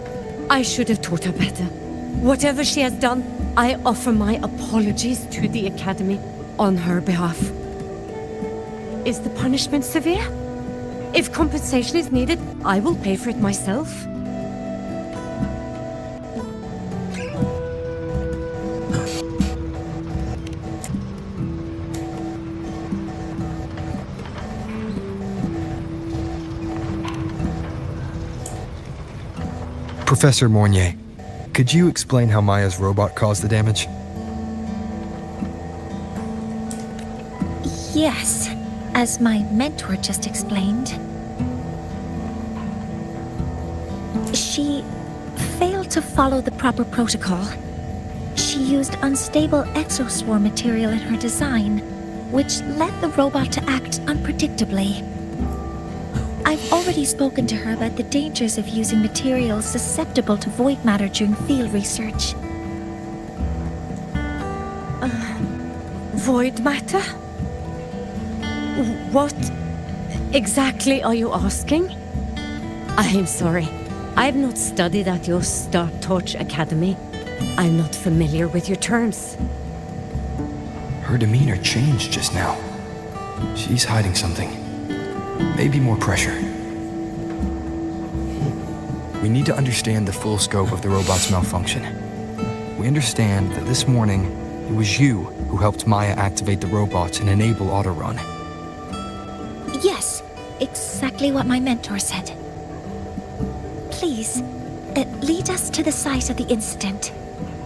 I should have taught her better. Whatever she has done, I offer my apologies to the Academy on her behalf. Is the punishment severe? If compensation is needed, I will pay for it myself. Professor Mornier, could you explain how Maya's robot caused the damage? Yes, as my mentor just explained. She failed to follow the proper protocol. She used unstable exoswarm material in her design, which led the robot to act unpredictably. I've already spoken to her about the dangers of using materials susceptible to void matter during field research. Void matter? What exactly are you asking? I am sorry. I have not studied at your Star Torch Academy. I'm not familiar with your terms. Her demeanor changed just now. She's hiding something. Maybe more pressure. We need to understand the full scope of the robot's malfunction. We understand that this morning, it was you who helped Maya activate the robots and enable autorun. Yes, exactly what my mentor said. Please, lead us to the site of the incident.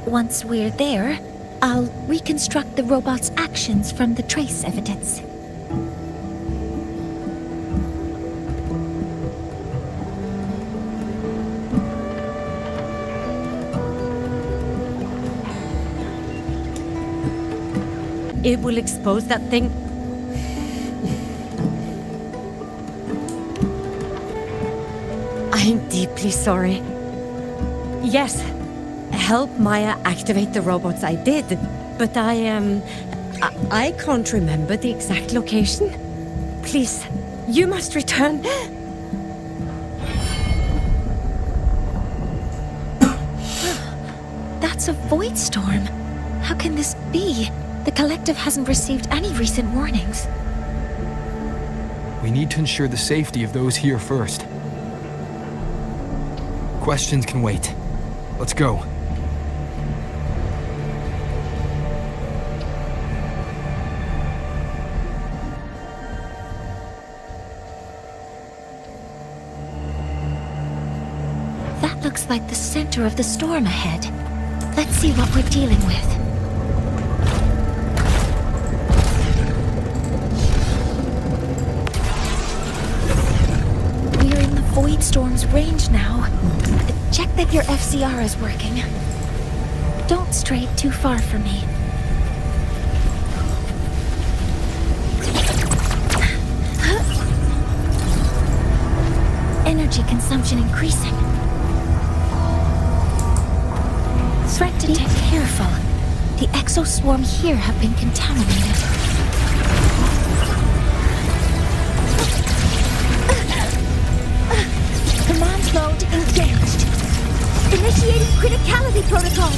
Once we're there, I'll reconstruct the robot's actions from the trace evidence. It will expose that thing. I am deeply sorry. Yes, help Maya activate the robots I did, but I can't remember the exact location. Please, you must return. That's a void storm. How can this be? The collective hasn't received any recent warnings. We need to ensure the safety of those here first. Questions can wait. Let's go. That looks like the center of the storm ahead. Let's see what we're dealing with. We're in the void storm's range now. Check that your FCR is working. Don't stray too far from me. Energy consumption increasing. Threat detect. Be careful. The exoswarm here have been contaminated. Command mode engaged. Initiating criticality protocol.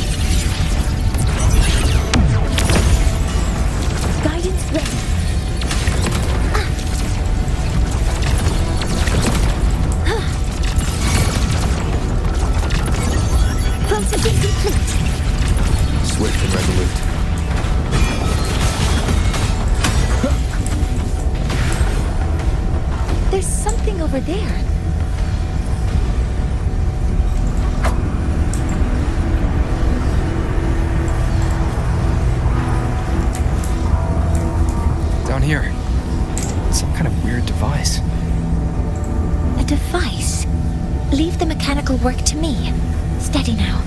Guidance ready. Processing complete. Swift and resolute. over there. Down here. Some kind of weird device. A device? Leave the mechanical work to me. Steady now.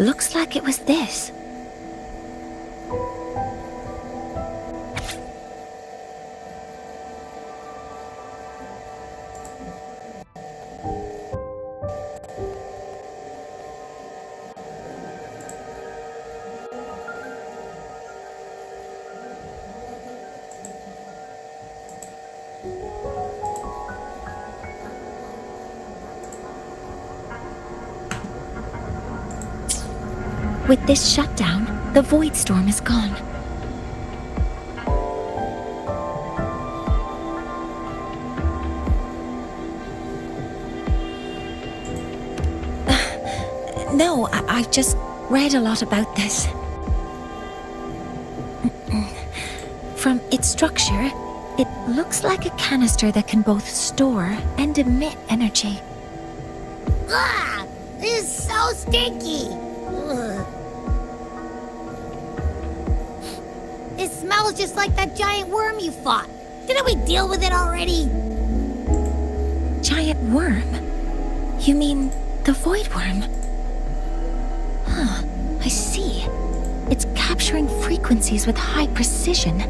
Looks like it was this. With this shutdown, the Void Storm is gone. No, I've just read a lot about this. From its structure, it looks like a canister that can both store and emit energy. Ah! This is so stinky! Ugh. It smells just like that giant worm you fought. Didn't we deal with it already? Giant worm? You mean the Void Worm? Huh, I see. It's capturing frequencies with high precision,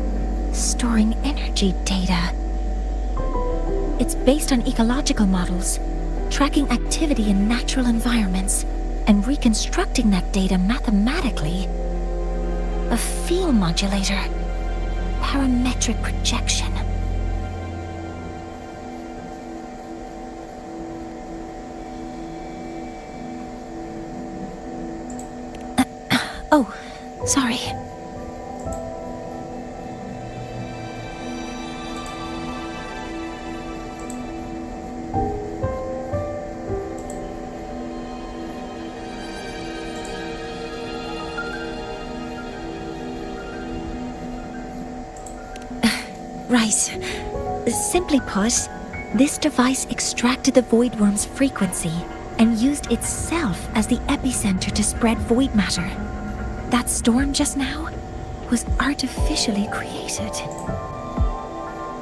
storing energy data. It's based on ecological models, tracking activity in natural environments, and reconstructing that data mathematically. A field modulator. Parametric projection. Oh, sorry. Right. Simply put, this device extracted the Void Worm's frequency and used itself as the epicenter to spread void matter. That storm just now was artificially created.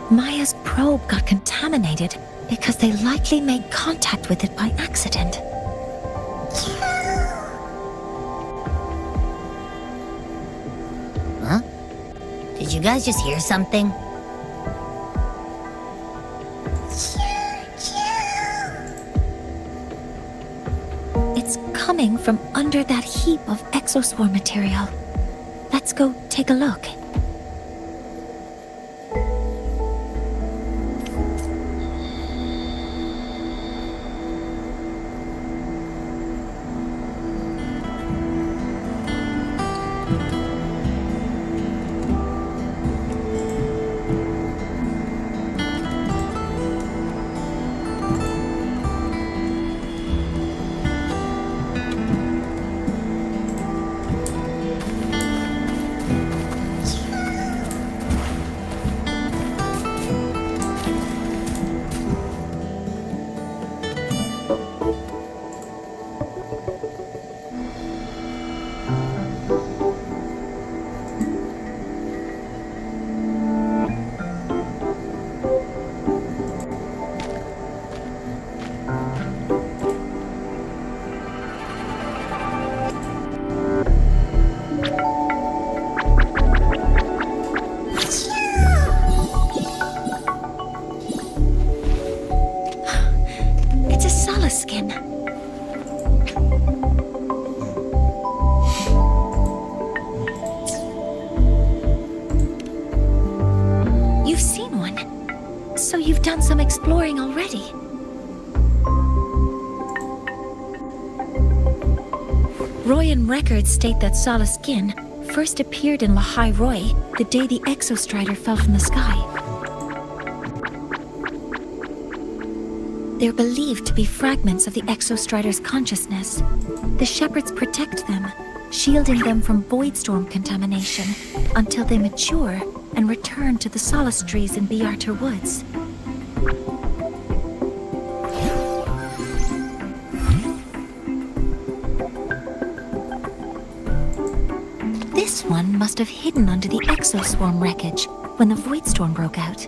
Maya's probe got contaminated because they likely made contact with it by accident. Huh? Did you guys just hear something? It's coming from under that heap of exospore material. Let's go take a look. Skin. You've seen one, so you've done some exploring already. Royan records state that Solaskin first appeared in Lahai Roy the day the Exostrider fell from the sky. They're believed to be fragments of the Exostrider's consciousness. The shepherds protect them, shielding them from Voidstorm contamination until they mature and return to the Solace trees in Biarter Woods. This one must have hidden under the Exoswarm wreckage when the Voidstorm broke out.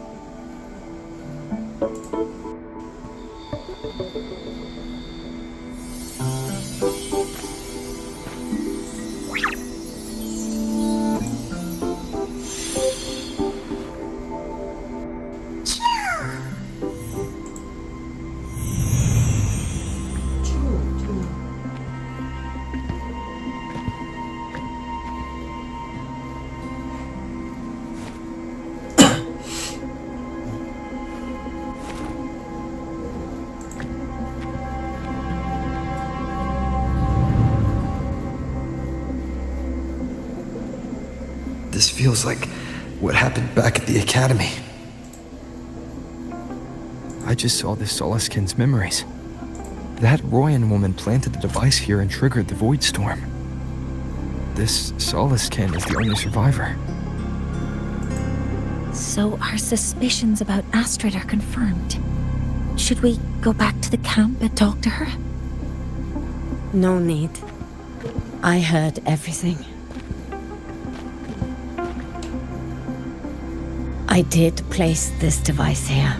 This feels like what happened back at the Academy. I just saw the Solaskin's memories. That Royan woman planted the device here and triggered the Voidstorm. This Solaskin is the only survivor. So our suspicions about Astrid are confirmed. Should we go back to the camp and talk to her? No need. I heard everything. I did place this device here.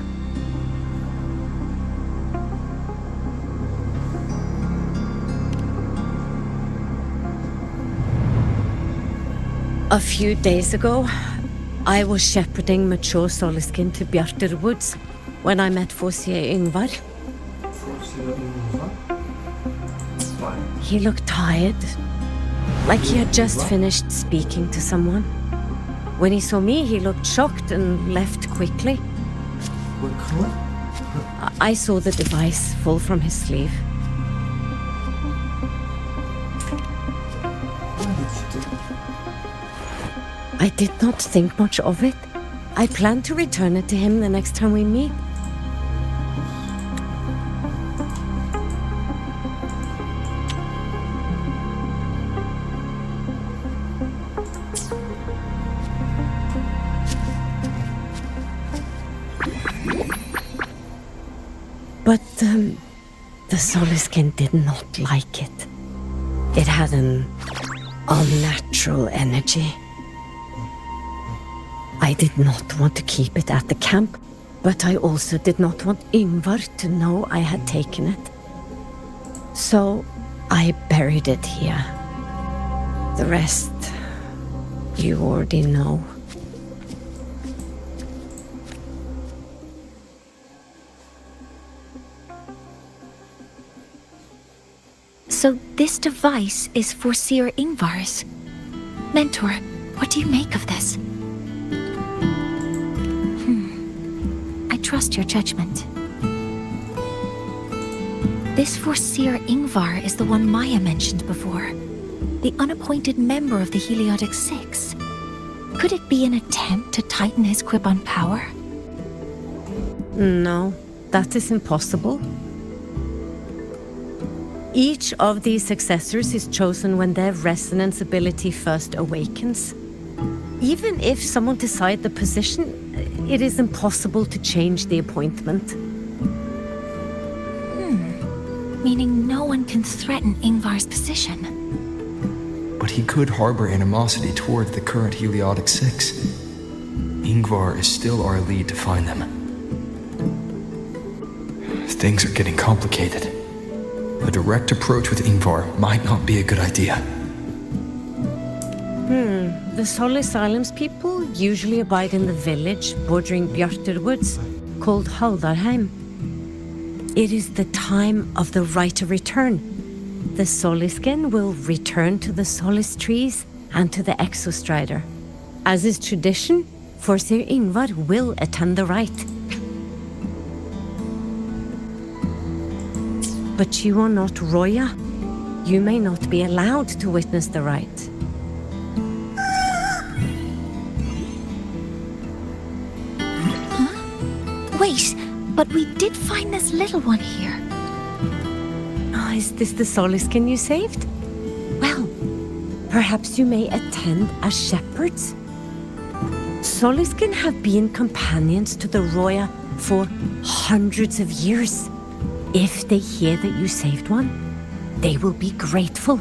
A few days ago, I was shepherding mature Solaskin to Bjarter Woods when I met Forsier Yngvar. He looked tired, like he had just finished speaking to someone. When he saw me, he looked shocked and left quickly. I saw the device fall from his sleeve. I did not think much of it. I plan to return it to him the next time we meet. But the Solaskin did not like it. It had an unnatural energy. I did not want to keep it at the camp, but I also did not want Yngvar to know I had taken it. So I buried it here. The rest, you already know. So this device is Forseer Yngvar's. Mentor, what do you make of this? I trust your judgment. This Forseer Yngvar is the one Maya mentioned before. The unappointed member of the Heliotic Six. Could it be an attempt to tighten his grip on power? No, that is impossible. Each of these successors is chosen when their resonance ability first awakens. Even if someone decides the position, it is impossible to change the appointment. Meaning no one can threaten Yngvar's position. But he could harbor animosity toward the current Heliotic Six. Yngvar is still our lead to find them. Things are getting complicated. A direct approach with Yngvar might not be a good idea. The Solis Islands people usually abide in the village bordering Bjarter Woods, called Haldarheim. It is the time of the right of return. The Soliskin will return to the Solis trees and to the Exostrider. As is tradition, Forseer Yngvar will attend the rite. But you are not Roya. You may not be allowed to witness the rite. Wait, but we did find this little one here. Oh, is this the Soliskin you saved? Well, perhaps you may attend as shepherds? Soliskin have been companions to the Roya for hundreds of years. If they hear that you saved one, they will be grateful.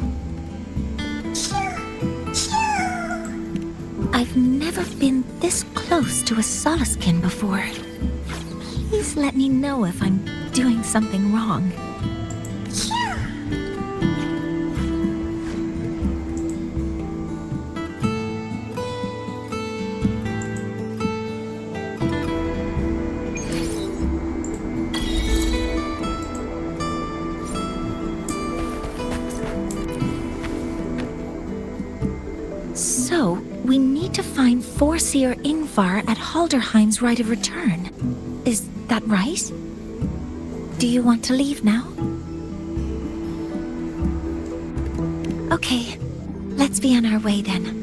I've never been this close to a Soliskin before. Please let me know if I'm doing something wrong. So, we need to find Forseer Ingvar at Halderheim's Rite of Return. Is that right? Do you want to leave now? Okay, let's be on our way then.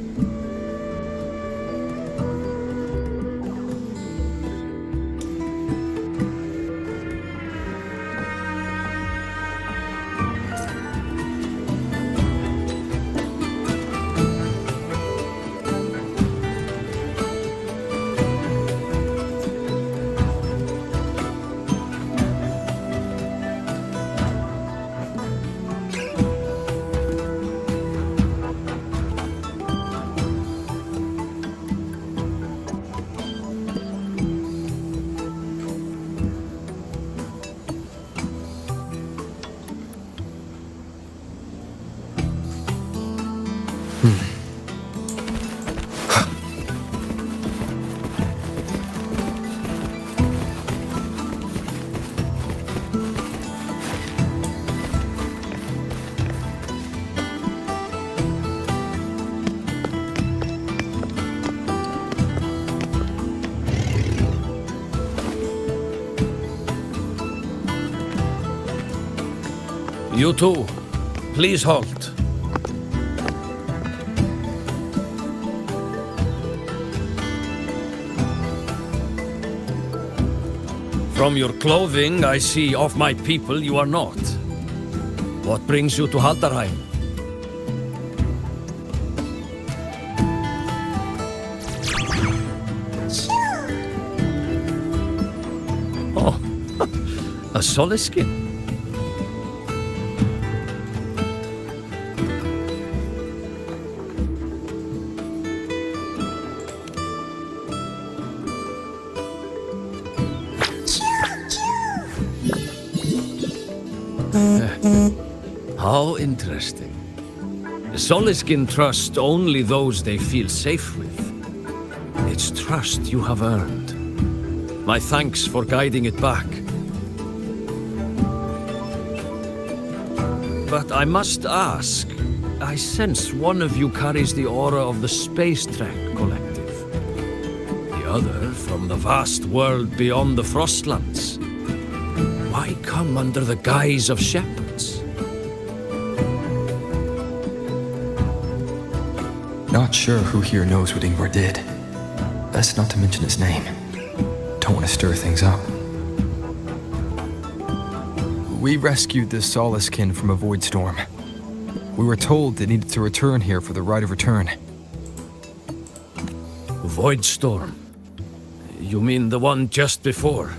You two, please halt. From your clothing, I see of my people you are not. What brings you to Haldarheim? Oh, a Soliskin. How interesting. Soliskin trust only those they feel safe with. It's trust you have earned. My thanks for guiding it back. But I must ask, I sense one of you carries the aura of the Space Trek Collective. The other from the vast world beyond the Frostlands. Why come under the guise of shepherds? Not sure who here knows what Ingvar did. Best not to mention his name. Don't want to stir things up. We rescued this Soliskin from a void storm. We were told it needed to return here for the Rite of Return. Void storm? You mean the one just before?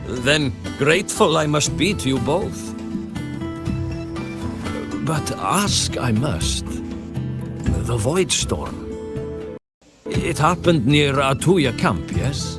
Then grateful I must be to you both. But ask I must. The Void Storm. It happened near Atuya camp, yes?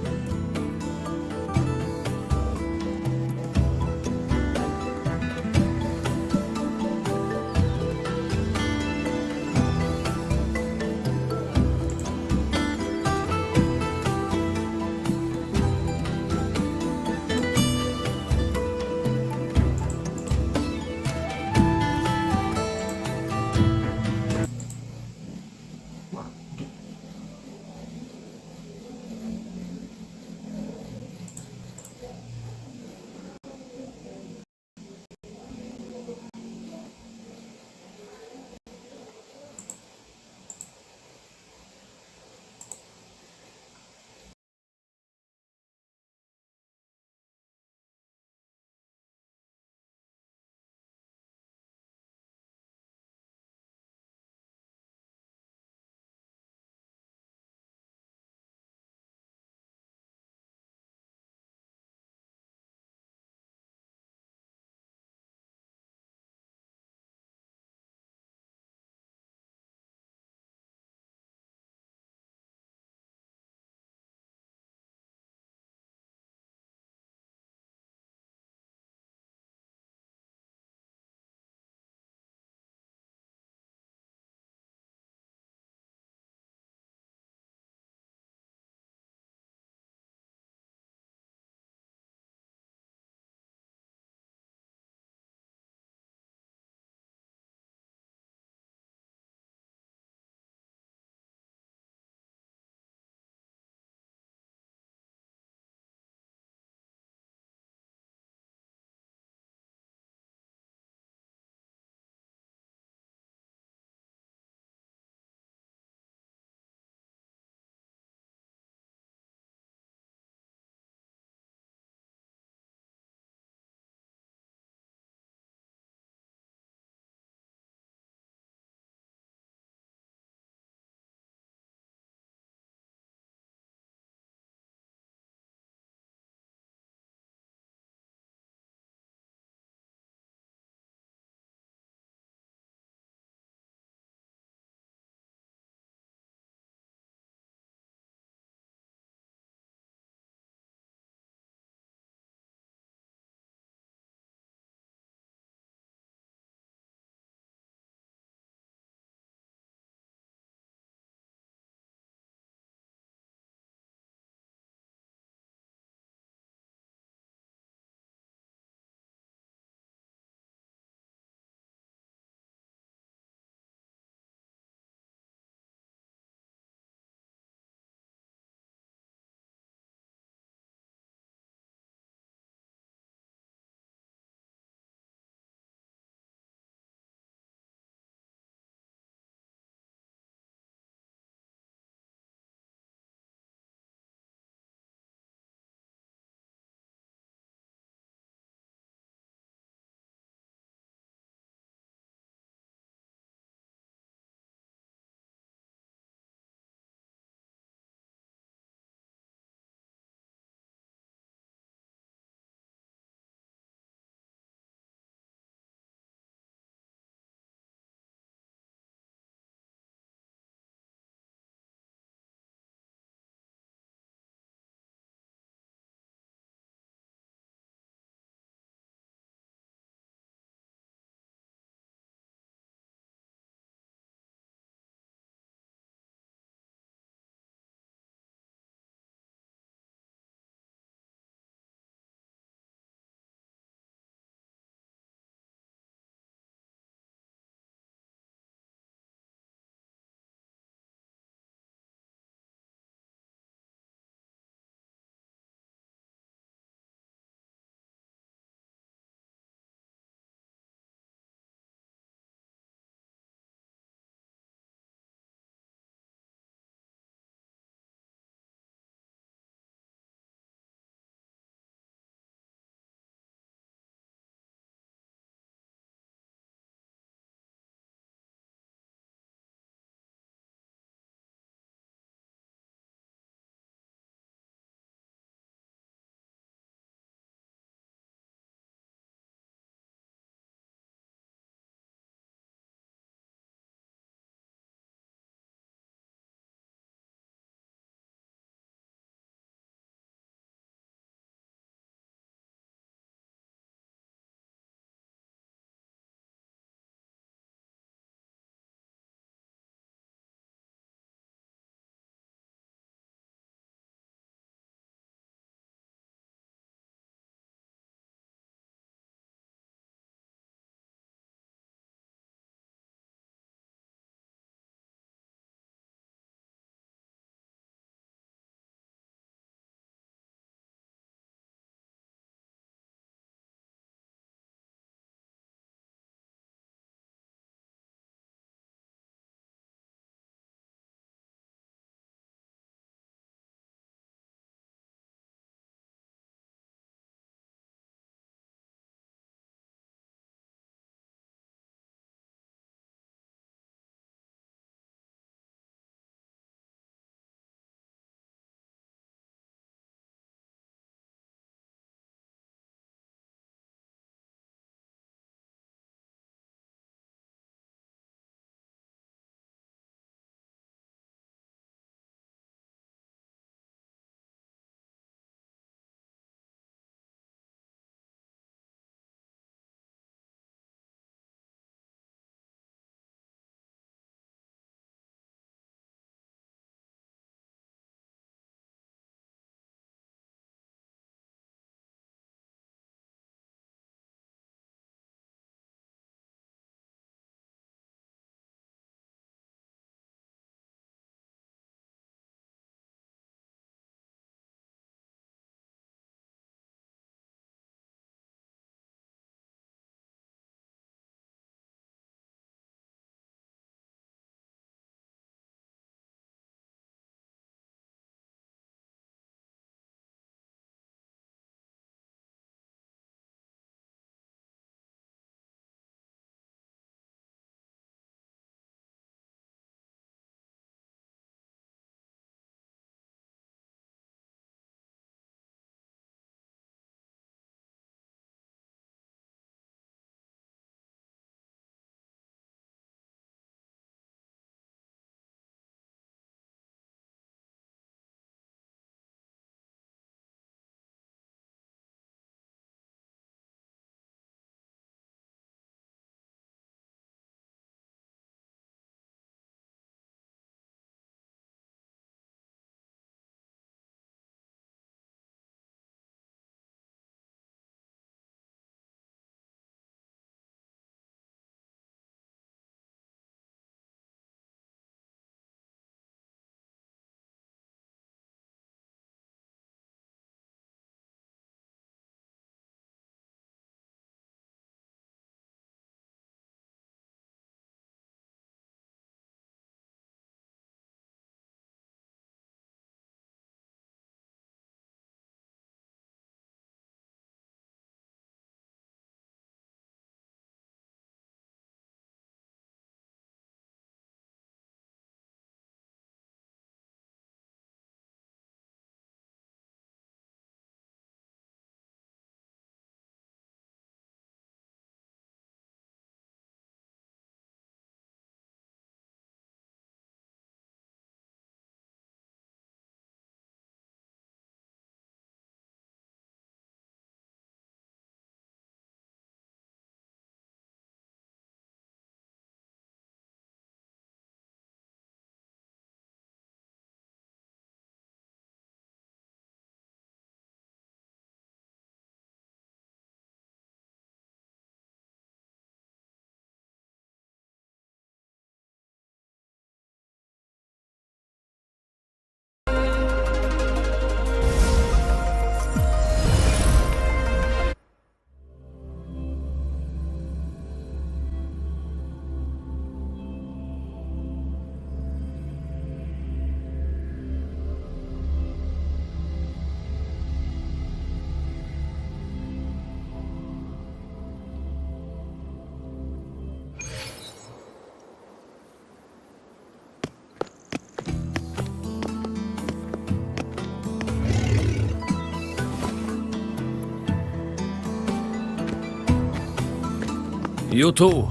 You too.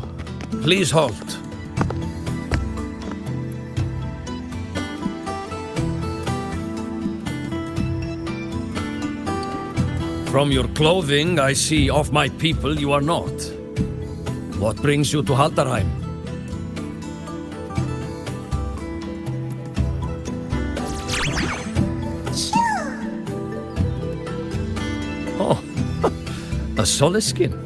Please halt. From your clothing, I see of my people you are not. What brings you to Haldarheim? Oh, a Soliskin.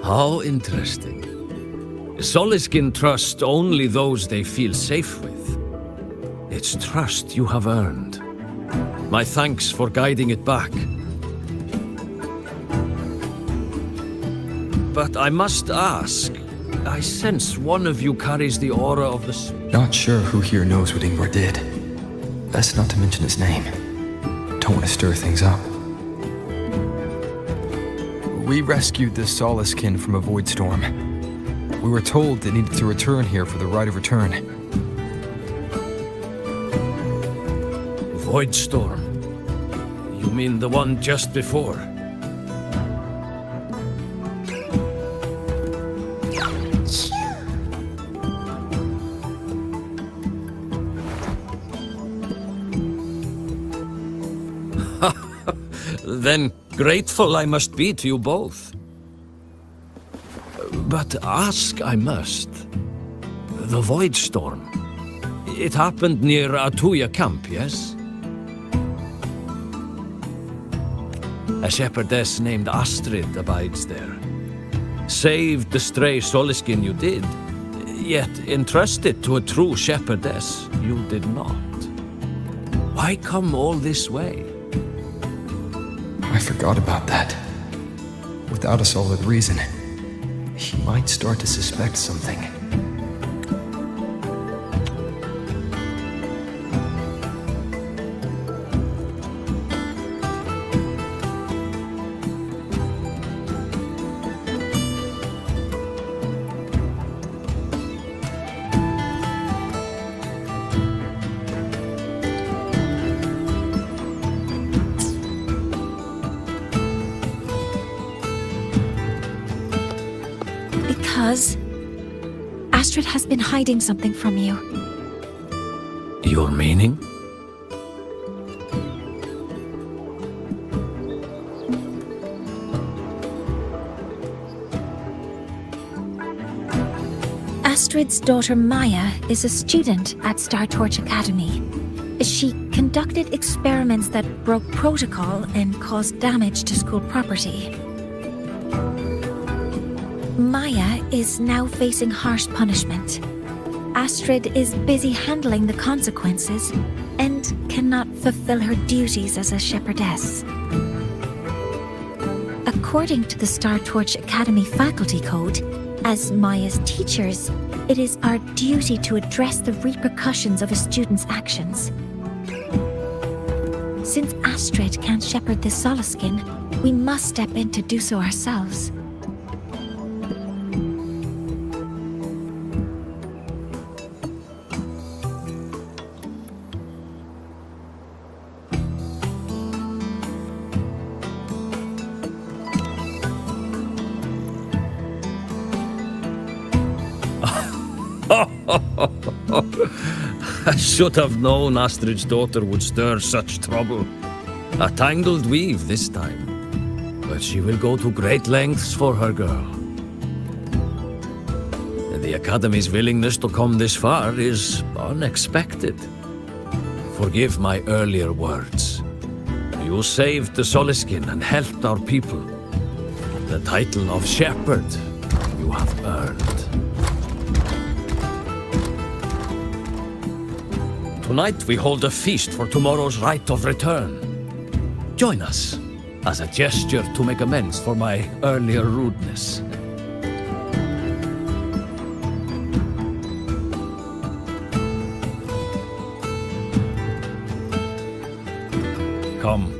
How interesting. Soliskin trust only those they feel safe with. It's trust you have earned. My thanks for guiding it back. But I must ask, I sense one of you carries the aura of the... Not sure who here knows what Ingvar did. Best not to mention his name. Don't want to stir things up. We rescued this Soliskin from a void storm. We were told it needed to return here for the rite of return. Void storm? You mean the one just before? Then grateful I must be to you both. But ask I must. The Void Storm. It happened near Atuya camp, yes? A shepherdess named Astrid abides there. Saved the stray Soliskin you did, yet entrusted to a true shepherdess you did not. Why come all this way? I forgot about that. Without a solid reason, he might start to suspect something. Because Astrid has been hiding something from you. Your meaning? Astrid's daughter Maya is a student at Star Torch Academy. She conducted experiments that broke protocol and caused damage to school property. Maya is now facing harsh punishment. Astrid is busy handling the consequences and cannot fulfill her duties as a shepherdess. According to the Star Torch Academy faculty code, as Maya's teachers, it is our duty to address the repercussions of a student's actions. Since Astrid can't shepherd this Soliskin, we must step in to do so ourselves. I should have known Astrid's daughter would stir such trouble. A tangled weave this time. But she will go to great lengths for her girl. And the Academy's willingness to come this far is unexpected. Forgive my earlier words. You saved the Soliskin and helped our people. The title of shepherd you have earned. Tonight we hold a feast for tomorrow's rite of return. Join us, as a gesture to make amends for my earlier rudeness. Come,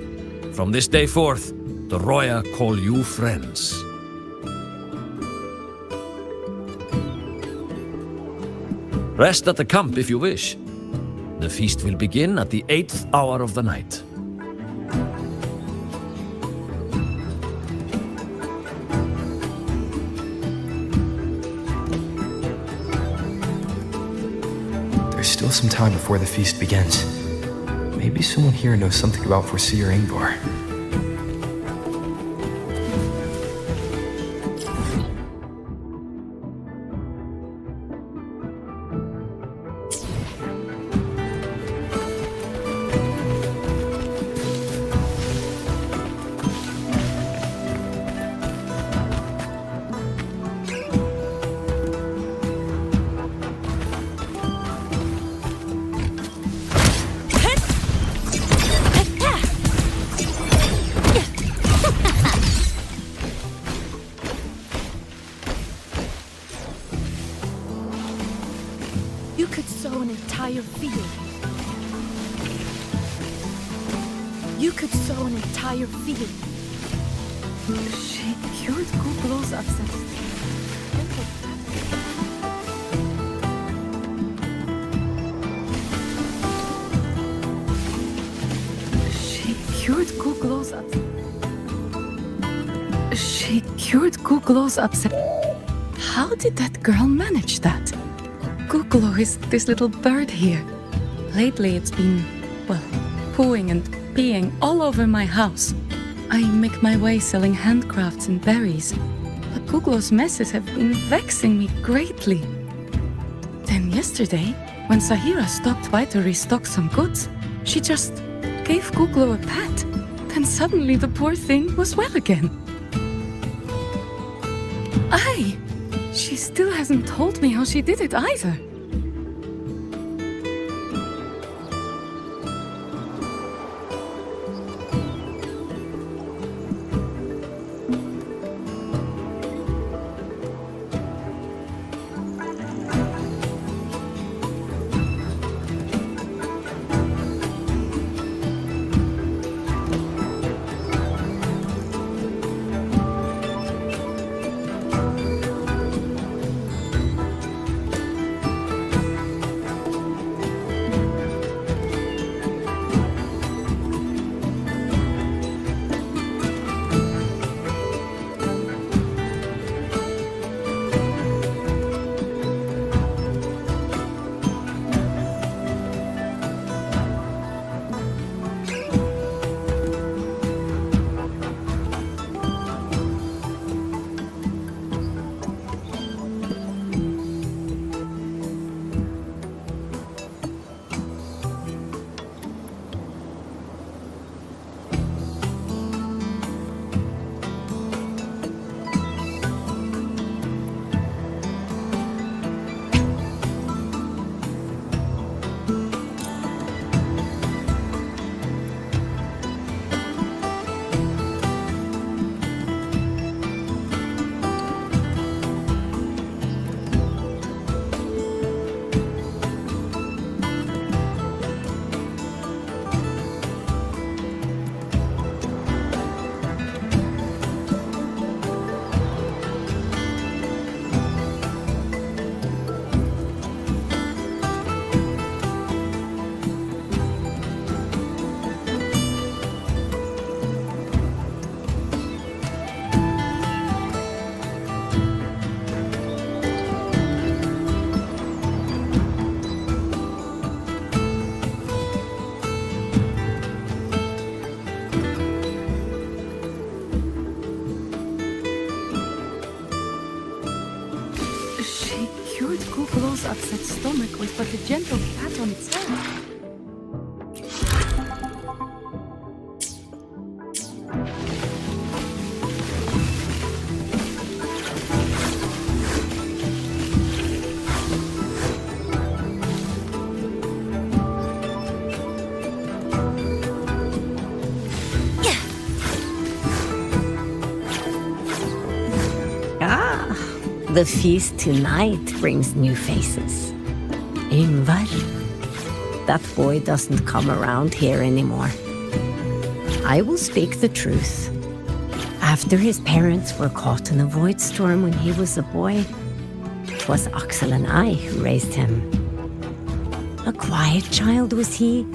from this day forth, the Roya call you friends. Rest at the camp if you wish. The feast will begin at the 8th hour of the night. There's still some time before the feast begins. Maybe someone here knows something about Foreseer Ingvar. You could sow an entire field. You could sow an entire field. She cured Google's abscess. She cured Google's abscess. She cured Google's abscess. How did that girl manage that? Googlo is this little bird here. Lately it's been, well, pooing and peeing all over my house. I make my way selling handcrafts and berries, but Googlo's messes have been vexing me greatly. Then yesterday, when Sahira stopped by to restock some goods, she just gave Googlo a pat. Then suddenly the poor thing was well again. Aye! She still hasn't told me how she did it either. Googlo's upset stomach with but a gentle pat on its head. The feast tonight brings new faces. Ingvar. That boy doesn't come around here anymore. I will speak the truth. After his parents were caught in a void storm when he was a boy, 'twas Axel and I who raised him. A quiet child was he.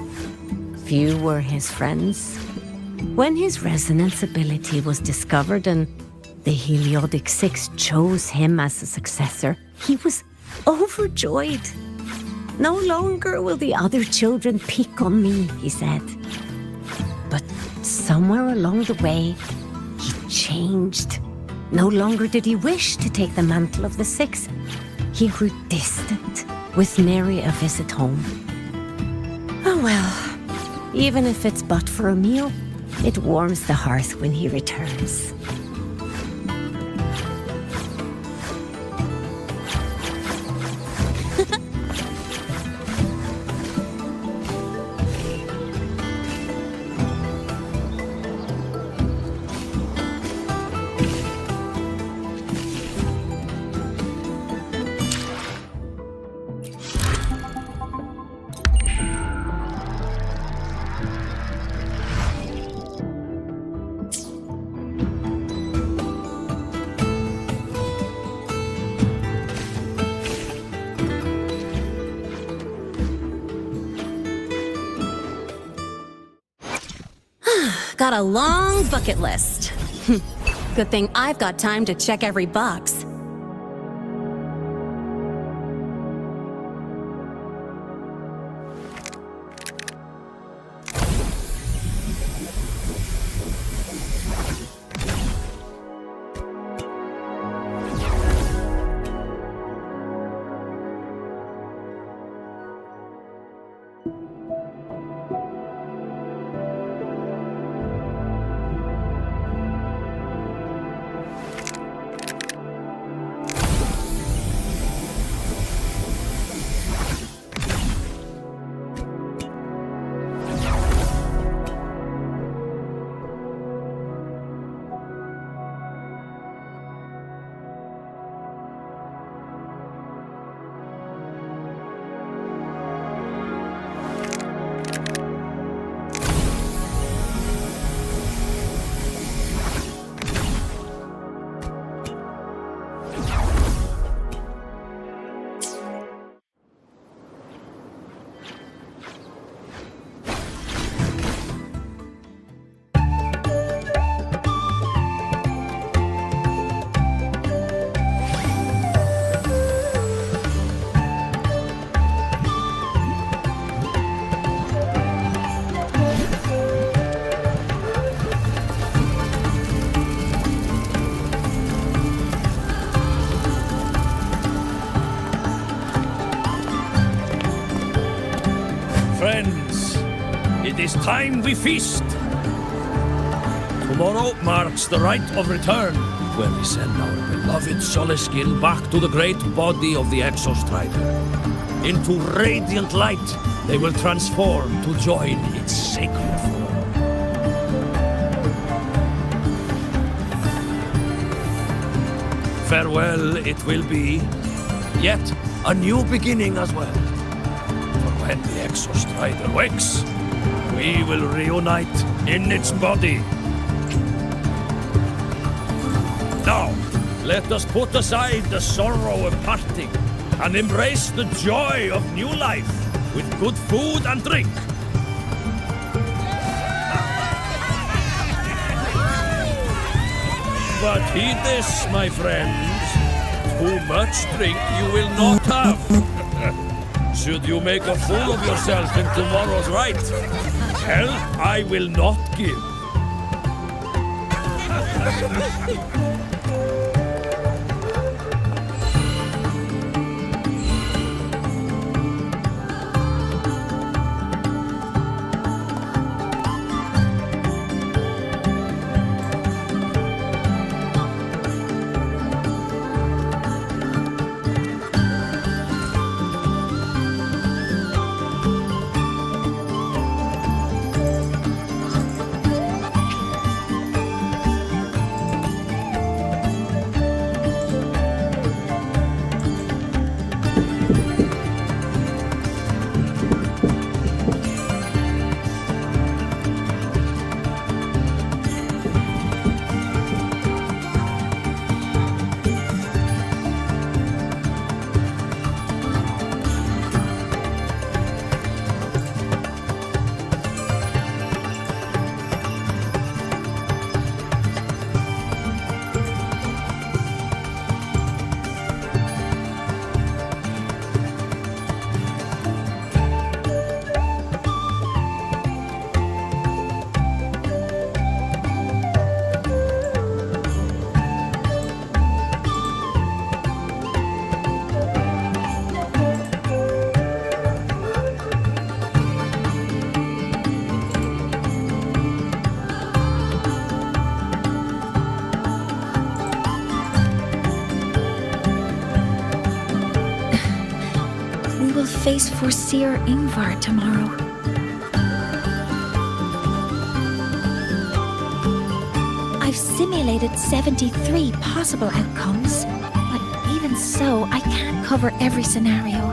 Few were his friends. When his resonance ability was discovered and the Heliodic Six chose him as a successor, he was overjoyed. No longer will the other children pick on me, he said. But somewhere along the way, he changed. No longer did he wish to take the mantle of the Six. He grew distant, with nary a visit home. Oh well, even if it's but for a meal, it warms the hearth when he returns. Got a long bucket list. Good thing I've got time to check every box. Friends, it is time we feast. Tomorrow marks the rite of return, where we send our beloved Soliskin back to the great body of the Exostrider. Into radiant light, they will transform to join its sacred form. Farewell it will be, yet a new beginning as well. When the Exostrider wakes, we will reunite in its body. Now, let us put aside the sorrow of parting and embrace the joy of new life with good food and drink. But heed this, my friends. Too much drink you will not have. Should you make a fool of yourself in tomorrow's rite, hell I will not give. We will face Forseer Ingvar tomorrow. I've simulated 73 possible outcomes, but even so, I can't cover every scenario.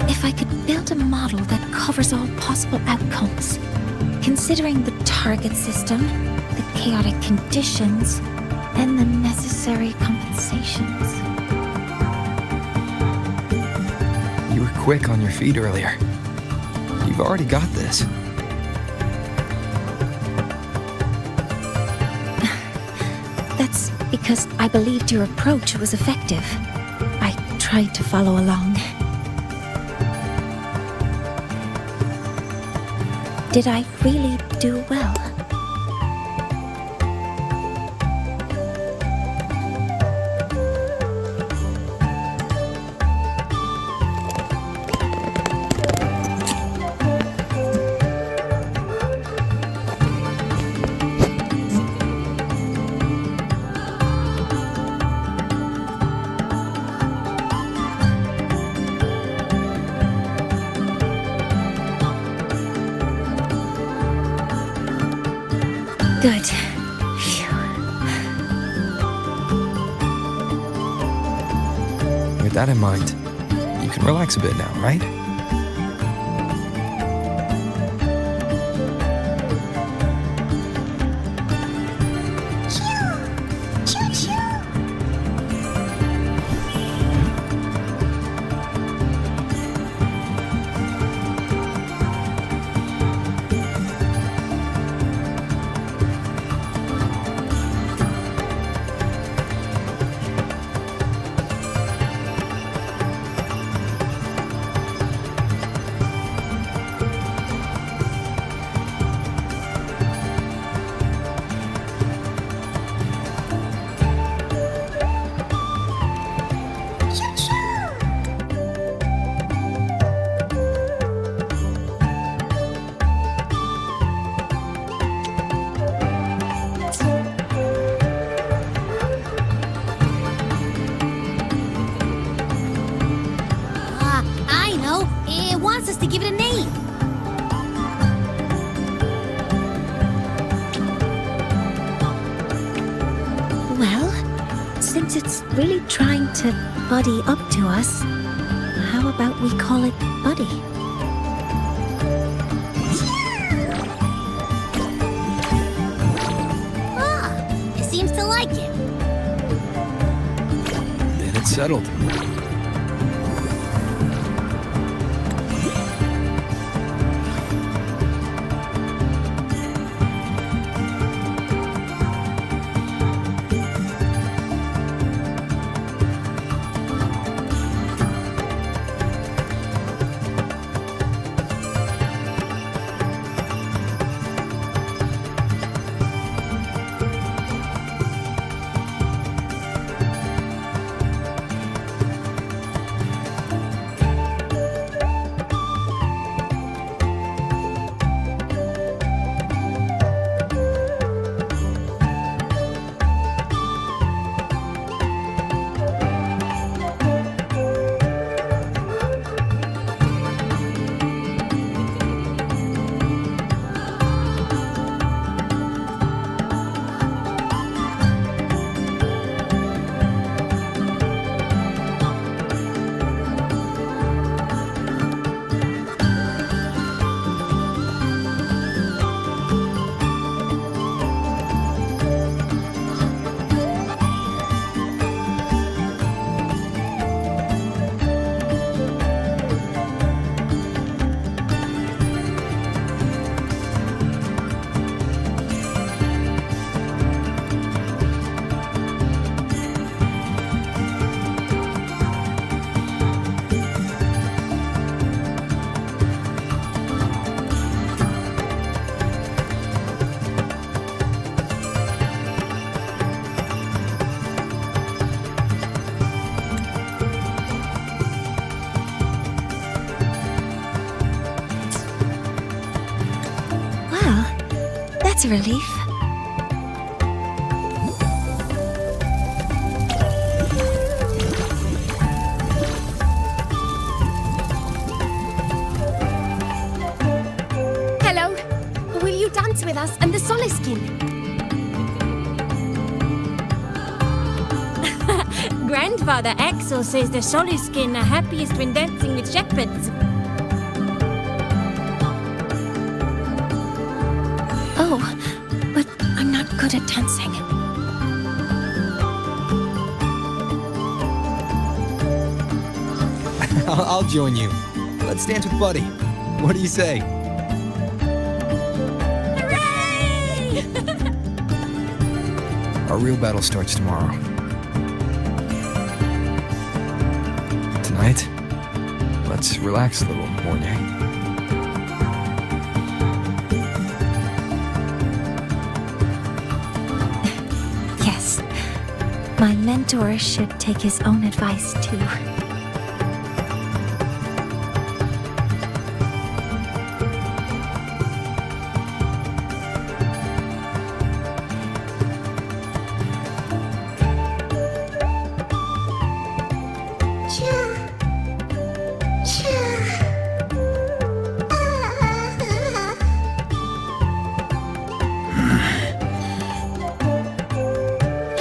If I could build a model that covers all possible outcomes, considering the target system, the chaotic conditions, and the necessary compensations. You were quick on your feet earlier. You've already got this. That's because I believed your approach was effective. I tried to follow along. Did I really do well? Good. With that in mind, you can relax a bit now, right? I know. It wants us to give it a name. Well, since it's really trying to buddy up to us, how about we call it Buddy? Ah, it seems to like it. Then it's settled. That's a relief. with us and the Soliskin. Grandfather Axel says the Soliskin are happiest when dancing with shepherds. Oh, but I'm not good at dancing. I'll join you. Let's dance with Buddy. What do you say? Hooray! Our real battle starts tomorrow. Tonight, let's relax a little, Mornay. Yes. My mentor should take his own advice, too.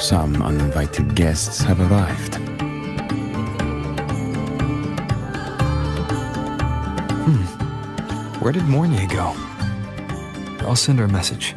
Some uninvited guests have arrived. Where did Mornay go? I'll send her a message.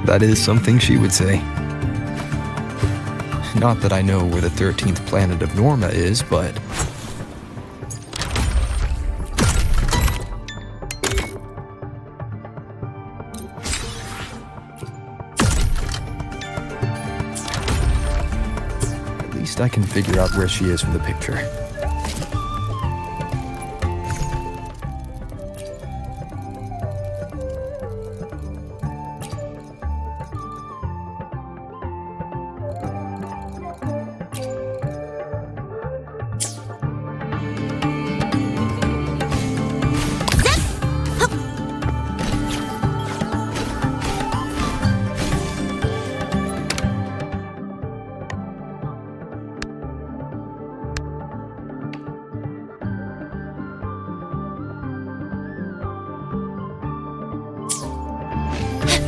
That is something she would say. Not that I know where the 13th planet of Norma is, but... At least I can figure out where she is from the picture.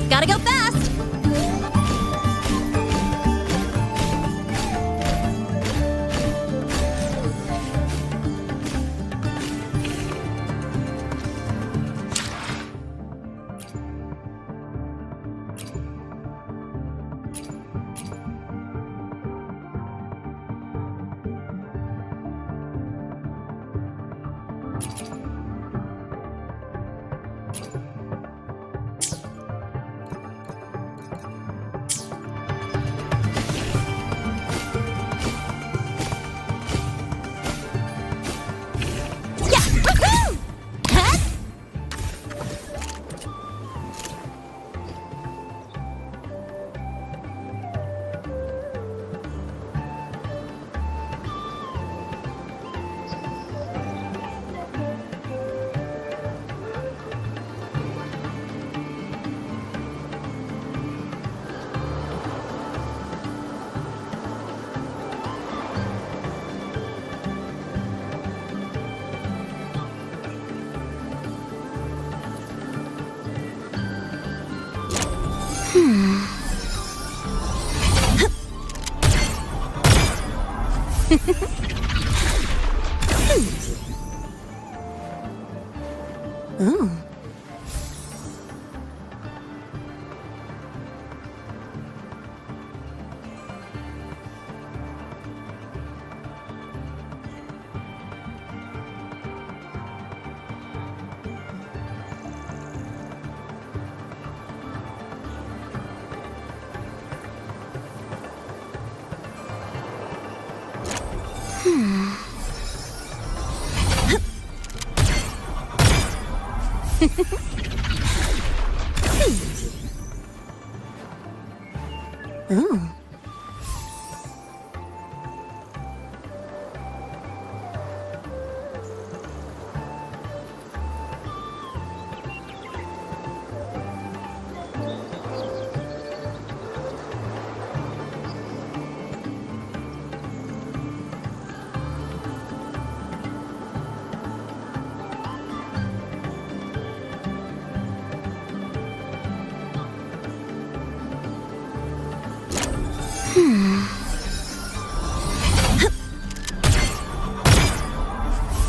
Gotta go fast! Ooh.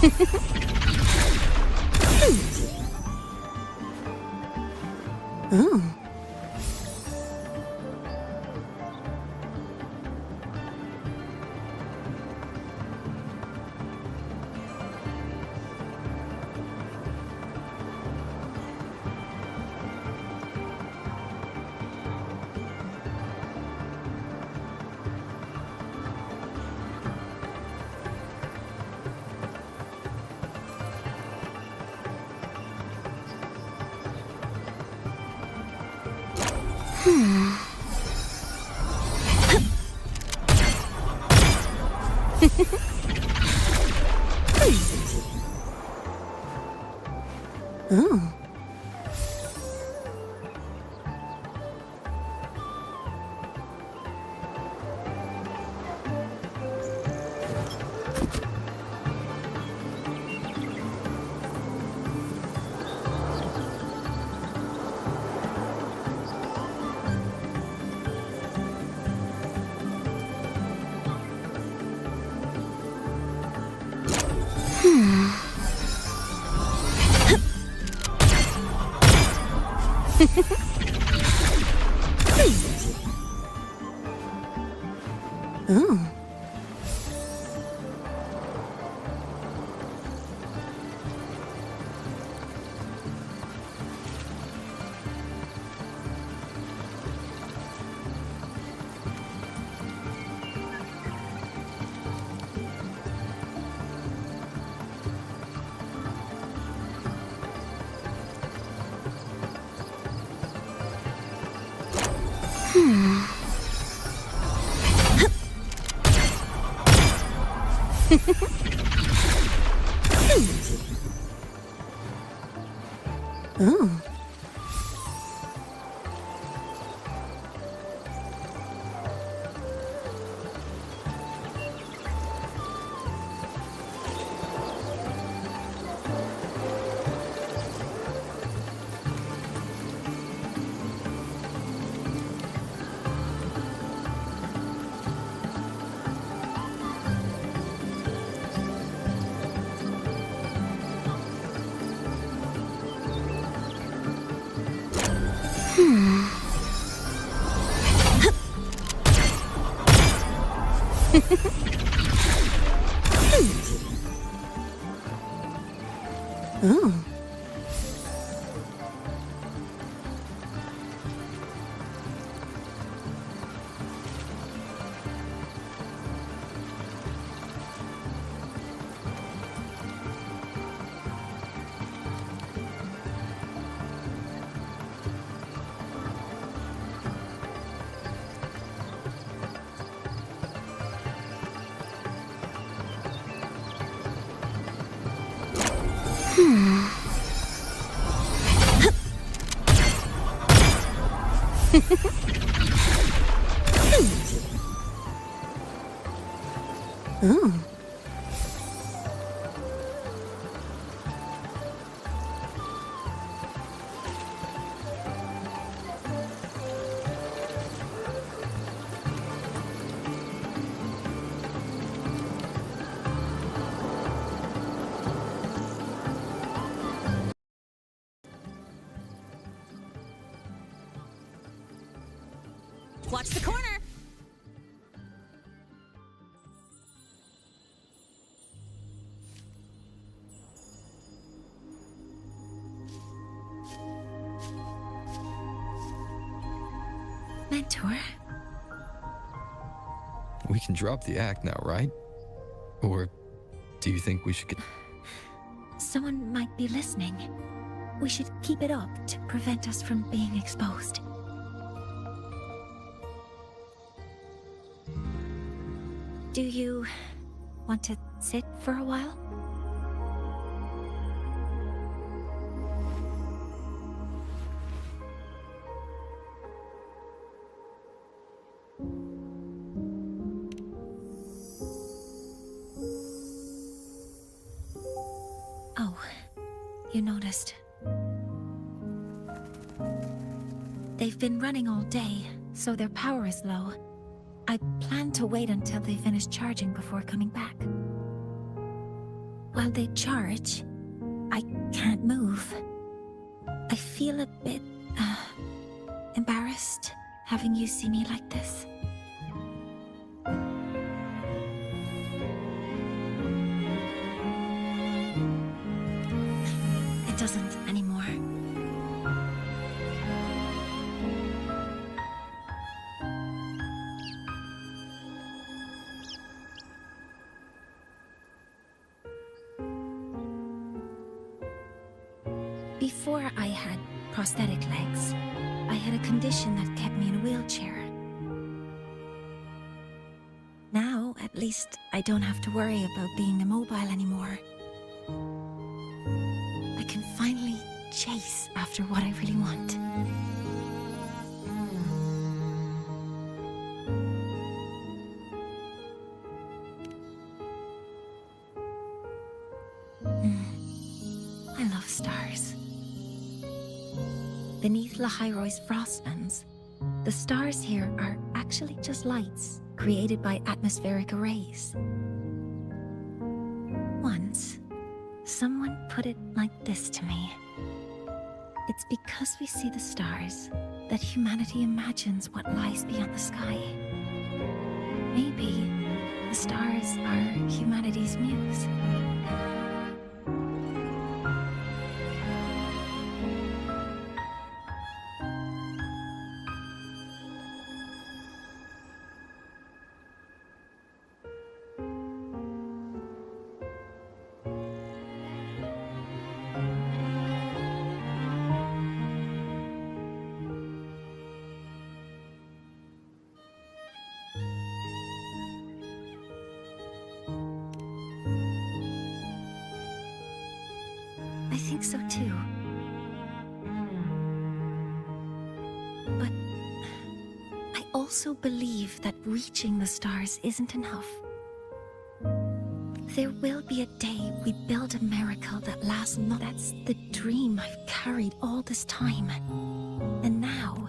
Oh. Oh. Oh. Oh. Oh. Oh. Watch the corner! Mentor? We can drop the act now, right? Or do you think we should get... Someone might be listening. We should keep it up to prevent us from being exposed. Do you want to sit for a while? Oh, you noticed. They've been running all day, so their power is low. I plan to wait until they finish charging before coming back. while they charge, I can't move. I feel a bit, embarrassed having you see me like this. It doesn't anymore. Before I had prosthetic legs, I had a condition that kept me in a wheelchair. Now, at least, I don't have to worry about being immobile anymore. I can finally chase after what I really want. I love stars. Beneath Lahairoy's frostlands, the stars here are actually just lights created by atmospheric arrays. Once, someone put it like this to me. It's because we see the stars that humanity imagines what lies beyond the sky. Maybe the stars are humanity's muse. I think so too. But I also believe that reaching the stars isn't enough. There will be a day we build a miracle that lasts long. That's the dream I've carried all this time. And now,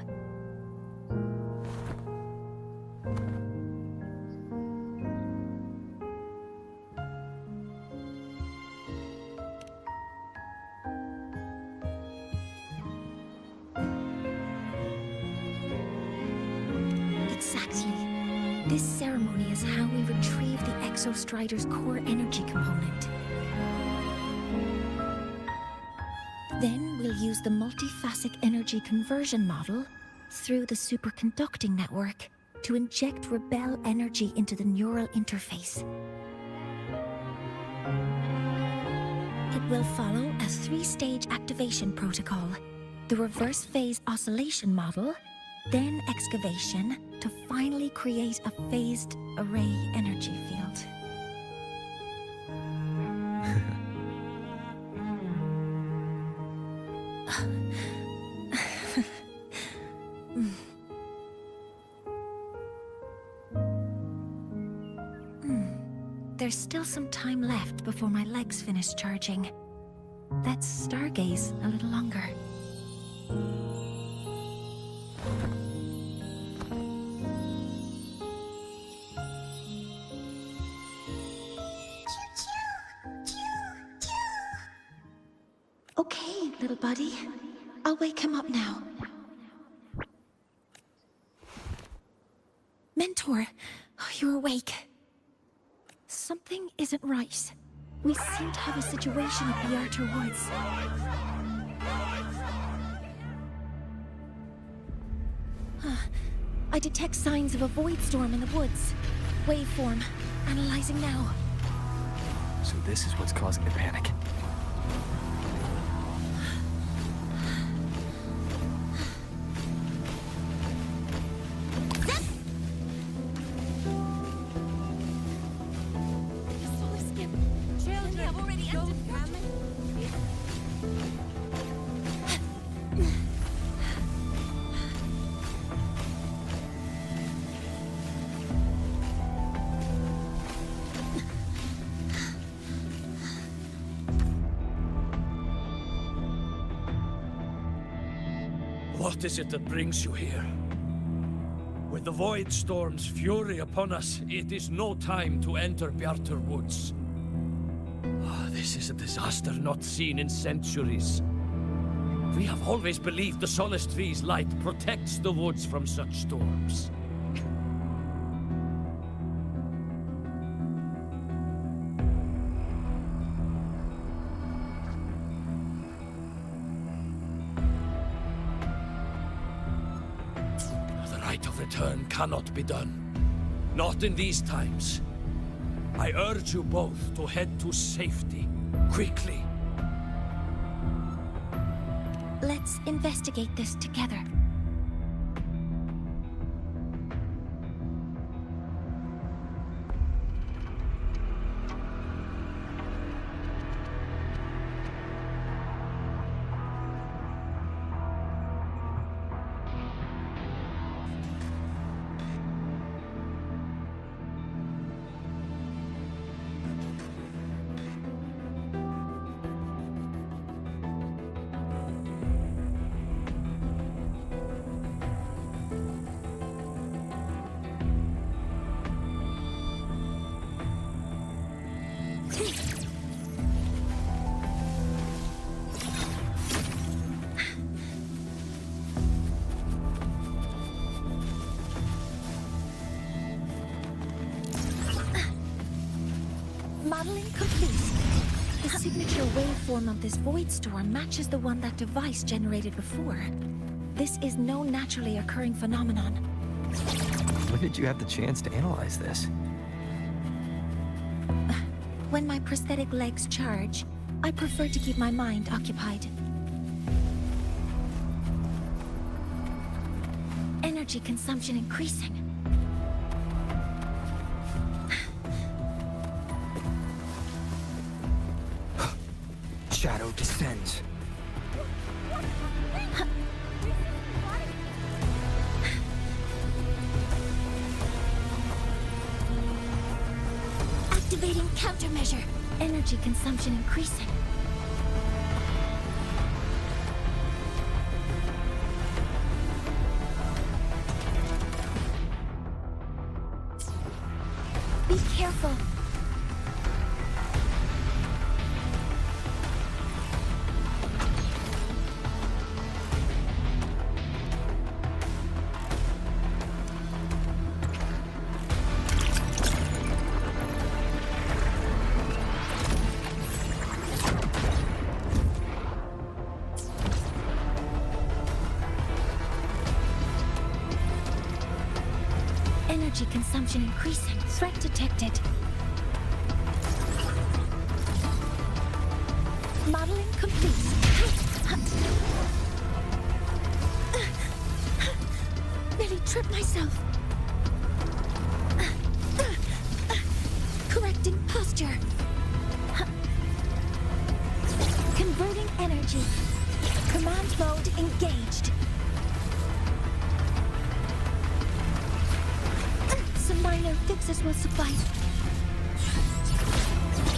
exactly. This ceremony is how we retrieve the Exostrider's core energy component. Then we'll use the multiphasic energy conversion model through the superconducting network to inject rebel energy into the neural interface. It will follow a 3-stage activation protocol: the reverse phase oscillation model, then excavation, to finally create a phased array energy field. There's still some time left before my legs finish charging. Let's stargaze a little longer. Okay, little buddy. I'll wake him up now. Mentor, you're awake. Something isn't right. We seem to have a situation at the Arter Woods. I detect signs of a void storm in the woods. Waveform. Analyzing now. So this is what's causing the panic. What is it that brings you here? With the Void Storm's fury upon us, it is no time to enter Bjartur Woods. This This is a disaster not seen in centuries. We have always believed the Solace Tree's light protects the woods from such storms. The rite of return cannot be done. Not in these times. I urge you both to head to safety, quickly. Let's investigate this together. Modeling complete. The signature waveform of this void storm matches the one that device generated before. This is no naturally occurring phenomenon. When did you have the chance to analyze this? When my prosthetic legs charge, I prefer to keep my mind occupied. Energy consumption increasing. Shadow descends. Activating countermeasure. Energy consumption increasing. Be careful. Energy consumption increasing. Threat detected. Modeling complete. Nearly tripped myself. Correcting posture. Converting energy. Command mode engaged. Some minor fixes will suffice.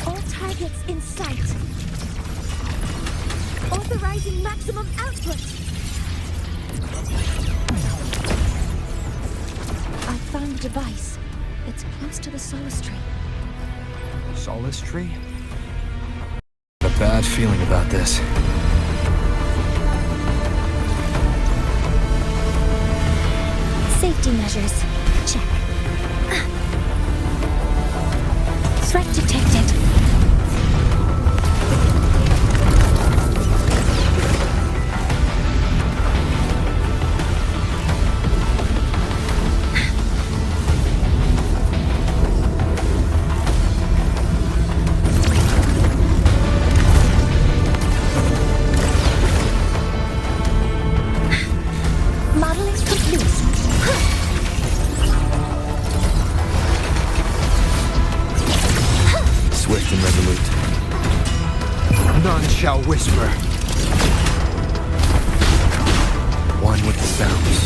All targets in sight. Authorizing maximum output. I found the device. It's close to the Solace Tree. Solace Tree? A bad feeling about this. Safety measures. Check. Threat detected. Modeling complete. Swift and resolute. None shall whisper. One with the sounds.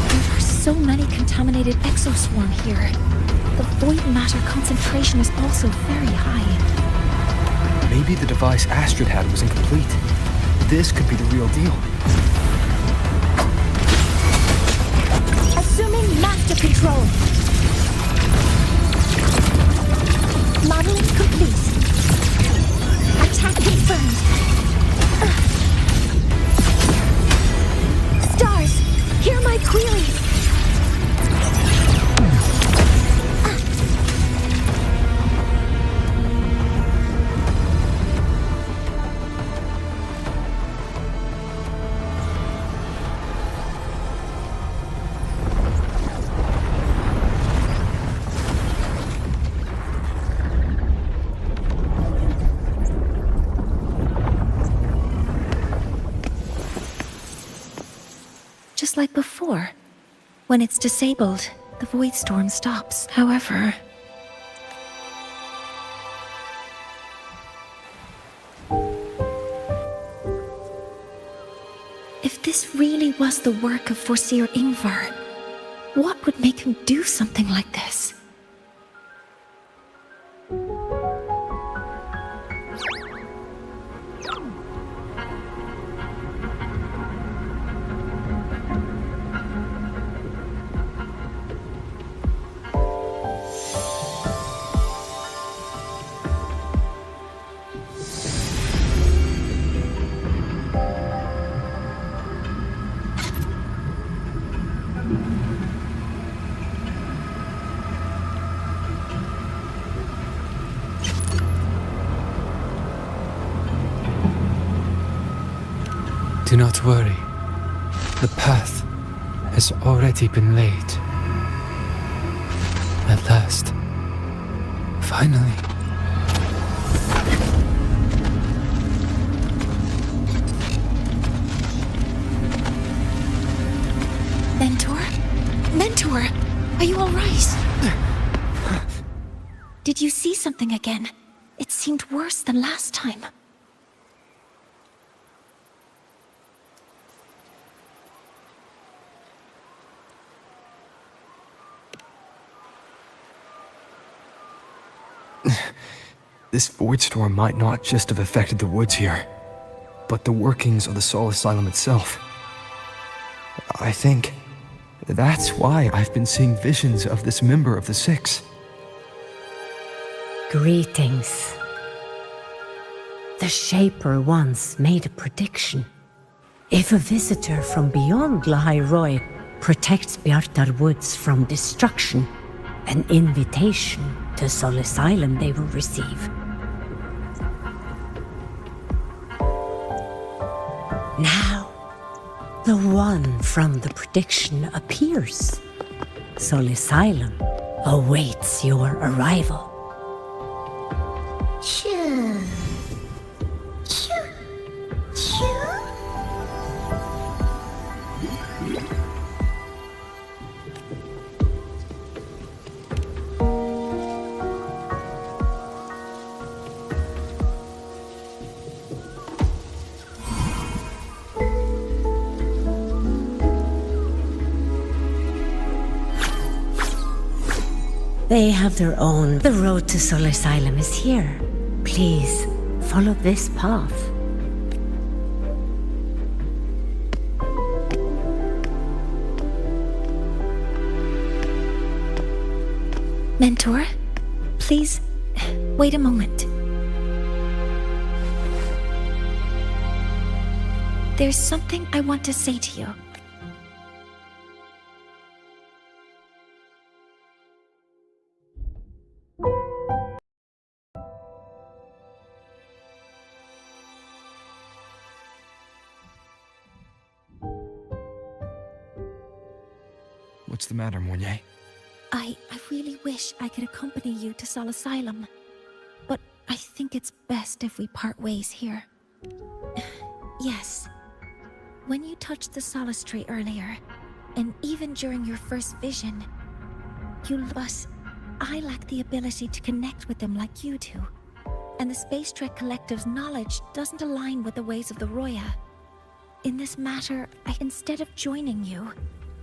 There are so many contaminated exoswarm here. The void matter concentration is also very high. Maybe the device Astrid had was incomplete. This could be the real deal. A control. Modeling complete. Attack confirmed. Stars, hear my queries. Just like before. When it's disabled, the void storm stops. However... if this really was the work of Foreseer Ingvar, what would make him do something like this? Do not worry. The path has already been laid. At last. Finally. Mentor? Mentor! Are you alright? Did you see something again? It seemed worse than last time. This void storm might not just have affected the woods here, but the workings of the Soul Asylum itself. I think that's why I've been seeing visions of this member of the Six. Greetings. The Shaper once made a prediction. If a visitor from beyond Lahairoi protects Bjartar Woods from destruction, an invitation to Soul Asylum they will receive. Now, the one from the prediction appears. Soul Asylum awaits your arrival. Choo. Choo. Choo. They have their own. The road to Soul Asylum is here. Please, follow this path. Mentor, please, wait a moment. There's something I want to say to you. What's the matter, Mornier? I really wish I could accompany you to Soul Asylum, but I think it's best if we part ways here. Yes. When you touched the Solace Tree earlier, and even during your first vision, but I lack the ability to connect with them like you do, and the Space Trek Collective's knowledge doesn't align with the ways of the Roya. In this matter, instead of joining you,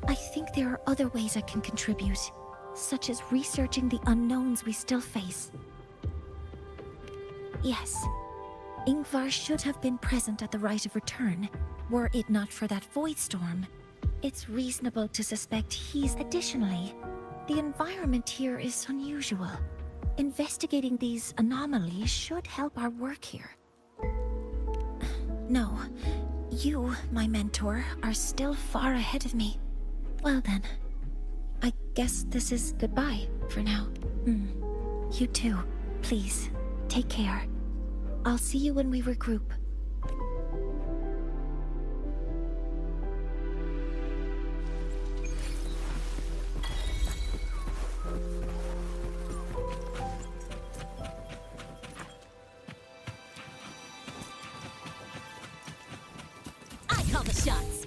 I think there are other ways I can contribute, such as researching the unknowns we still face. Yes, Ingvar should have been present at the Rite of Return. Were it not for that void storm, it's reasonable to suspect he's additionally. The environment here is unusual. Investigating these anomalies should help our work here. No, you, my mentor, are still far ahead of me. Well then, I guess this is goodbye for now. You too. Please, take care. I'll see you when we regroup. I call the shots.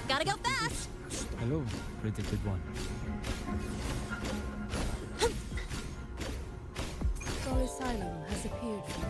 Gotta go fast. Hello, predicted one. Soul Asylum has appeared for you.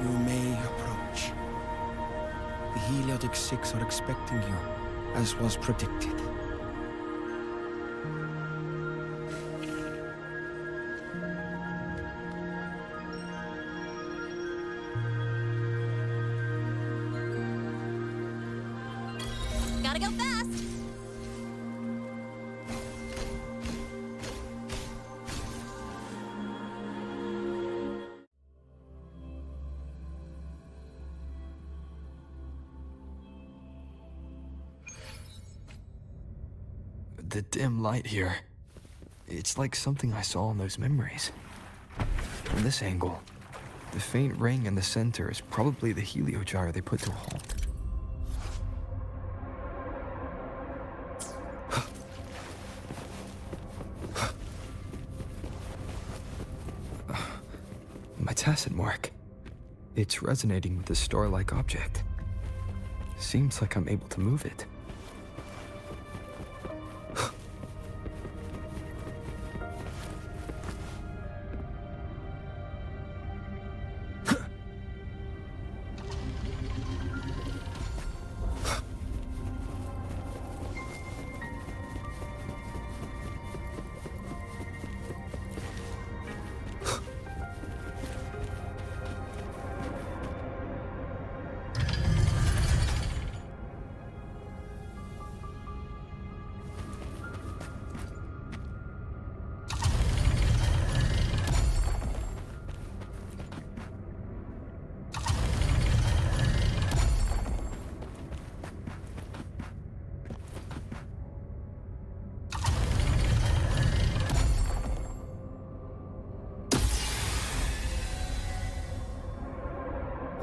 You may approach. The Heliotic Six are expecting you, as was predicted. Gotta go fast. The dim light here. It's like something I saw in those memories. From this angle, the faint ring in the center is probably the heliogyre they put to a halt. My tacit mark. It's resonating with the star-like object. Seems like I'm able to move it.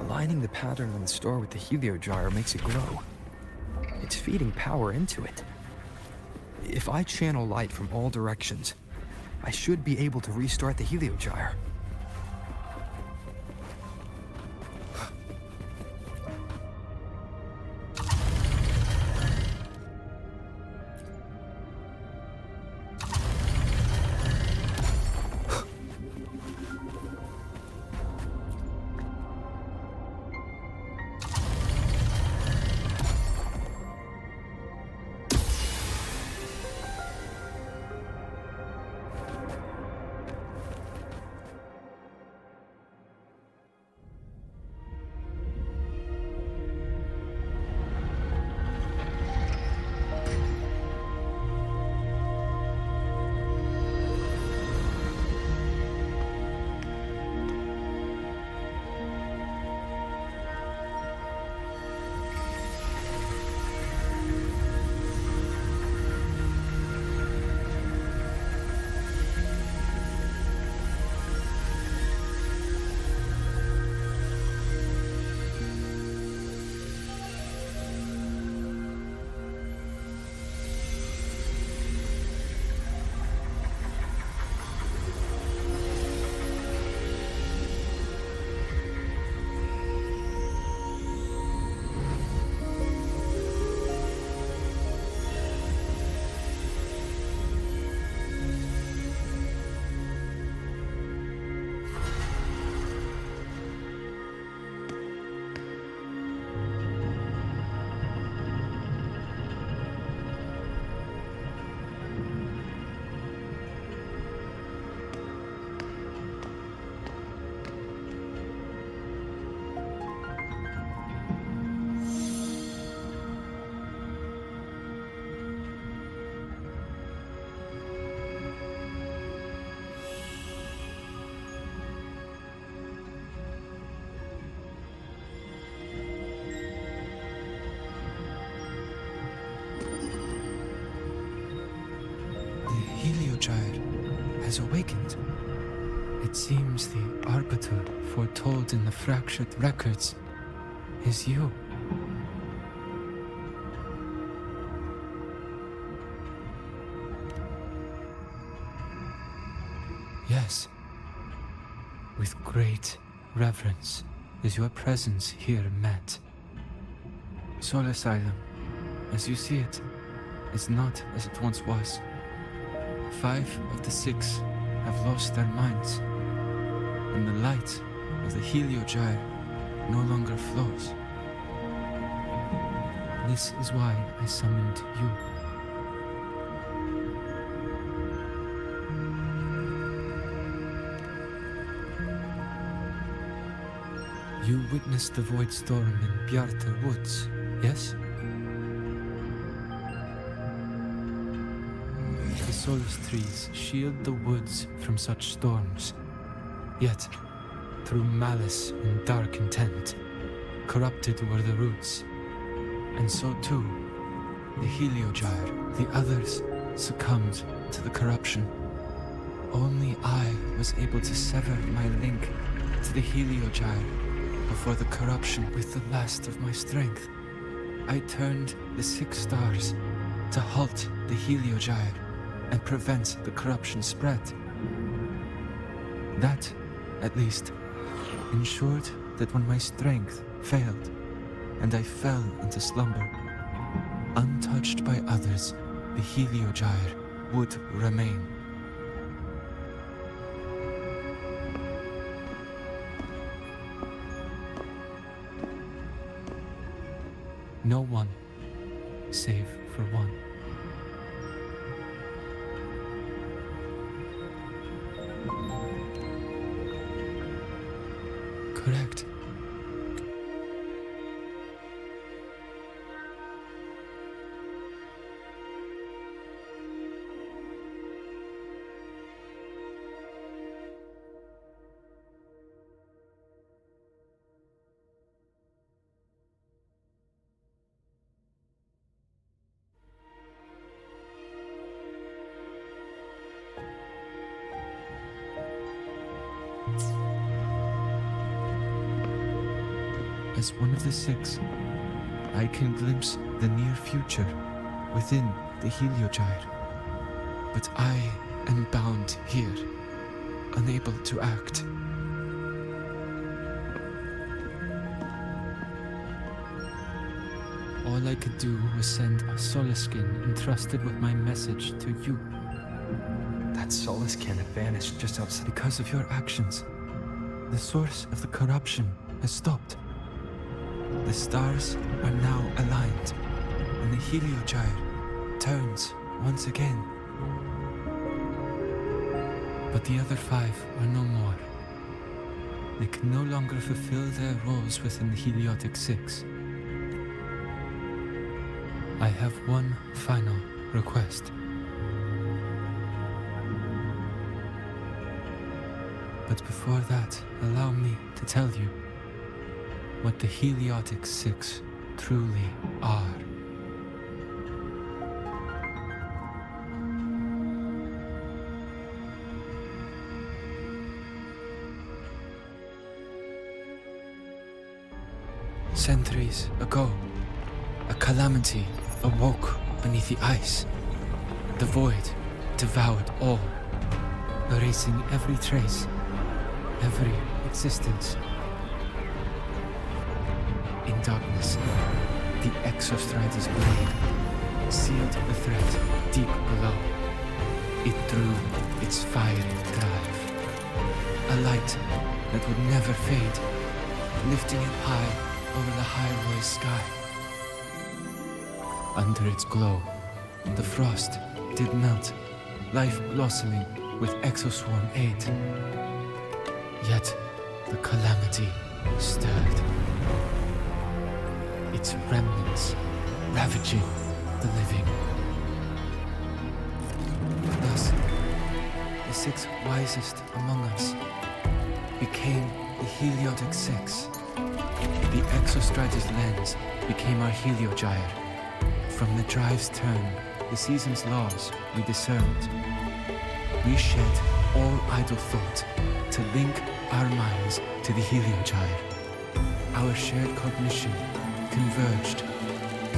Aligning the pattern on the star with the heliogyre makes it glow. It's feeding power into it. If I channel light from all directions, I should be able to restart the heliogyre. Heliogyre has awakened. It seems the Arbiter foretold in the fractured records is you. Yes. With great reverence is your presence here met. Soul Asylum, as you see it, is not as it once was. 5 of the 6 have lost their minds, and the light of the Heliogyre no longer flows. This is why I summoned you. You witnessed the void storm in Bjarta Woods, yes? The Solus trees shield the woods from such storms. Yet, through malice and dark intent, corrupted were the roots. And so too, the Heliogyre, the others, succumbed to the corruption. Only I was able to sever my link to the Heliogyre before the corruption with the last of my strength. I turned the 6 stars to halt the Heliogyre and prevent the corruption spread. That, at least, ensured that when my strength failed and I fell into slumber, untouched by others, the Heliogyre would remain. No one, save for one. Correct. As one of the 6, I can glimpse the near future within the Heliogyre. But I am bound here, unable to act. All I could do was send a Soliskin entrusted with my message to you. That Soliskin had vanished just outside. Because of your actions, the source of the corruption has stopped. The stars are now aligned, and the Heliogyre turns once again. But the other 5 are no more. They can no longer fulfill their roles within the Heliotic 6. I have one final request. But before that, allow me to tell you what the Heliotic 6 truly are. Centuries ago, a calamity awoke beneath the ice. The void devoured all, erasing every trace, every existence. In darkness, the Exostrider's blade sealed the threat deep below. It drew its fiery drive, a light that would never fade, lifting it high over the highway sky. Under its glow, the frost did melt, life blossoming with Exoswarm aid. Yet the calamity stirred, its remnants ravaging the living. Thus, the 6 wisest among us became the Heliotic 6. The Exostrider's lens became our Heliogyre. From the drive's turn, the season's laws we discerned. we shed all idle thought to link our minds to the Heliogyre. Our shared cognition converged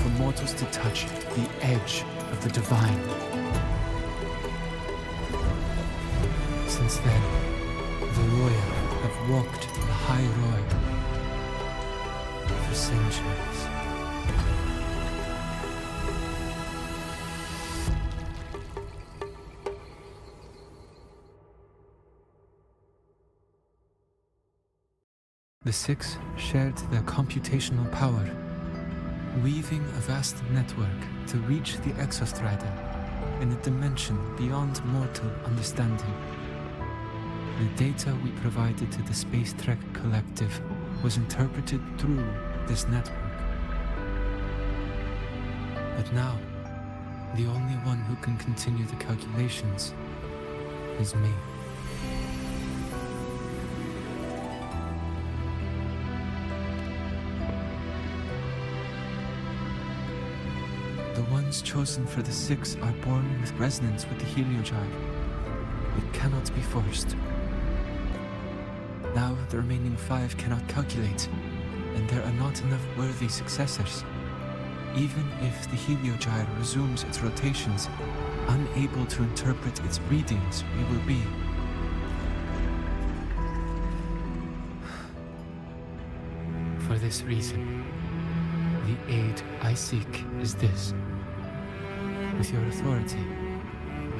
for mortals to touch the edge of the divine. Since then, the Roya have walked the High Roy for centuries. The Six shared their computational power, weaving a vast network to reach the Exostrider in a dimension beyond mortal understanding. The data we provided to the Space Trek Collective was interpreted through this network. But now, the only one who can continue the calculations is me. The ones chosen for the Six are born with resonance with the Heliogyre. It cannot be forced. Now the remaining 5 cannot calculate, and there are not enough worthy successors. Even if the Heliogyre resumes its rotations, unable to interpret its readings, we will be. For this reason, the aid I seek is this. With your authority,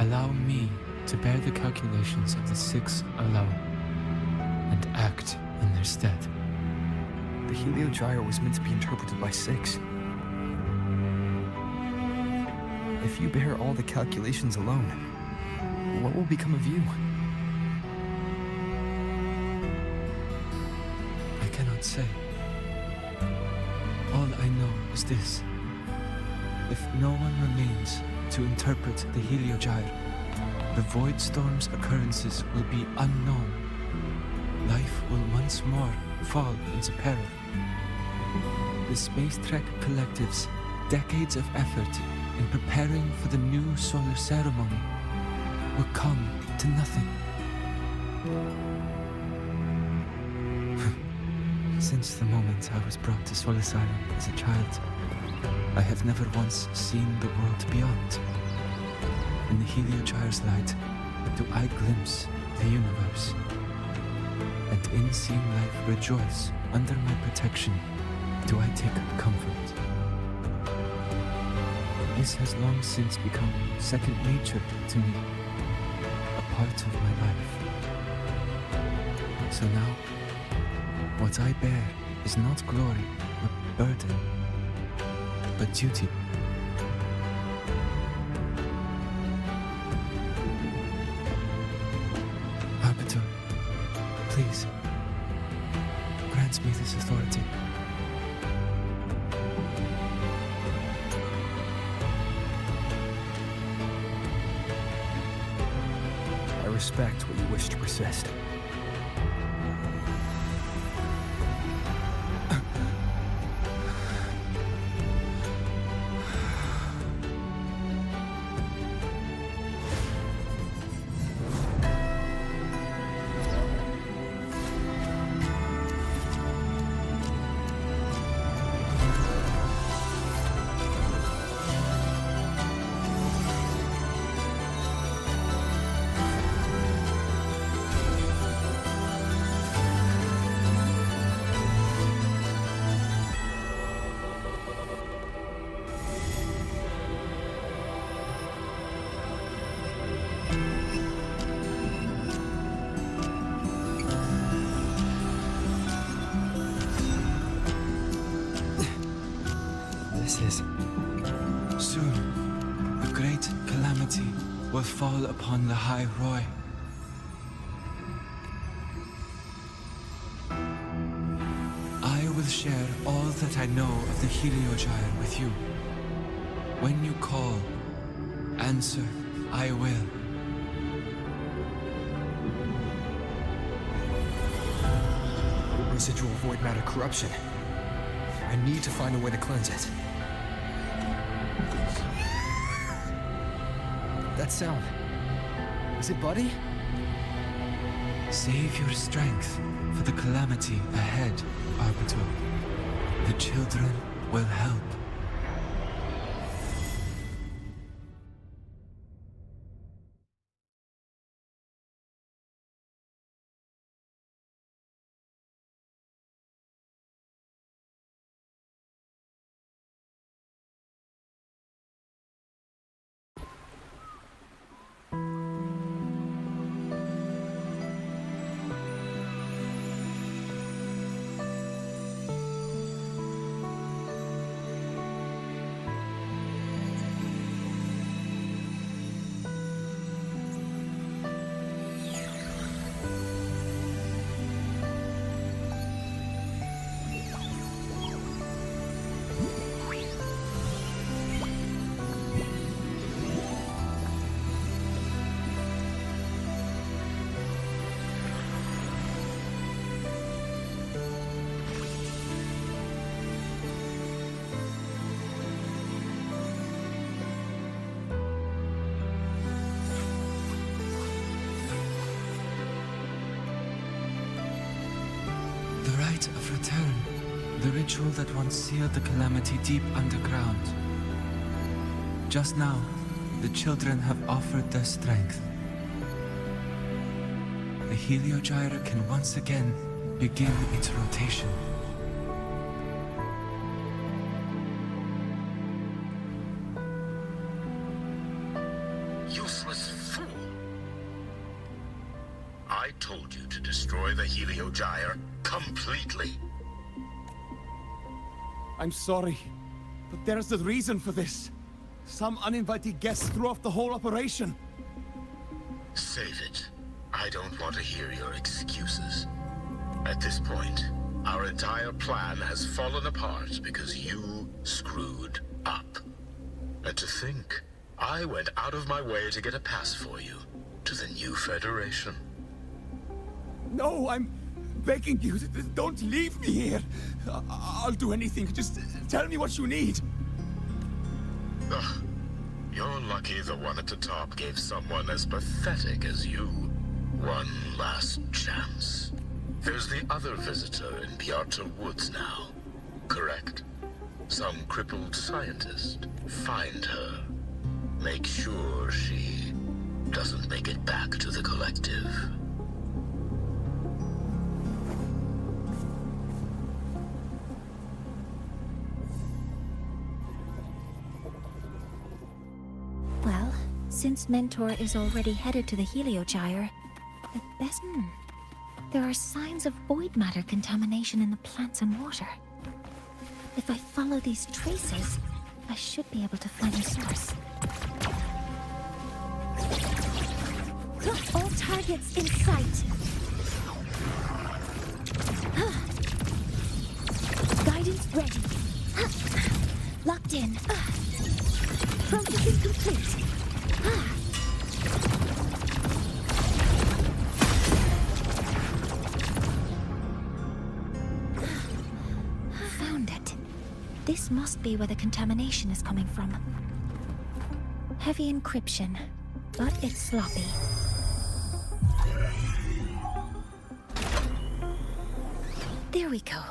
allow me to bear the calculations of the Six alone, and act in their stead. The Heliogyre was meant to be interpreted by 6. If you bear all the calculations alone, what will become of you? I cannot say. All I know is this. If no one remains to interpret the Heliogyre, the Void Storm's occurrences will be unknown. Life will once more fall into peril. The Space Trek Collective's decades of effort in preparing for the new solar ceremony will come to nothing. Since the moment I was brought to Solace Island as a child, I have never once seen the world beyond. In the Heliogyre's light, do I glimpse the universe. And in seeing life rejoice under my protection, do I take comfort. This has long since become second nature to me, a part of my life. So now, what I bear is not glory or burden, but duty. Arbiter, please, grant me this authority. I respect what you wish to persist. Soon, a great calamity will fall upon the High Roy. I will share all that I know of the Heliogyre with you. When you call, answer, I will. Residual void matter corruption. I need to find a way to cleanse it. That sound. Is it Buddy? Save your strength for the calamity ahead, Arbiter. The children will help. The rite of return. The ritual that once sealed the calamity deep underground. Just now, the children have offered their strength. The Heliogyre can once again begin its rotation. Useless fool! I told you to destroy the Heliogyre completely. I'm sorry, but there's a reason for this. Some uninvited guests threw off the whole operation. Save it. I don't want to hear your excuses. At this point, our entire plan has fallen apart because you screwed up. And to think, I went out of my way to get a pass for you to the new Federation. No, I'm begging you, don't leave me here. I'll do anything. Just tell me what you need. Ugh. You're lucky the one at the top gave someone as pathetic as you one last chance. There's the other visitor in Bjarta Woods now, correct? Some crippled scientist. Find her. Make sure she doesn't make it back to the collective. Well, since Mentor is already headed to the Heliogyre, the best... There are signs of void matter contamination in the plants and water. If I follow these traces, I should be able to find the source. All targets in sight! Guidance ready. Locked in. Processing complete. Found it. This must be where the contamination is coming from. Heavy encryption, but it's sloppy. There we go.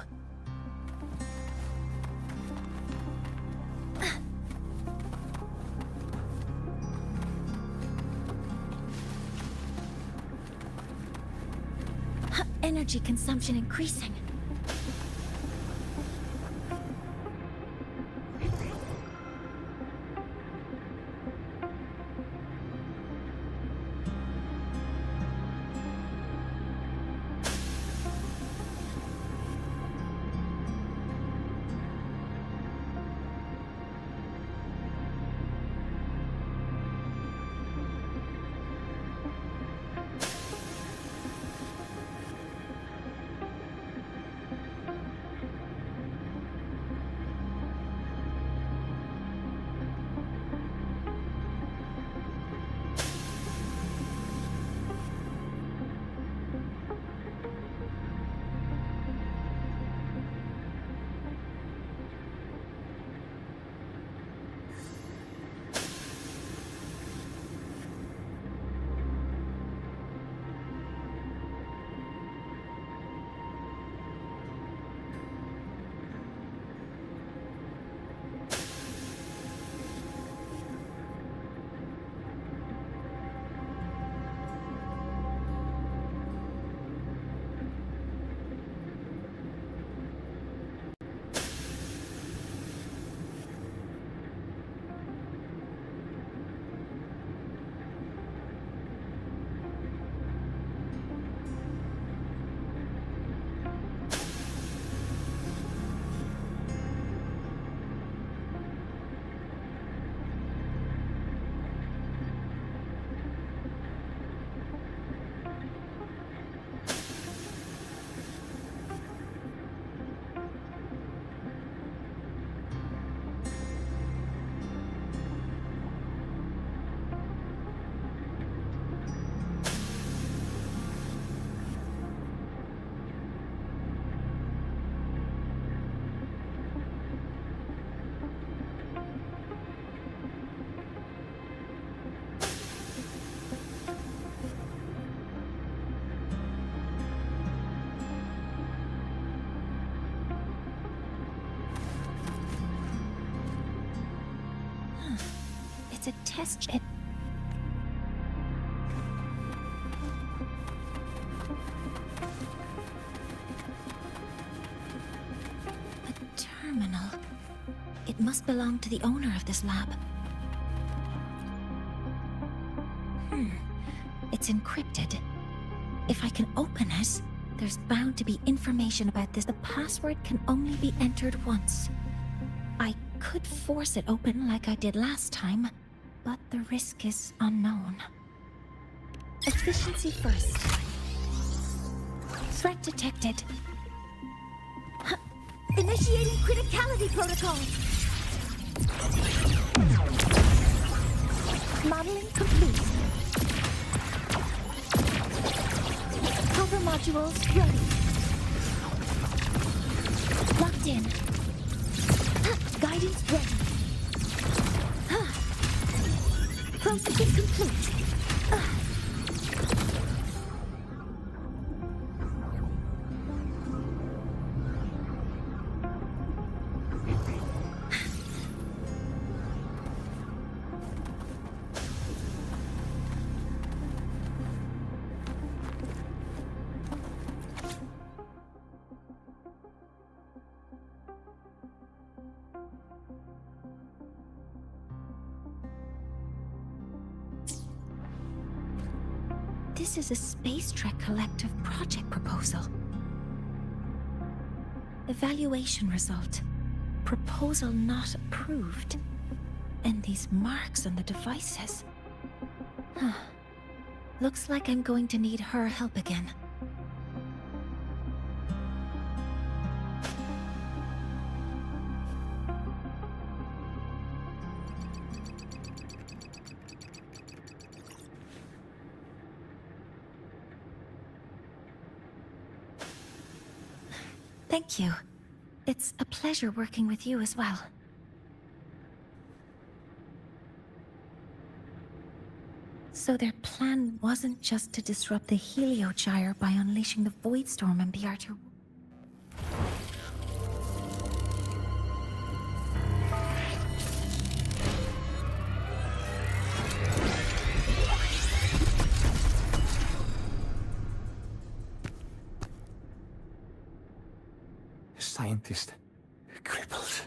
Energy consumption increasing. It's a test. A terminal. It must belong to the owner of this lab. It's encrypted. If I can open it, there's bound to be information about this. The password can only be entered once. I could force it open like I did last time, but the risk is unknown. Efficiency first. Threat detected. Initiating criticality protocol. Modeling complete. Cover modules ready. Locked in. Guidance ready. Processing complete. This is a Space Trek Collective project proposal. Evaluation result. Proposal not approved. And these marks on the devices. Looks like I'm going to need her help again. Thank you. It's a pleasure working with you as well. So their plan wasn't just to disrupt the Heliogyre by unleashing the Voidstorm and the Archer. Scientist. Crippled.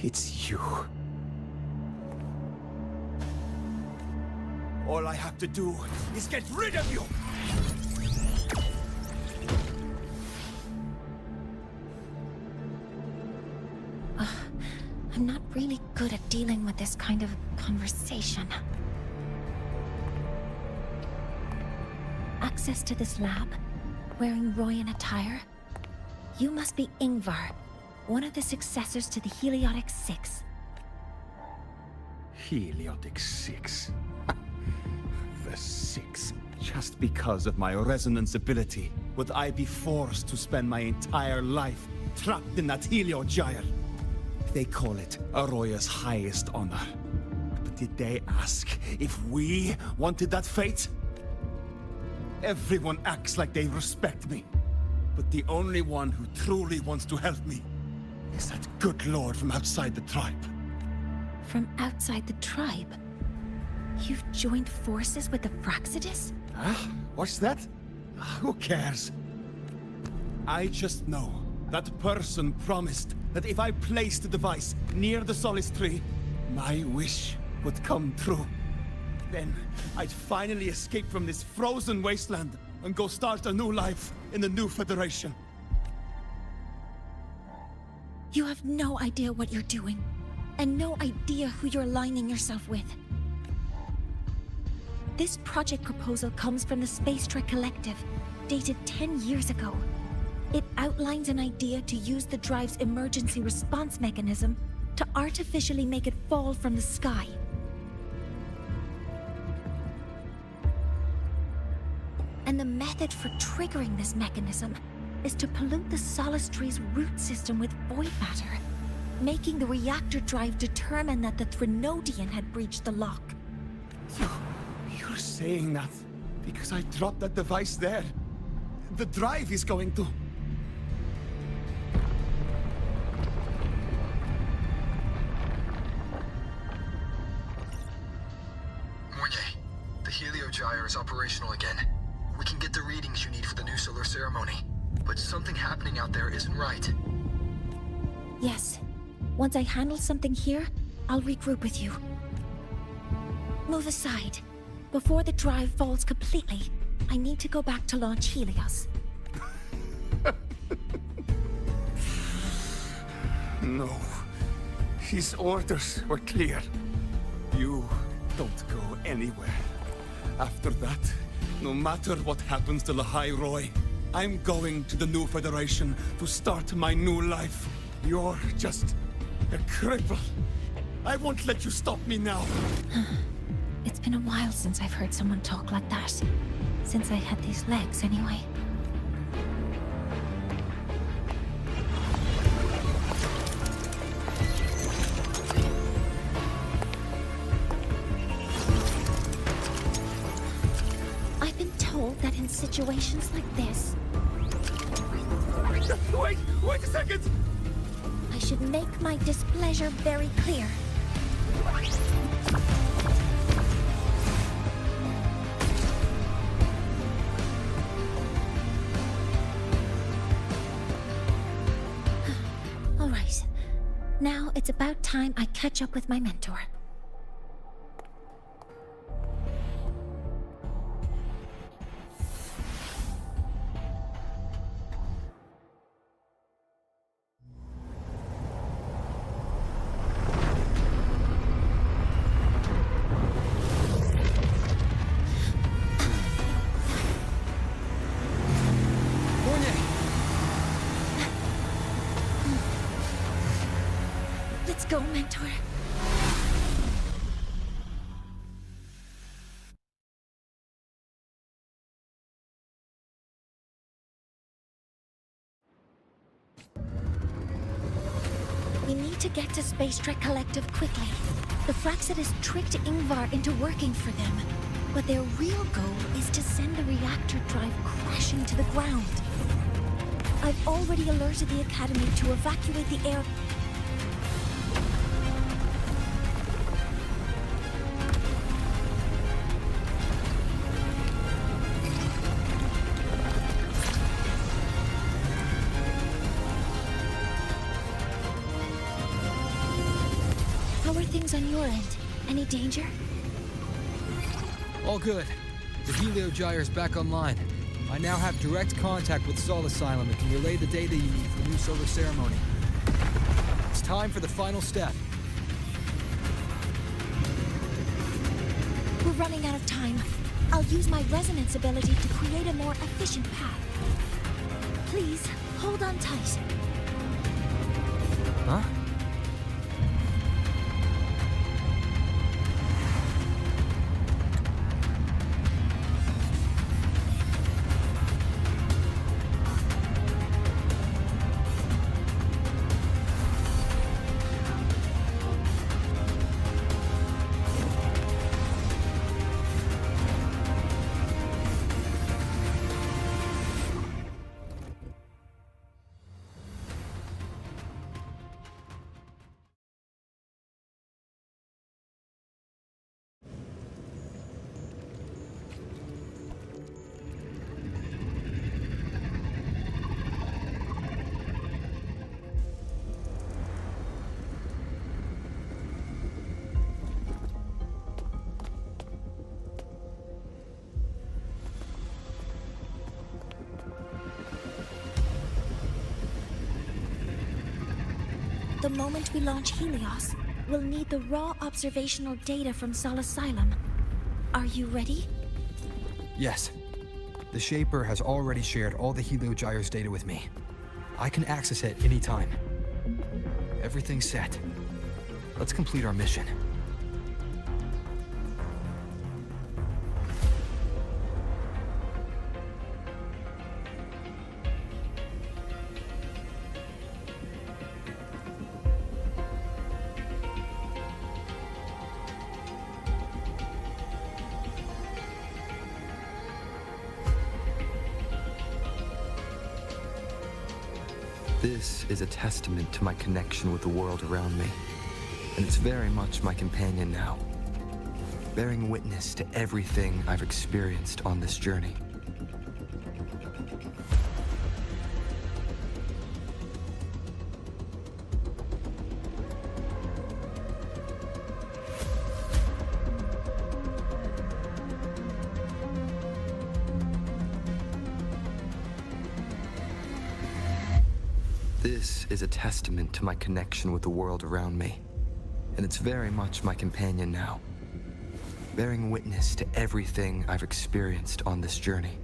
It's you. All I have to do is get rid of you! I'm not really good at dealing with this kind of conversation. Access to this lab? Wearing Royan attire? You must be Ingvar, one of the successors to the Heliotic Six. Heliotic Six. The Six. Just because of my resonance ability, would I be forced to spend my entire life trapped in that Heliogyre? They call it Aroya's highest honor. But did they ask if we wanted that fate? Everyone acts like they respect me. But the only one who truly wants to help me is that good lord from outside the tribe. From outside the tribe? You've joined forces with the Fraxidus? Huh? What's that? Who cares? I just know that person promised that if I placed the device near the Solace Tree, my wish would come true. Then I'd finally escape from this frozen wasteland and go start a new life in the new Federation. You have no idea what you're doing, and no idea who you're aligning yourself with. This project proposal comes from the Space Trek Collective, dated 10 years ago. It outlines an idea to use the drive's emergency response mechanism to artificially make it fall from the sky. And the method for triggering this mechanism is to pollute the Solace Tree's root system with void matter, making the reactor drive determine that the Threnodian had breached the lock. You're saying that because I dropped that device there. The drive is going to... Okay. The heliogyre is operational again. We can get the readings you need for the new solar ceremony. But something happening out there isn't right. Yes. Once I handle something here, I'll regroup with you. Move aside. Before the drive falls completely, I need to go back to launch Helios. No. His orders were clear. You don't go anywhere. After that, no matter what happens to Lahai Roy, I'm going to the new Federation to start my new life. You're just a cripple. I won't let you stop me now. It's been a while since I've heard someone talk like that. Since I had these legs, anyway. I've been told that in situations like this... Wait a second! I should make my displeasure very clear. All right. Now it's about time I catch up with my mentor. Let's go, mentor. We need to get to Space Trek Collective quickly. The Fraxidus tricked Ingvar into working for them. But their real goal is to send the reactor drive crashing to the ground. I've already alerted the Academy to evacuate the air... How are things on your end? Any danger? All good. The heliogyre's back online. I now have direct contact with Sol Asylum and can relay the data you need for the new solar ceremony. It's time for the final step. We're running out of time. I'll use my resonance ability to create a more efficient path. Please, hold on tight. Huh? The moment we launch Helios, we'll need the raw observational data from Sol Asylum. Are you ready? Yes. The Shaper has already shared all the heliogyre's data with me. I can access it anytime. Everything's set. Let's complete our mission. This is a testament to my connection with the world around me, and it's very much my companion now. bearing witness to everything I've experienced on this journey. This is a testament to my connection with the world around me, and it's very much my companion now, bearing witness to everything I've experienced on this journey.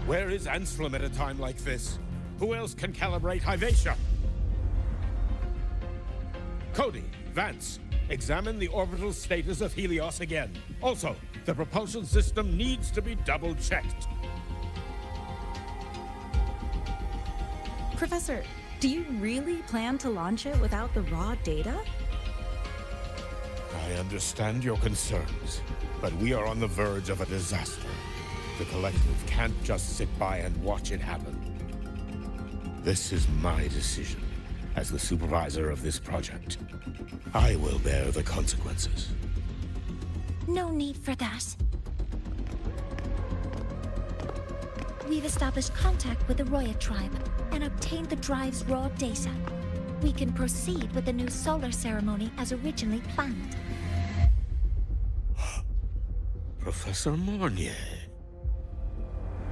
Where is Anselm at a time like this? Who else can calibrate Hyvatia? Cody, Vance, examine the orbital status of Helios again. Also, the propulsion system needs to be double-checked. Professor, do you really plan to launch it without the raw data? I understand your concerns, but we are on the verge of a disaster. The Collective can't just sit by and watch it happen. This is my decision as the supervisor of this project. I will bear the consequences. No need for that. We've established contact with the Roya tribe and obtained the drive's raw data. We can proceed with the new solar ceremony as originally planned. Professor Mornier.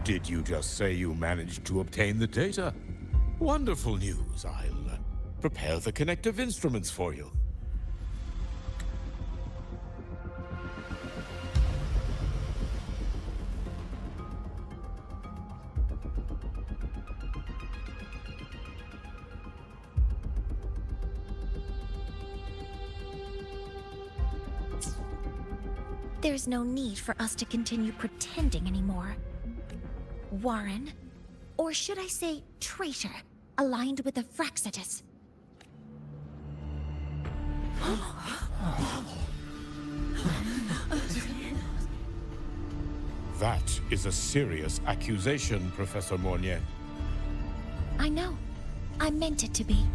Did you just say you managed to obtain the data? Wonderful news. I'll prepare the connective instruments for you. There's no need for us to continue pretending anymore. Warren, or should I say traitor, aligned with the Fraxitus. That is a serious accusation, Professor Mornier. I know. I meant it to be.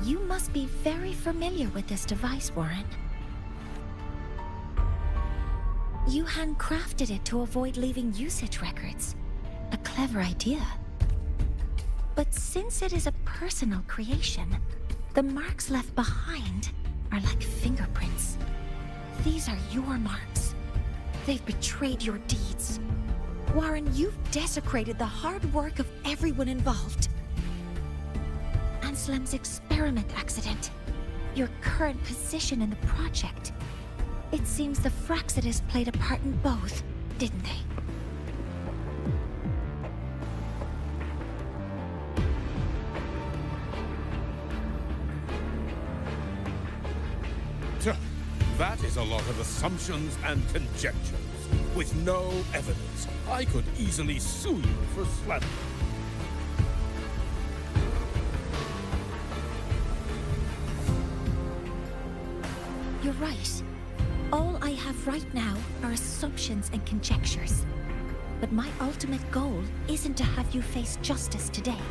You must be very familiar with this device, Warren. You handcrafted it to avoid leaving usage records. A clever idea. But since it is a personal creation, the marks left behind are like fingerprints. These are your marks. They've betrayed your deeds. Warren, you've desecrated the hard work of everyone involved. Anselm's experiment accident, your current position in the project. It seems the Fraxidus played a part in both, didn't they? That is a lot of assumptions and conjectures, with no evidence. I could easily sue you for slander. You're right. All I have right now are assumptions and conjectures. But my ultimate goal isn't to have you face justice today.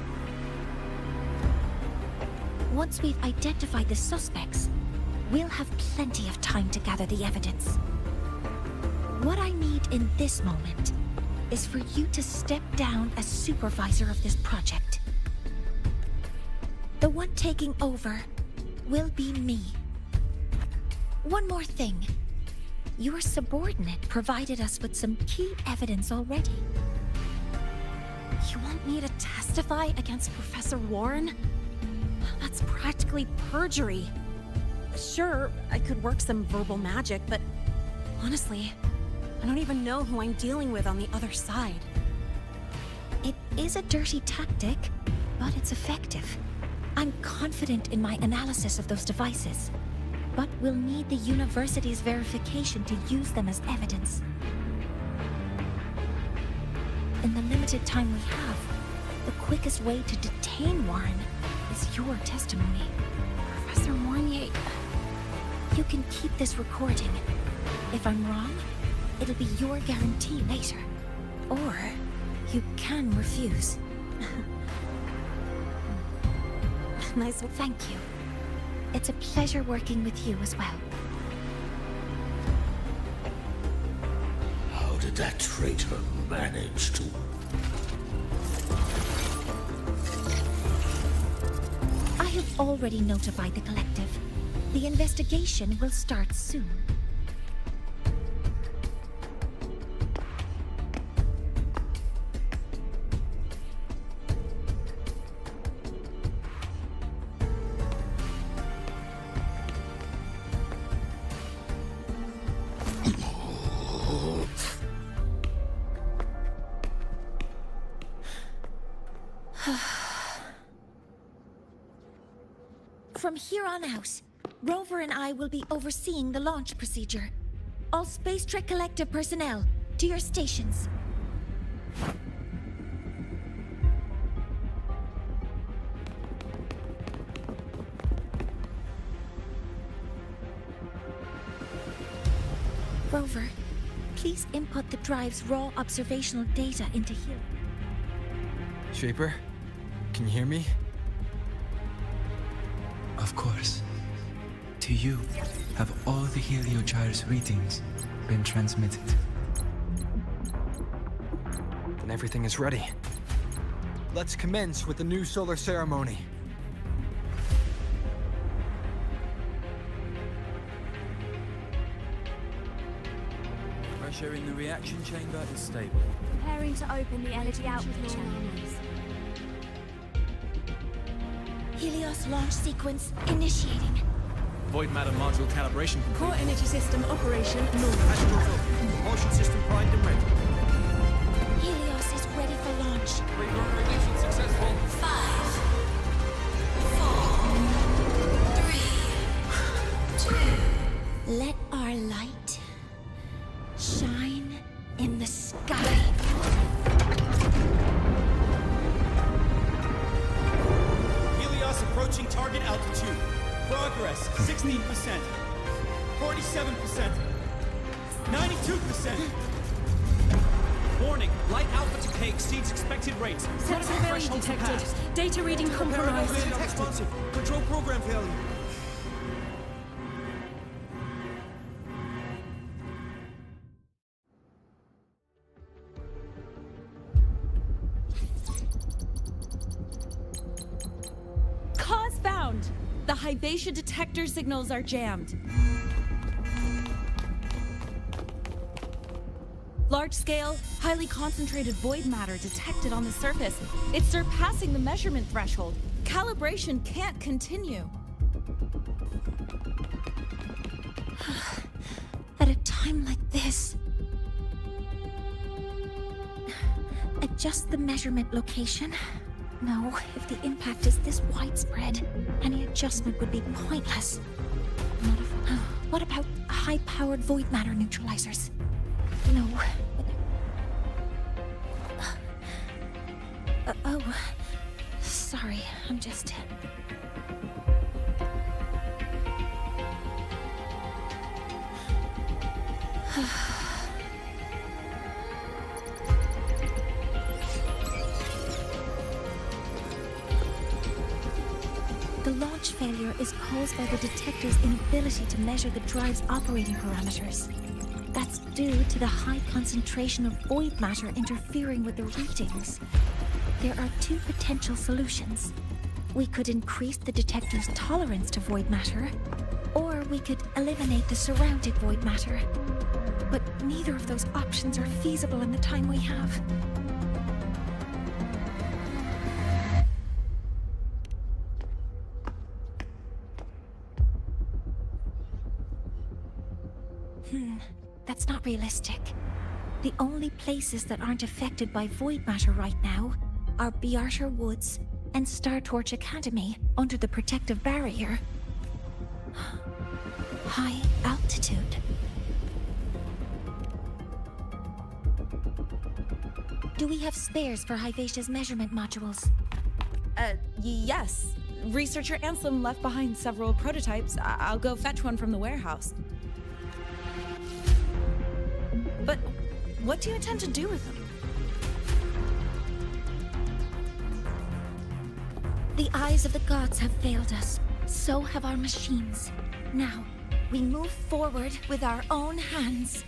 Once we've identified the suspects, we'll have plenty of time to gather the evidence. What I need in this moment is for you to step down as supervisor of this project. The one taking over will be me. One more thing. Your subordinate provided us with some key evidence already. You want me to testify against Professor Warren? That's practically perjury. Sure, I could work some verbal magic, but honestly, I don't even know who I'm dealing with on the other side. It is a dirty tactic, but it's effective. I'm confident in my analysis of those devices, but we'll need the university's verification to use them as evidence. In the limited time we have, the quickest way to detain Warren is your testimony. Professor Mornier... You can keep this recording. If I'm wrong, it'll be your guarantee later. Or you can refuse. Nice. Thank you. It's a pleasure working with you as well. How did that traitor manage to... I have already notified the collective. The investigation will start soon. From here on out, Rover and I will be overseeing the launch procedure. All Space Trek Collective personnel, to your stations. Rover, please input the drive's raw observational data into here. Shaper, can you hear me? Of course. To you, have all the Heliogyre's readings been transmitted? Then everything is ready. Let's commence with the new solar ceremony. Pressure in the reaction chamber is stable. Preparing to open the energy output channels. Helios launch sequence initiating. Void matter module calibration complete. Core energy system operation normal. Astros up. Propulsion system primed and ready. Helios is ready for launch. Reconfiguration successful. 5, 4, 3, 2. Let our light shine in the sky. Helios approaching target altitude. Progress 16%, 47%, 92%. Warning, light output decay exceeds expected rates. Sensor failure detected. Data reading compromised. Responsive. Control program failure. Cause found. The Hybatia detector signals are jammed. Large-scale, highly concentrated void matter detected on the surface. It's surpassing the measurement threshold. Calibration can't continue. just the measurement location? No, if the impact is this widespread, any adjustment would be pointless. What about high-powered void matter neutralizers? No. Oh, sorry, I'm just... The launch failure is caused by the detector's inability to measure the drive's operating parameters. That's due to the high concentration of void matter interfering with the readings. There are two potential solutions. We could increase the detector's tolerance to void matter, or we could eliminate the surrounding void matter. But neither of those options are feasible in the time we have. That's not realistic. The only places that aren't affected by void matter right now are Bearter Woods and Startorch Academy under the protective barrier. High altitude. Do we have spares for Hyvatia's measurement modules? Yes. Researcher Anselm left behind several prototypes. I'll go fetch one from the warehouse. But what do you intend to do with them? The eyes of the gods have failed us. So have our machines. Now, we move forward with our own hands.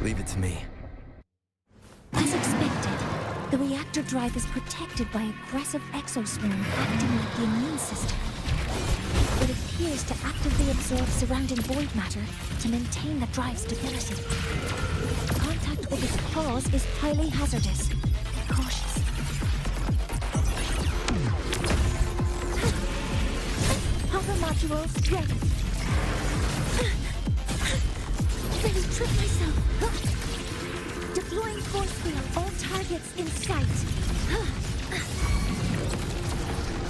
Leave it to me. As expected, the reactor drive is protected by aggressive exoswarm acting like the immune system. It appears to actively absorb surrounding void matter to maintain the drive's stability. Contact with its claws is highly hazardous. Be cautious. Hover modules ready. Ready, trip myself. Deploying force field. All targets in sight.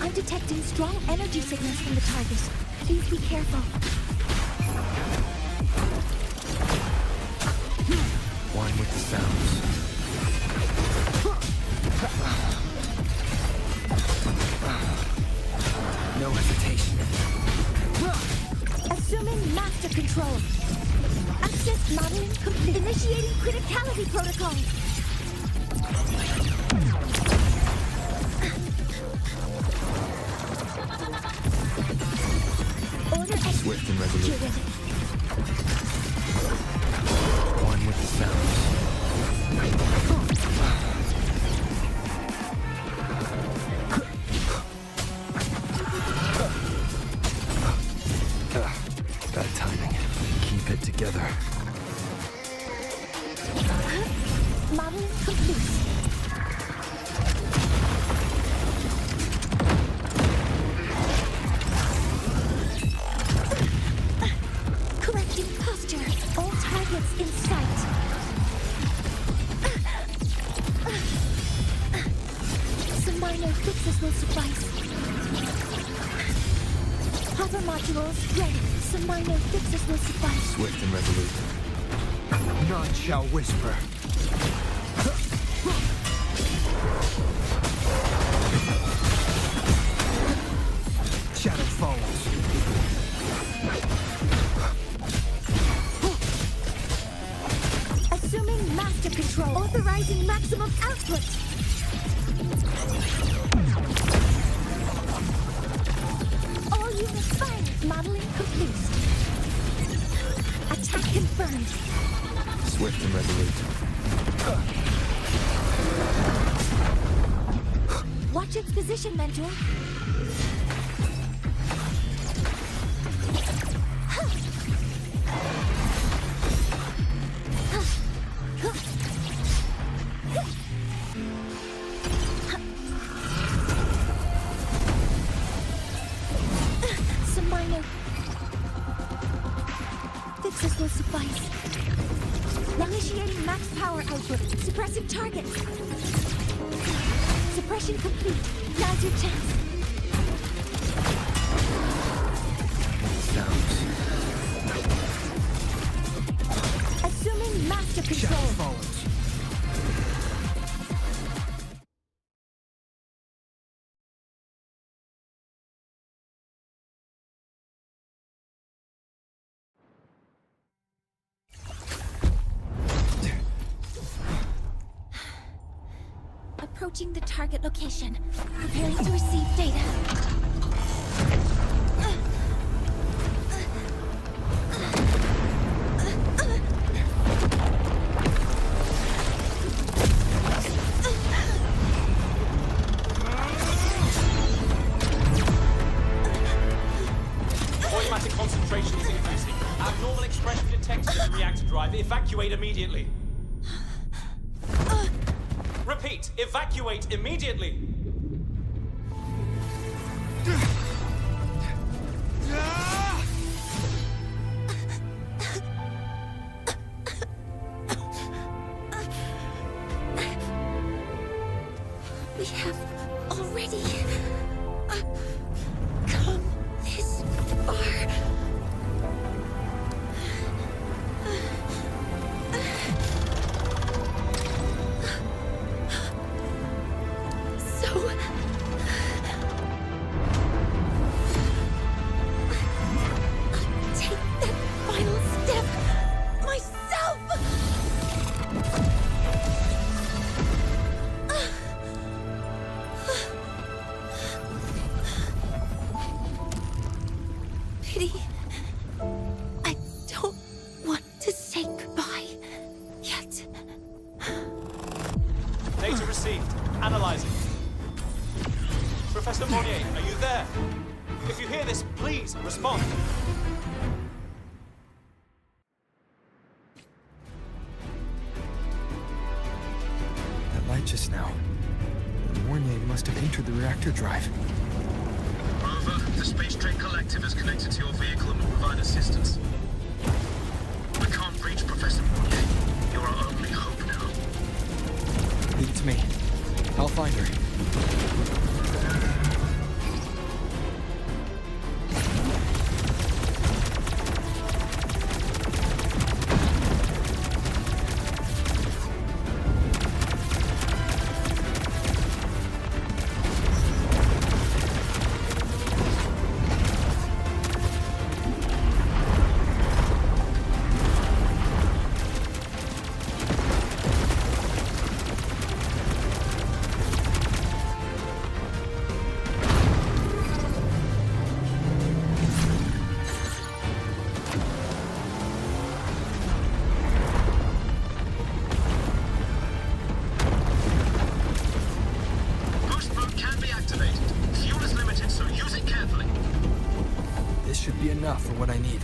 I'm detecting strong energy signals from the target. Please be careful. One with the sounds. No hesitation. Assuming master control. Access modeling complete. Initiating criticality protocol. Order Swift and resolute. executed. One with the sounds. Bad timing. Keep it together. Modeling complete. Correcting posture. All targets in sight. Some minor fixes will suffice. Hover modules ready. Some minor fixes will suffice. Swift and resolute. None shall whisper. Shadow falls. Authorizing maximum output. All units fired. Modeling complete. Attack confirmed. Swift and resolute. Watch its position, Mentor. Some minor fixes will suffice. Initiating max power output. Suppressing target. Suppression complete. Now's your chance. Assuming master control. Approaching the target location. Preparing to receive data. Automatic concentration is increasing. Abnormal expression detected in the reactor drive. Evacuate immediately. Repeat, evacuate immediately. We have already come this far. Take that final step myself! Pity. I don't want to say goodbye yet. Data received. Analyzing. Professor Monnier, are you there? If you hear this, please respond. That light just now. Mornier must have entered the reactor drive. Rover, the Space Trade Collective is connected to your vehicle and will provide assistance. We can't reach Professor Monnier. You're our only hope now. Leave it to me. I'll find her. Should be enough for what I need.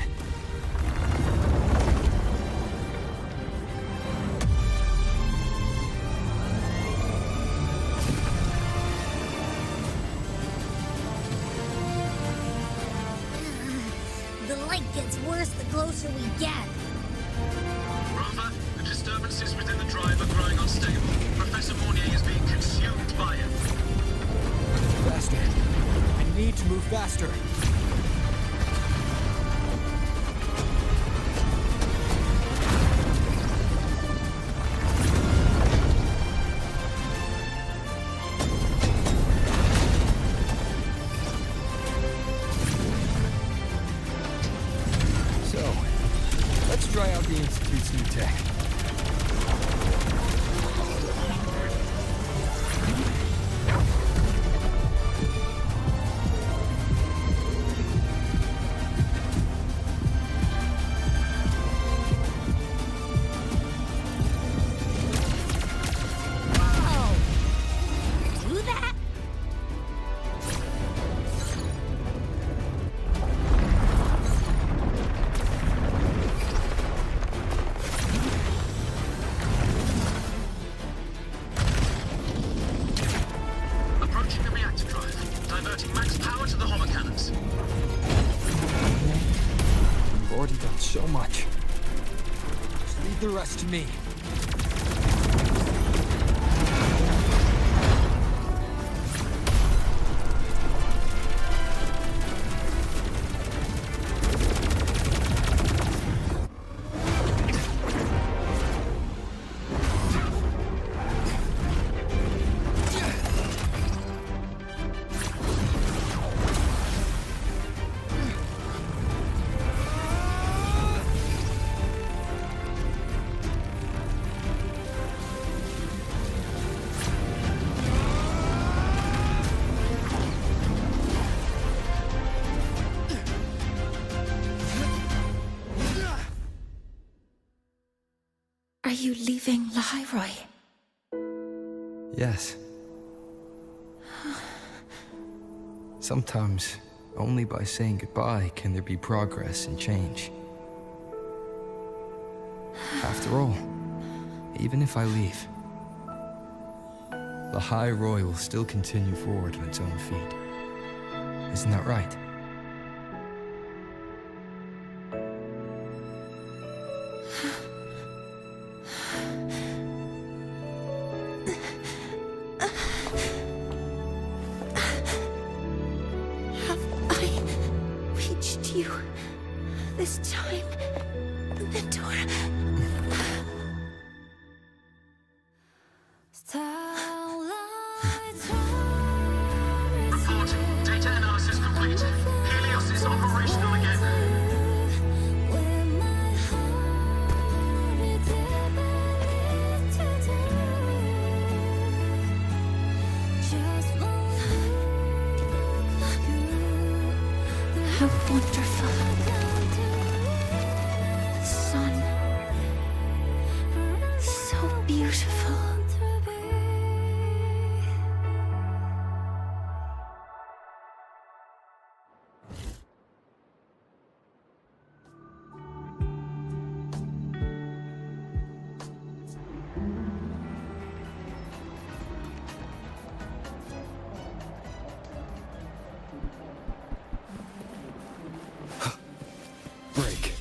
The light gets worse the closer we get. Rover, the disturbances within the drive are growing unstable. Professor Monnier is being consumed by it. Faster. I need to move faster. Let's try out the Institute's new tech. You've already done so much. Just leave the rest to me. Are you leaving Lahairoi? Yes. Sometimes, only by saying goodbye can there be progress and change. After all, even if I leave, Lahairoi will still continue forward on its own feet. Isn't that right? You this time, Mentor. Report. Data analysis complete. Helios is operational again. How wonderful. The sun. So beautiful. Break.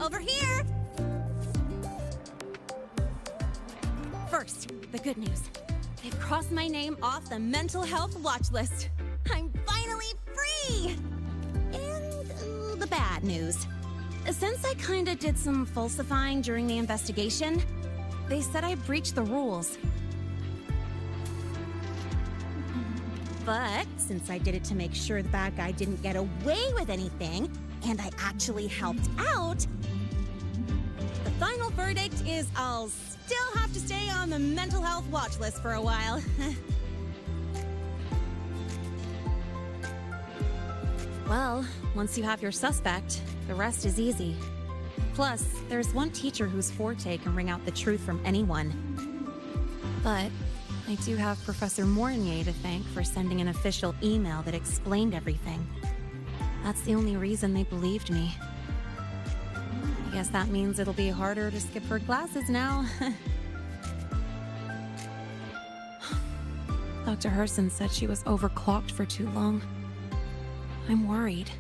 Over here! First, the good news. They've crossed my name off the mental health watch list. I'm finally free! And the bad news. Since I kinda did some falsifying during the investigation, they said I breached the rules. But since I did it to make sure the bad guy didn't get away with anything, and I actually helped out, the final verdict is I'll still have to stay on the mental health watch list for a while. Well, once you have your suspect, the rest is easy. Plus, there's one teacher whose forte can wring out the truth from anyone. But I do have Professor Mornier to thank for sending an official email that explained everything. That's the only reason they believed me. I guess that means it'll be harder to skip her classes now. Dr. Herson said she was overclocked for too long. I'm worried.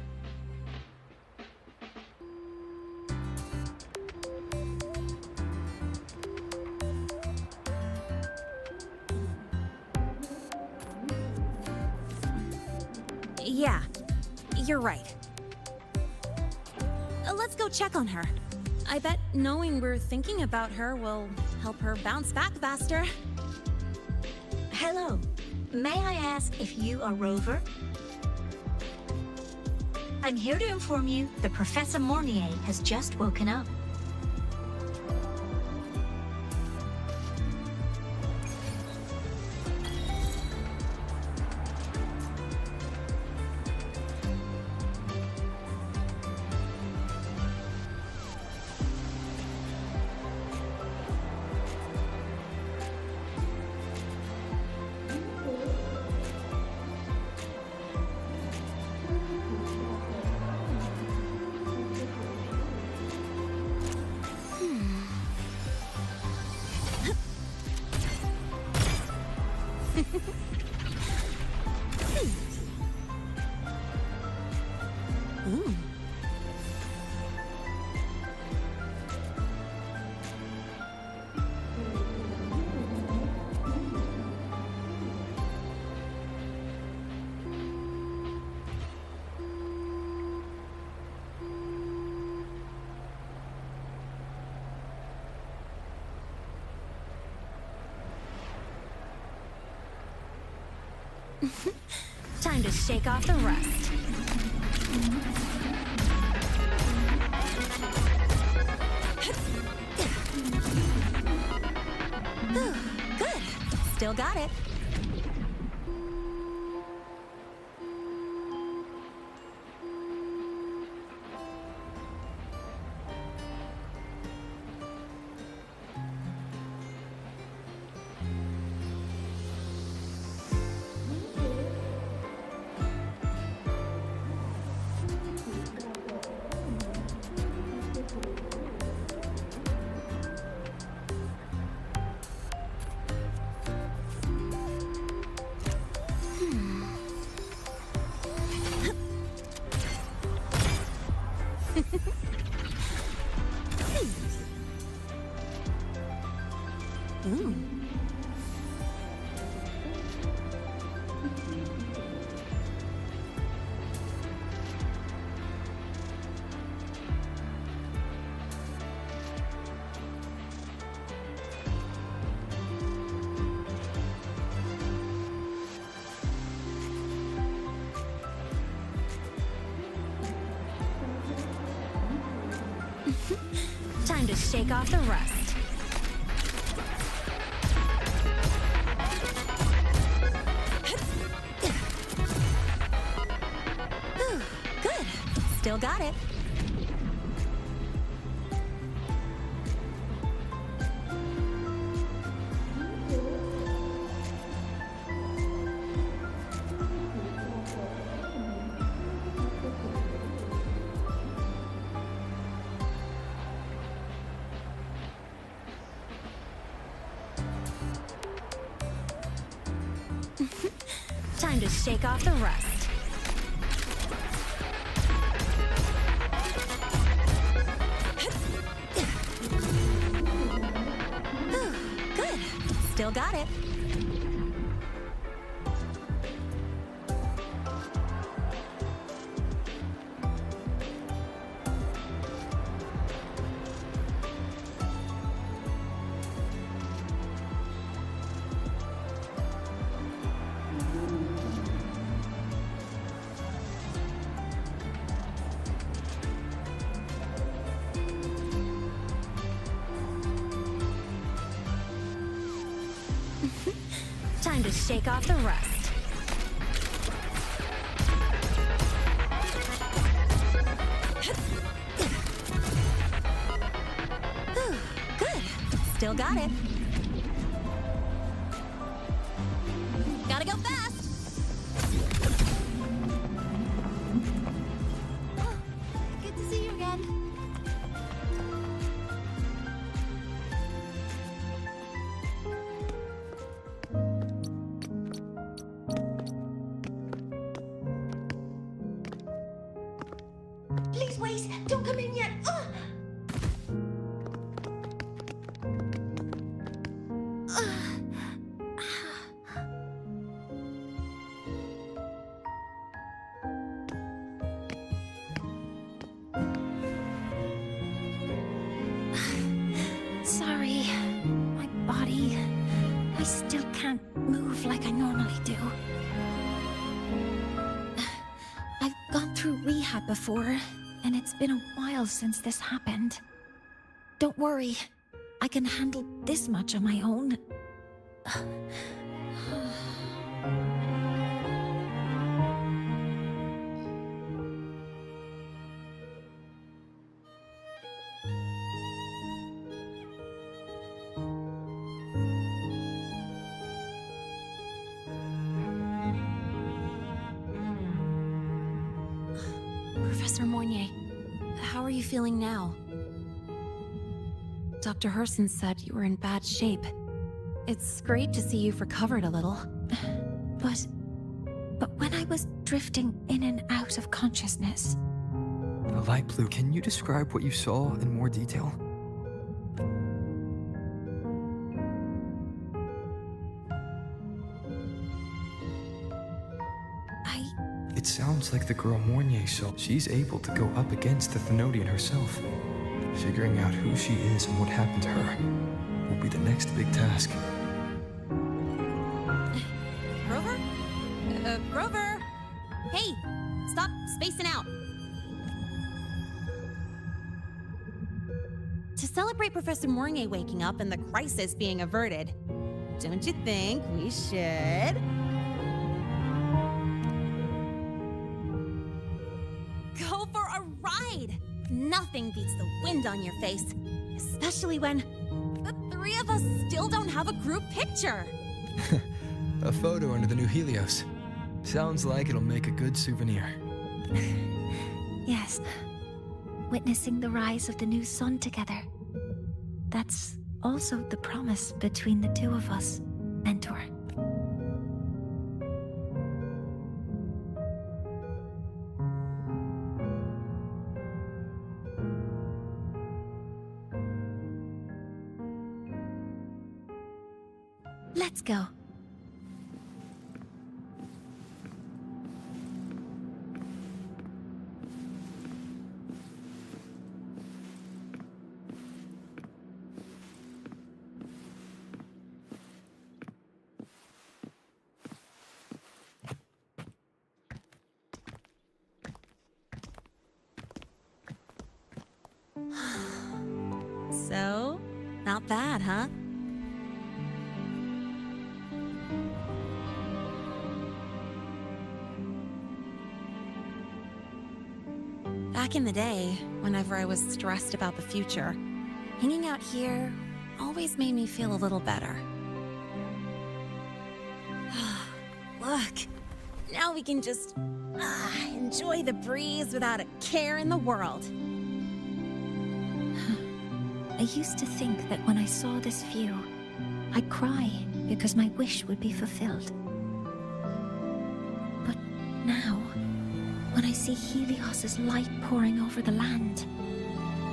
Yeah, you're right. Let's go check on her. I bet knowing we're thinking about her will help her bounce back faster. Hello. May I ask if you are Rover? I'm here to inform you that Professor Mornier has just woken up. Time to shake off the rust. Good. Still got it. Ooh. Time to shake off the rust. Good. Still got it. Time to shake off the rust. Good. Still got it. Time to shake off the rust. Good. Still got it. Gotta go fast. Good to see you again. Please wait! Don't come in yet! Sorry. My body. I still can't move like I normally do. I've gone through rehab before, and it's been a while since this happened. Don't worry. I can handle this much on my own. Professor Moynier, how are you feeling now? Dr. Herson said you were in bad shape. It's great to see you've recovered a little. But when I was drifting in and out of consciousness... Light Blue, can you describe what you saw in more detail? It sounds like the girl Moynier saw. She's able to go up against the Thenodian herself. Figuring out who she is and what happened to her will be the next big task. Rover? spacing out. To celebrate Professor Mornier waking up and the crisis being averted, don't you think we should? Go for a ride! Nothing beats the wind on your face, especially when the three of us still don't have a group picture. A photo under the new Helios. Sounds like it'll make a good souvenir. Yes. Witnessing the rise of the new sun together. That's also the promise between the two of us, Mentor. Let's go. So, not bad, huh? Back in the day, whenever I was stressed about the future, hanging out here always made me feel a little better. Look, now we can just enjoy the breeze without a care in the world. I used to think that when I saw this view, I'd cry because my wish would be fulfilled. But now, when I see Helios's light pouring over the land,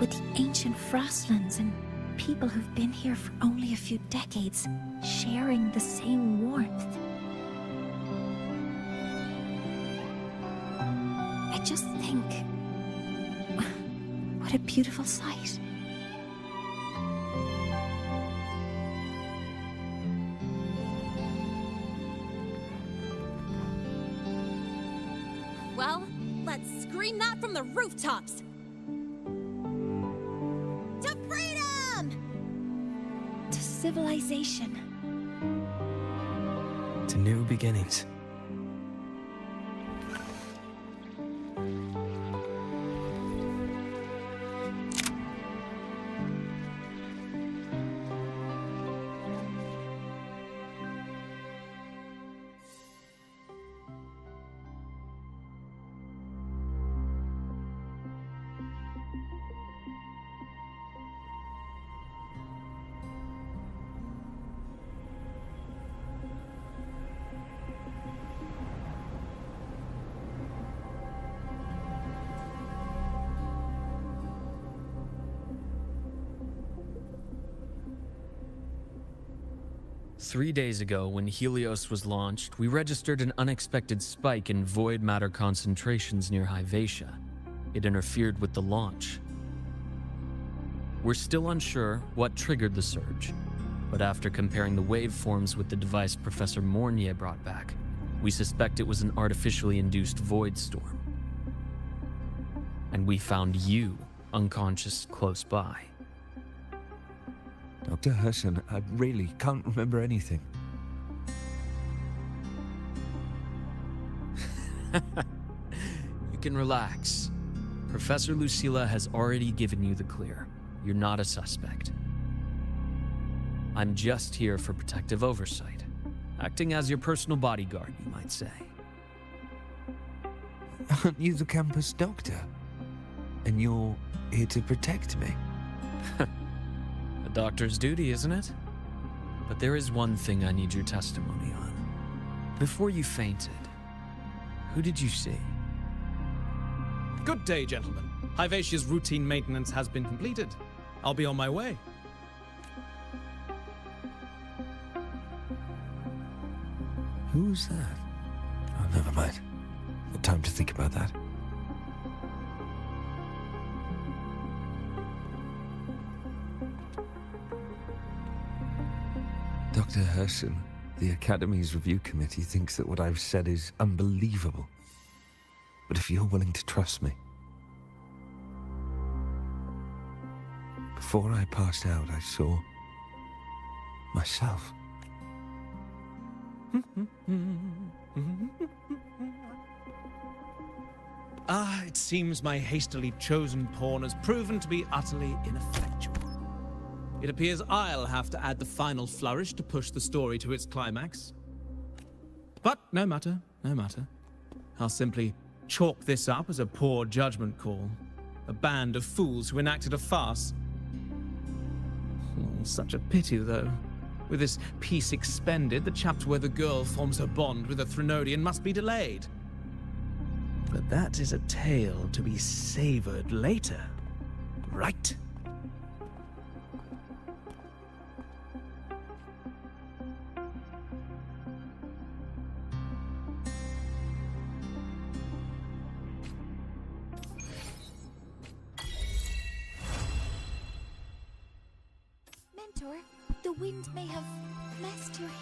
with the ancient frostlands and people who've been here for only a few decades sharing the same warmth, I just think, what a beautiful sight. Well, let's scream that from the rooftops! To freedom! To civilization. To new beginnings. Three days ago, when Helios was launched, we registered an unexpected spike in void matter concentrations near Hyvatia. It interfered with the launch. We're still unsure what triggered the surge, but after comparing the waveforms with the device Professor Mornier brought back, we suspect it was an artificially induced void storm. And we found you unconscious close by. Dr. Herson, I really can't remember anything. You can relax. Professor Lucilla has already given you the clear. You're not a suspect. I'm just here for protective oversight, acting as your personal bodyguard, you might say. Aren't you the campus doctor? And you're here to protect me? A doctor's duty, isn't it? But there is one thing I need your testimony on. Before you fainted, who did you see? Good day, gentlemen. Hyvatia's routine maintenance has been completed. I'll be on my way. Who's that? Oh, never mind. No time to think about that. Dr. Herson, the Academy's review committee thinks that what I've said is unbelievable. But if you're willing to trust me... Before I passed out, I saw... myself. It seems my hastily chosen pawn has proven to be utterly ineffectual. It appears I'll have to add the final flourish to push the story to its climax. But no matter, no matter. I'll simply chalk this up as a poor judgment call. A band of fools who enacted a farce. Oh, such a pity, though. With this piece expended, the chapter where the girl forms her bond with a Threnodian must be delayed. But that is a tale to be savored later, right? Mentor, the wind may have messed your hair.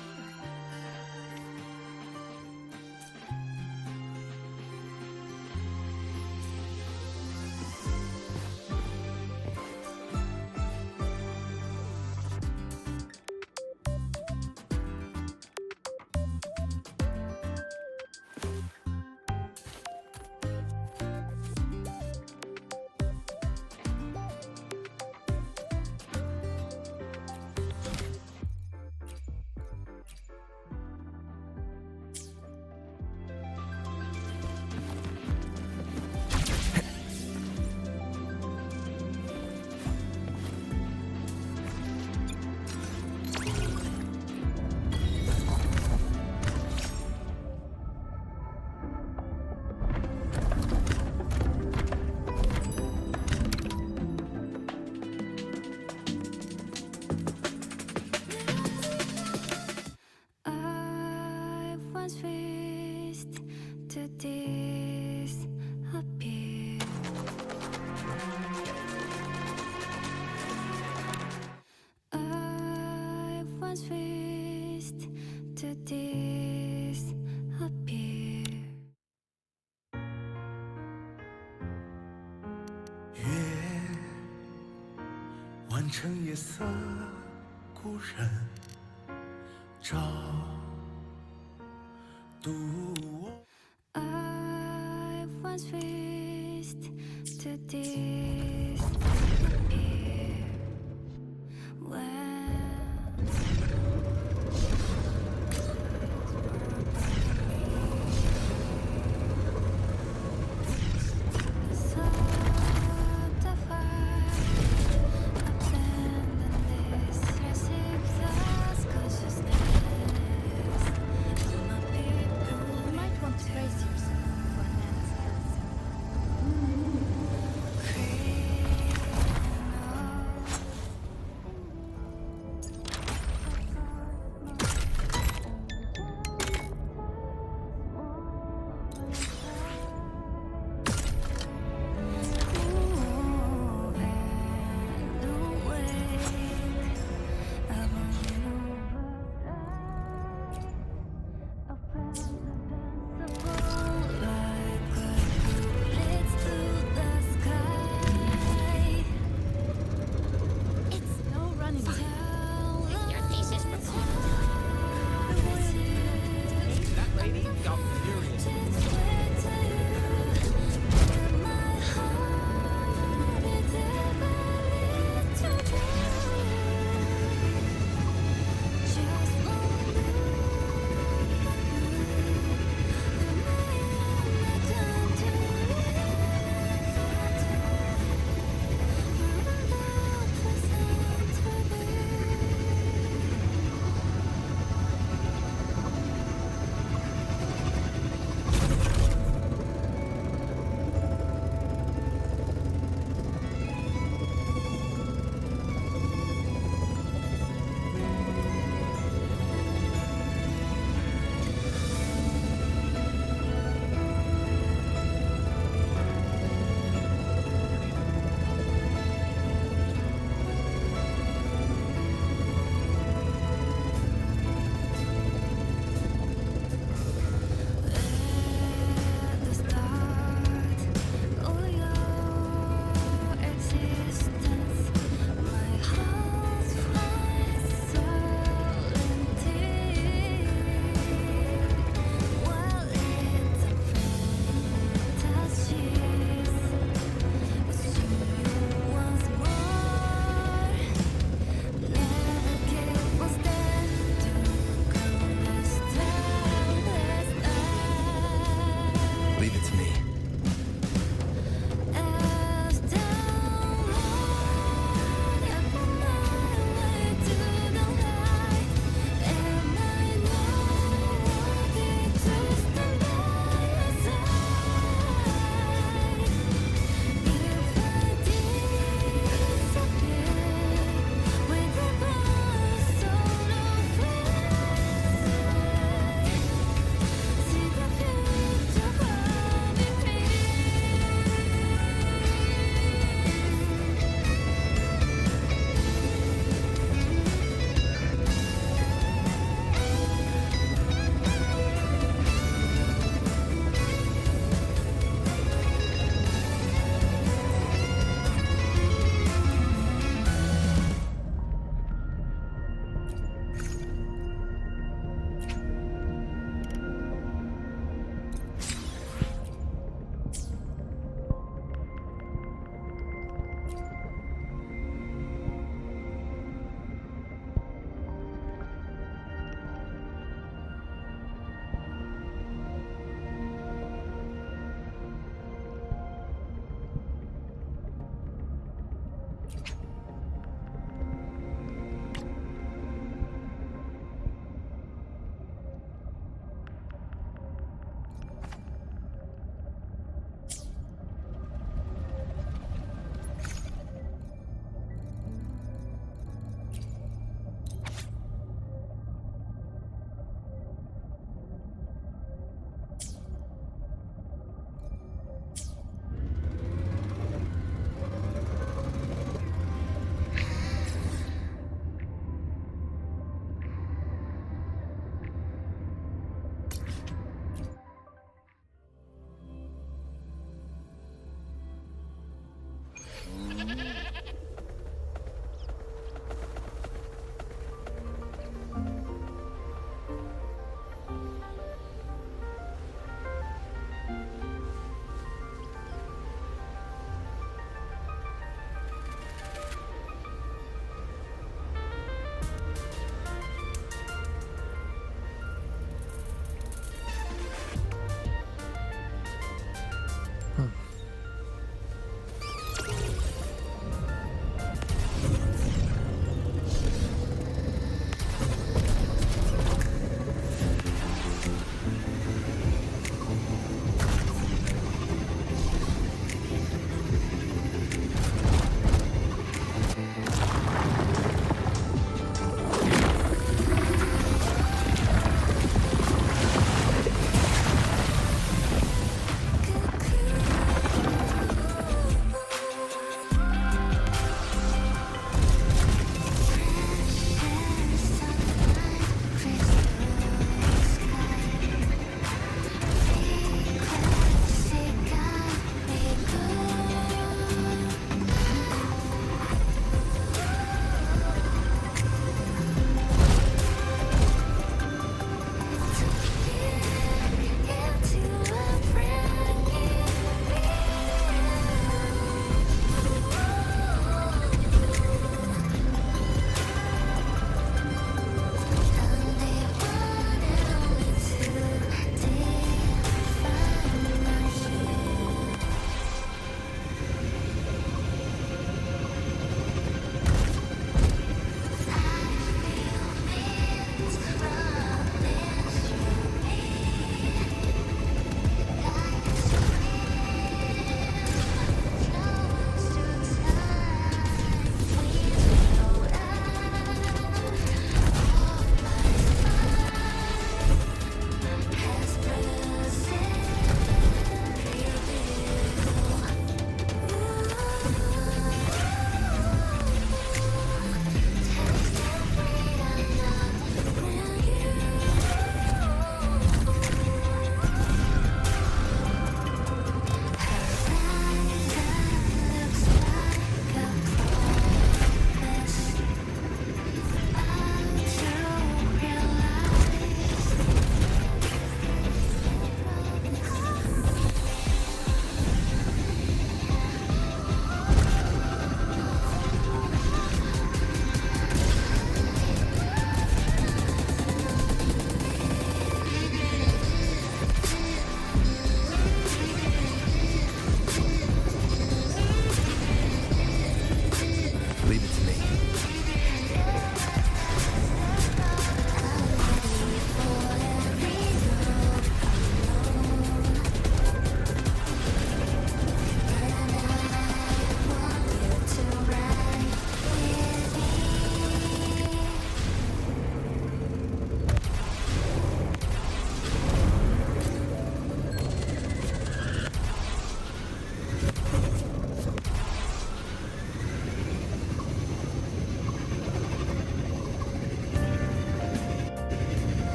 Create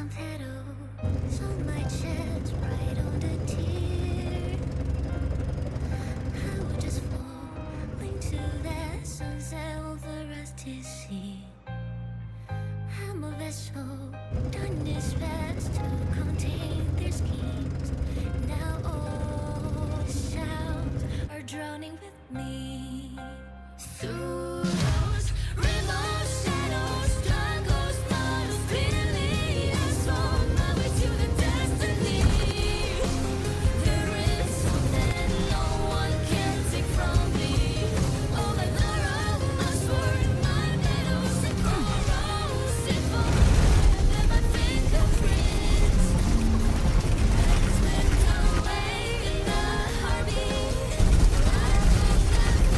some petals on my chest, right on the tear. I would just fall into that sunset for us to see. I'm a vessel, done its best to contain their schemes. Now all sounds are drowning with me. Through those rivers, shadows, struggles, battles, clearly I saw my way to the destiny. There is something no one can take from me. All I learned, my sword, my medals, and corrosive fire, and my fingerprints. Slipped away in the heartbeat. I think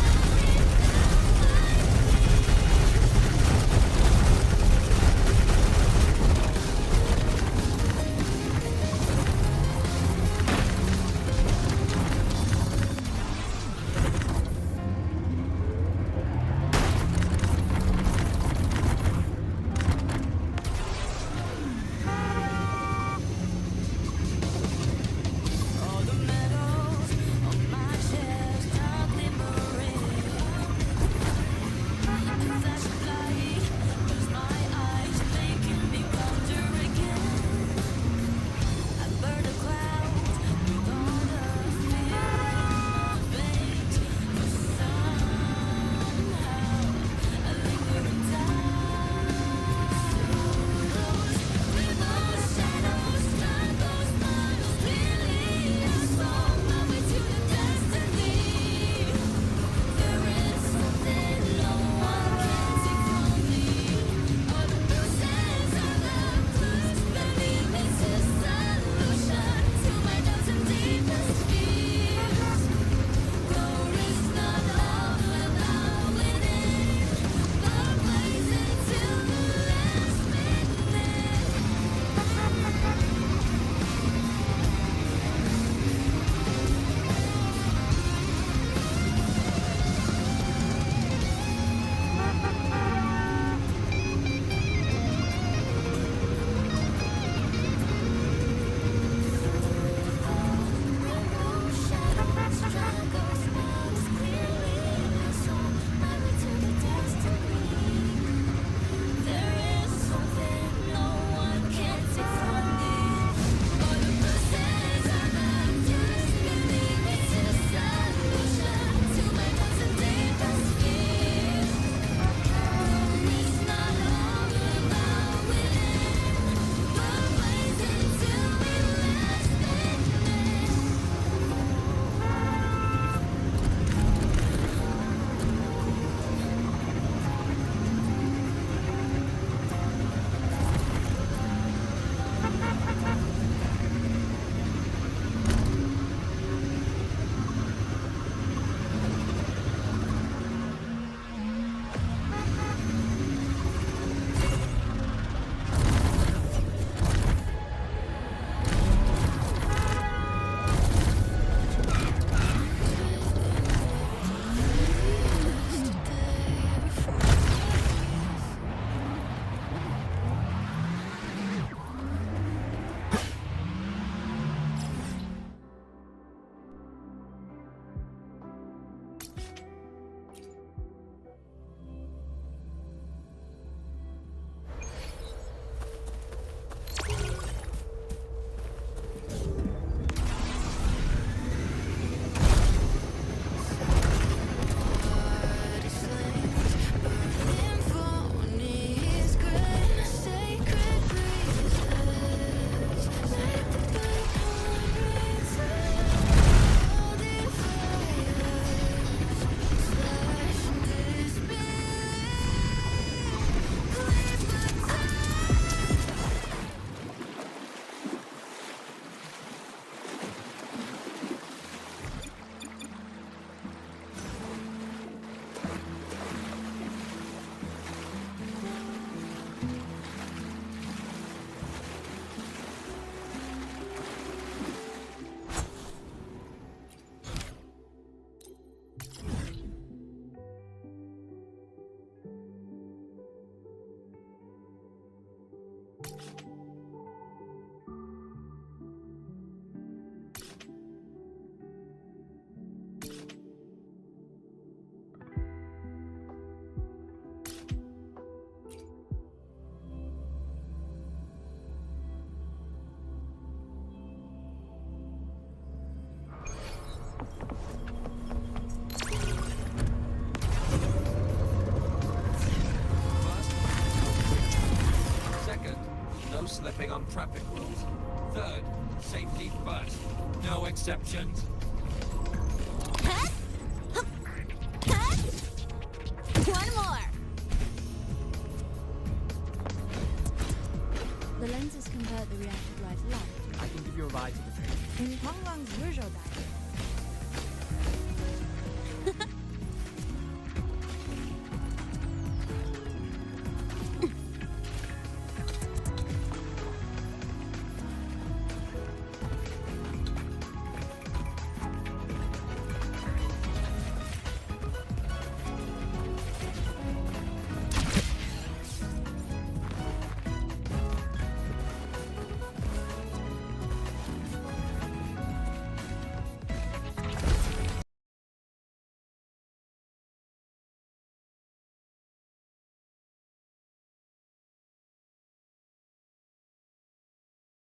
deceptions.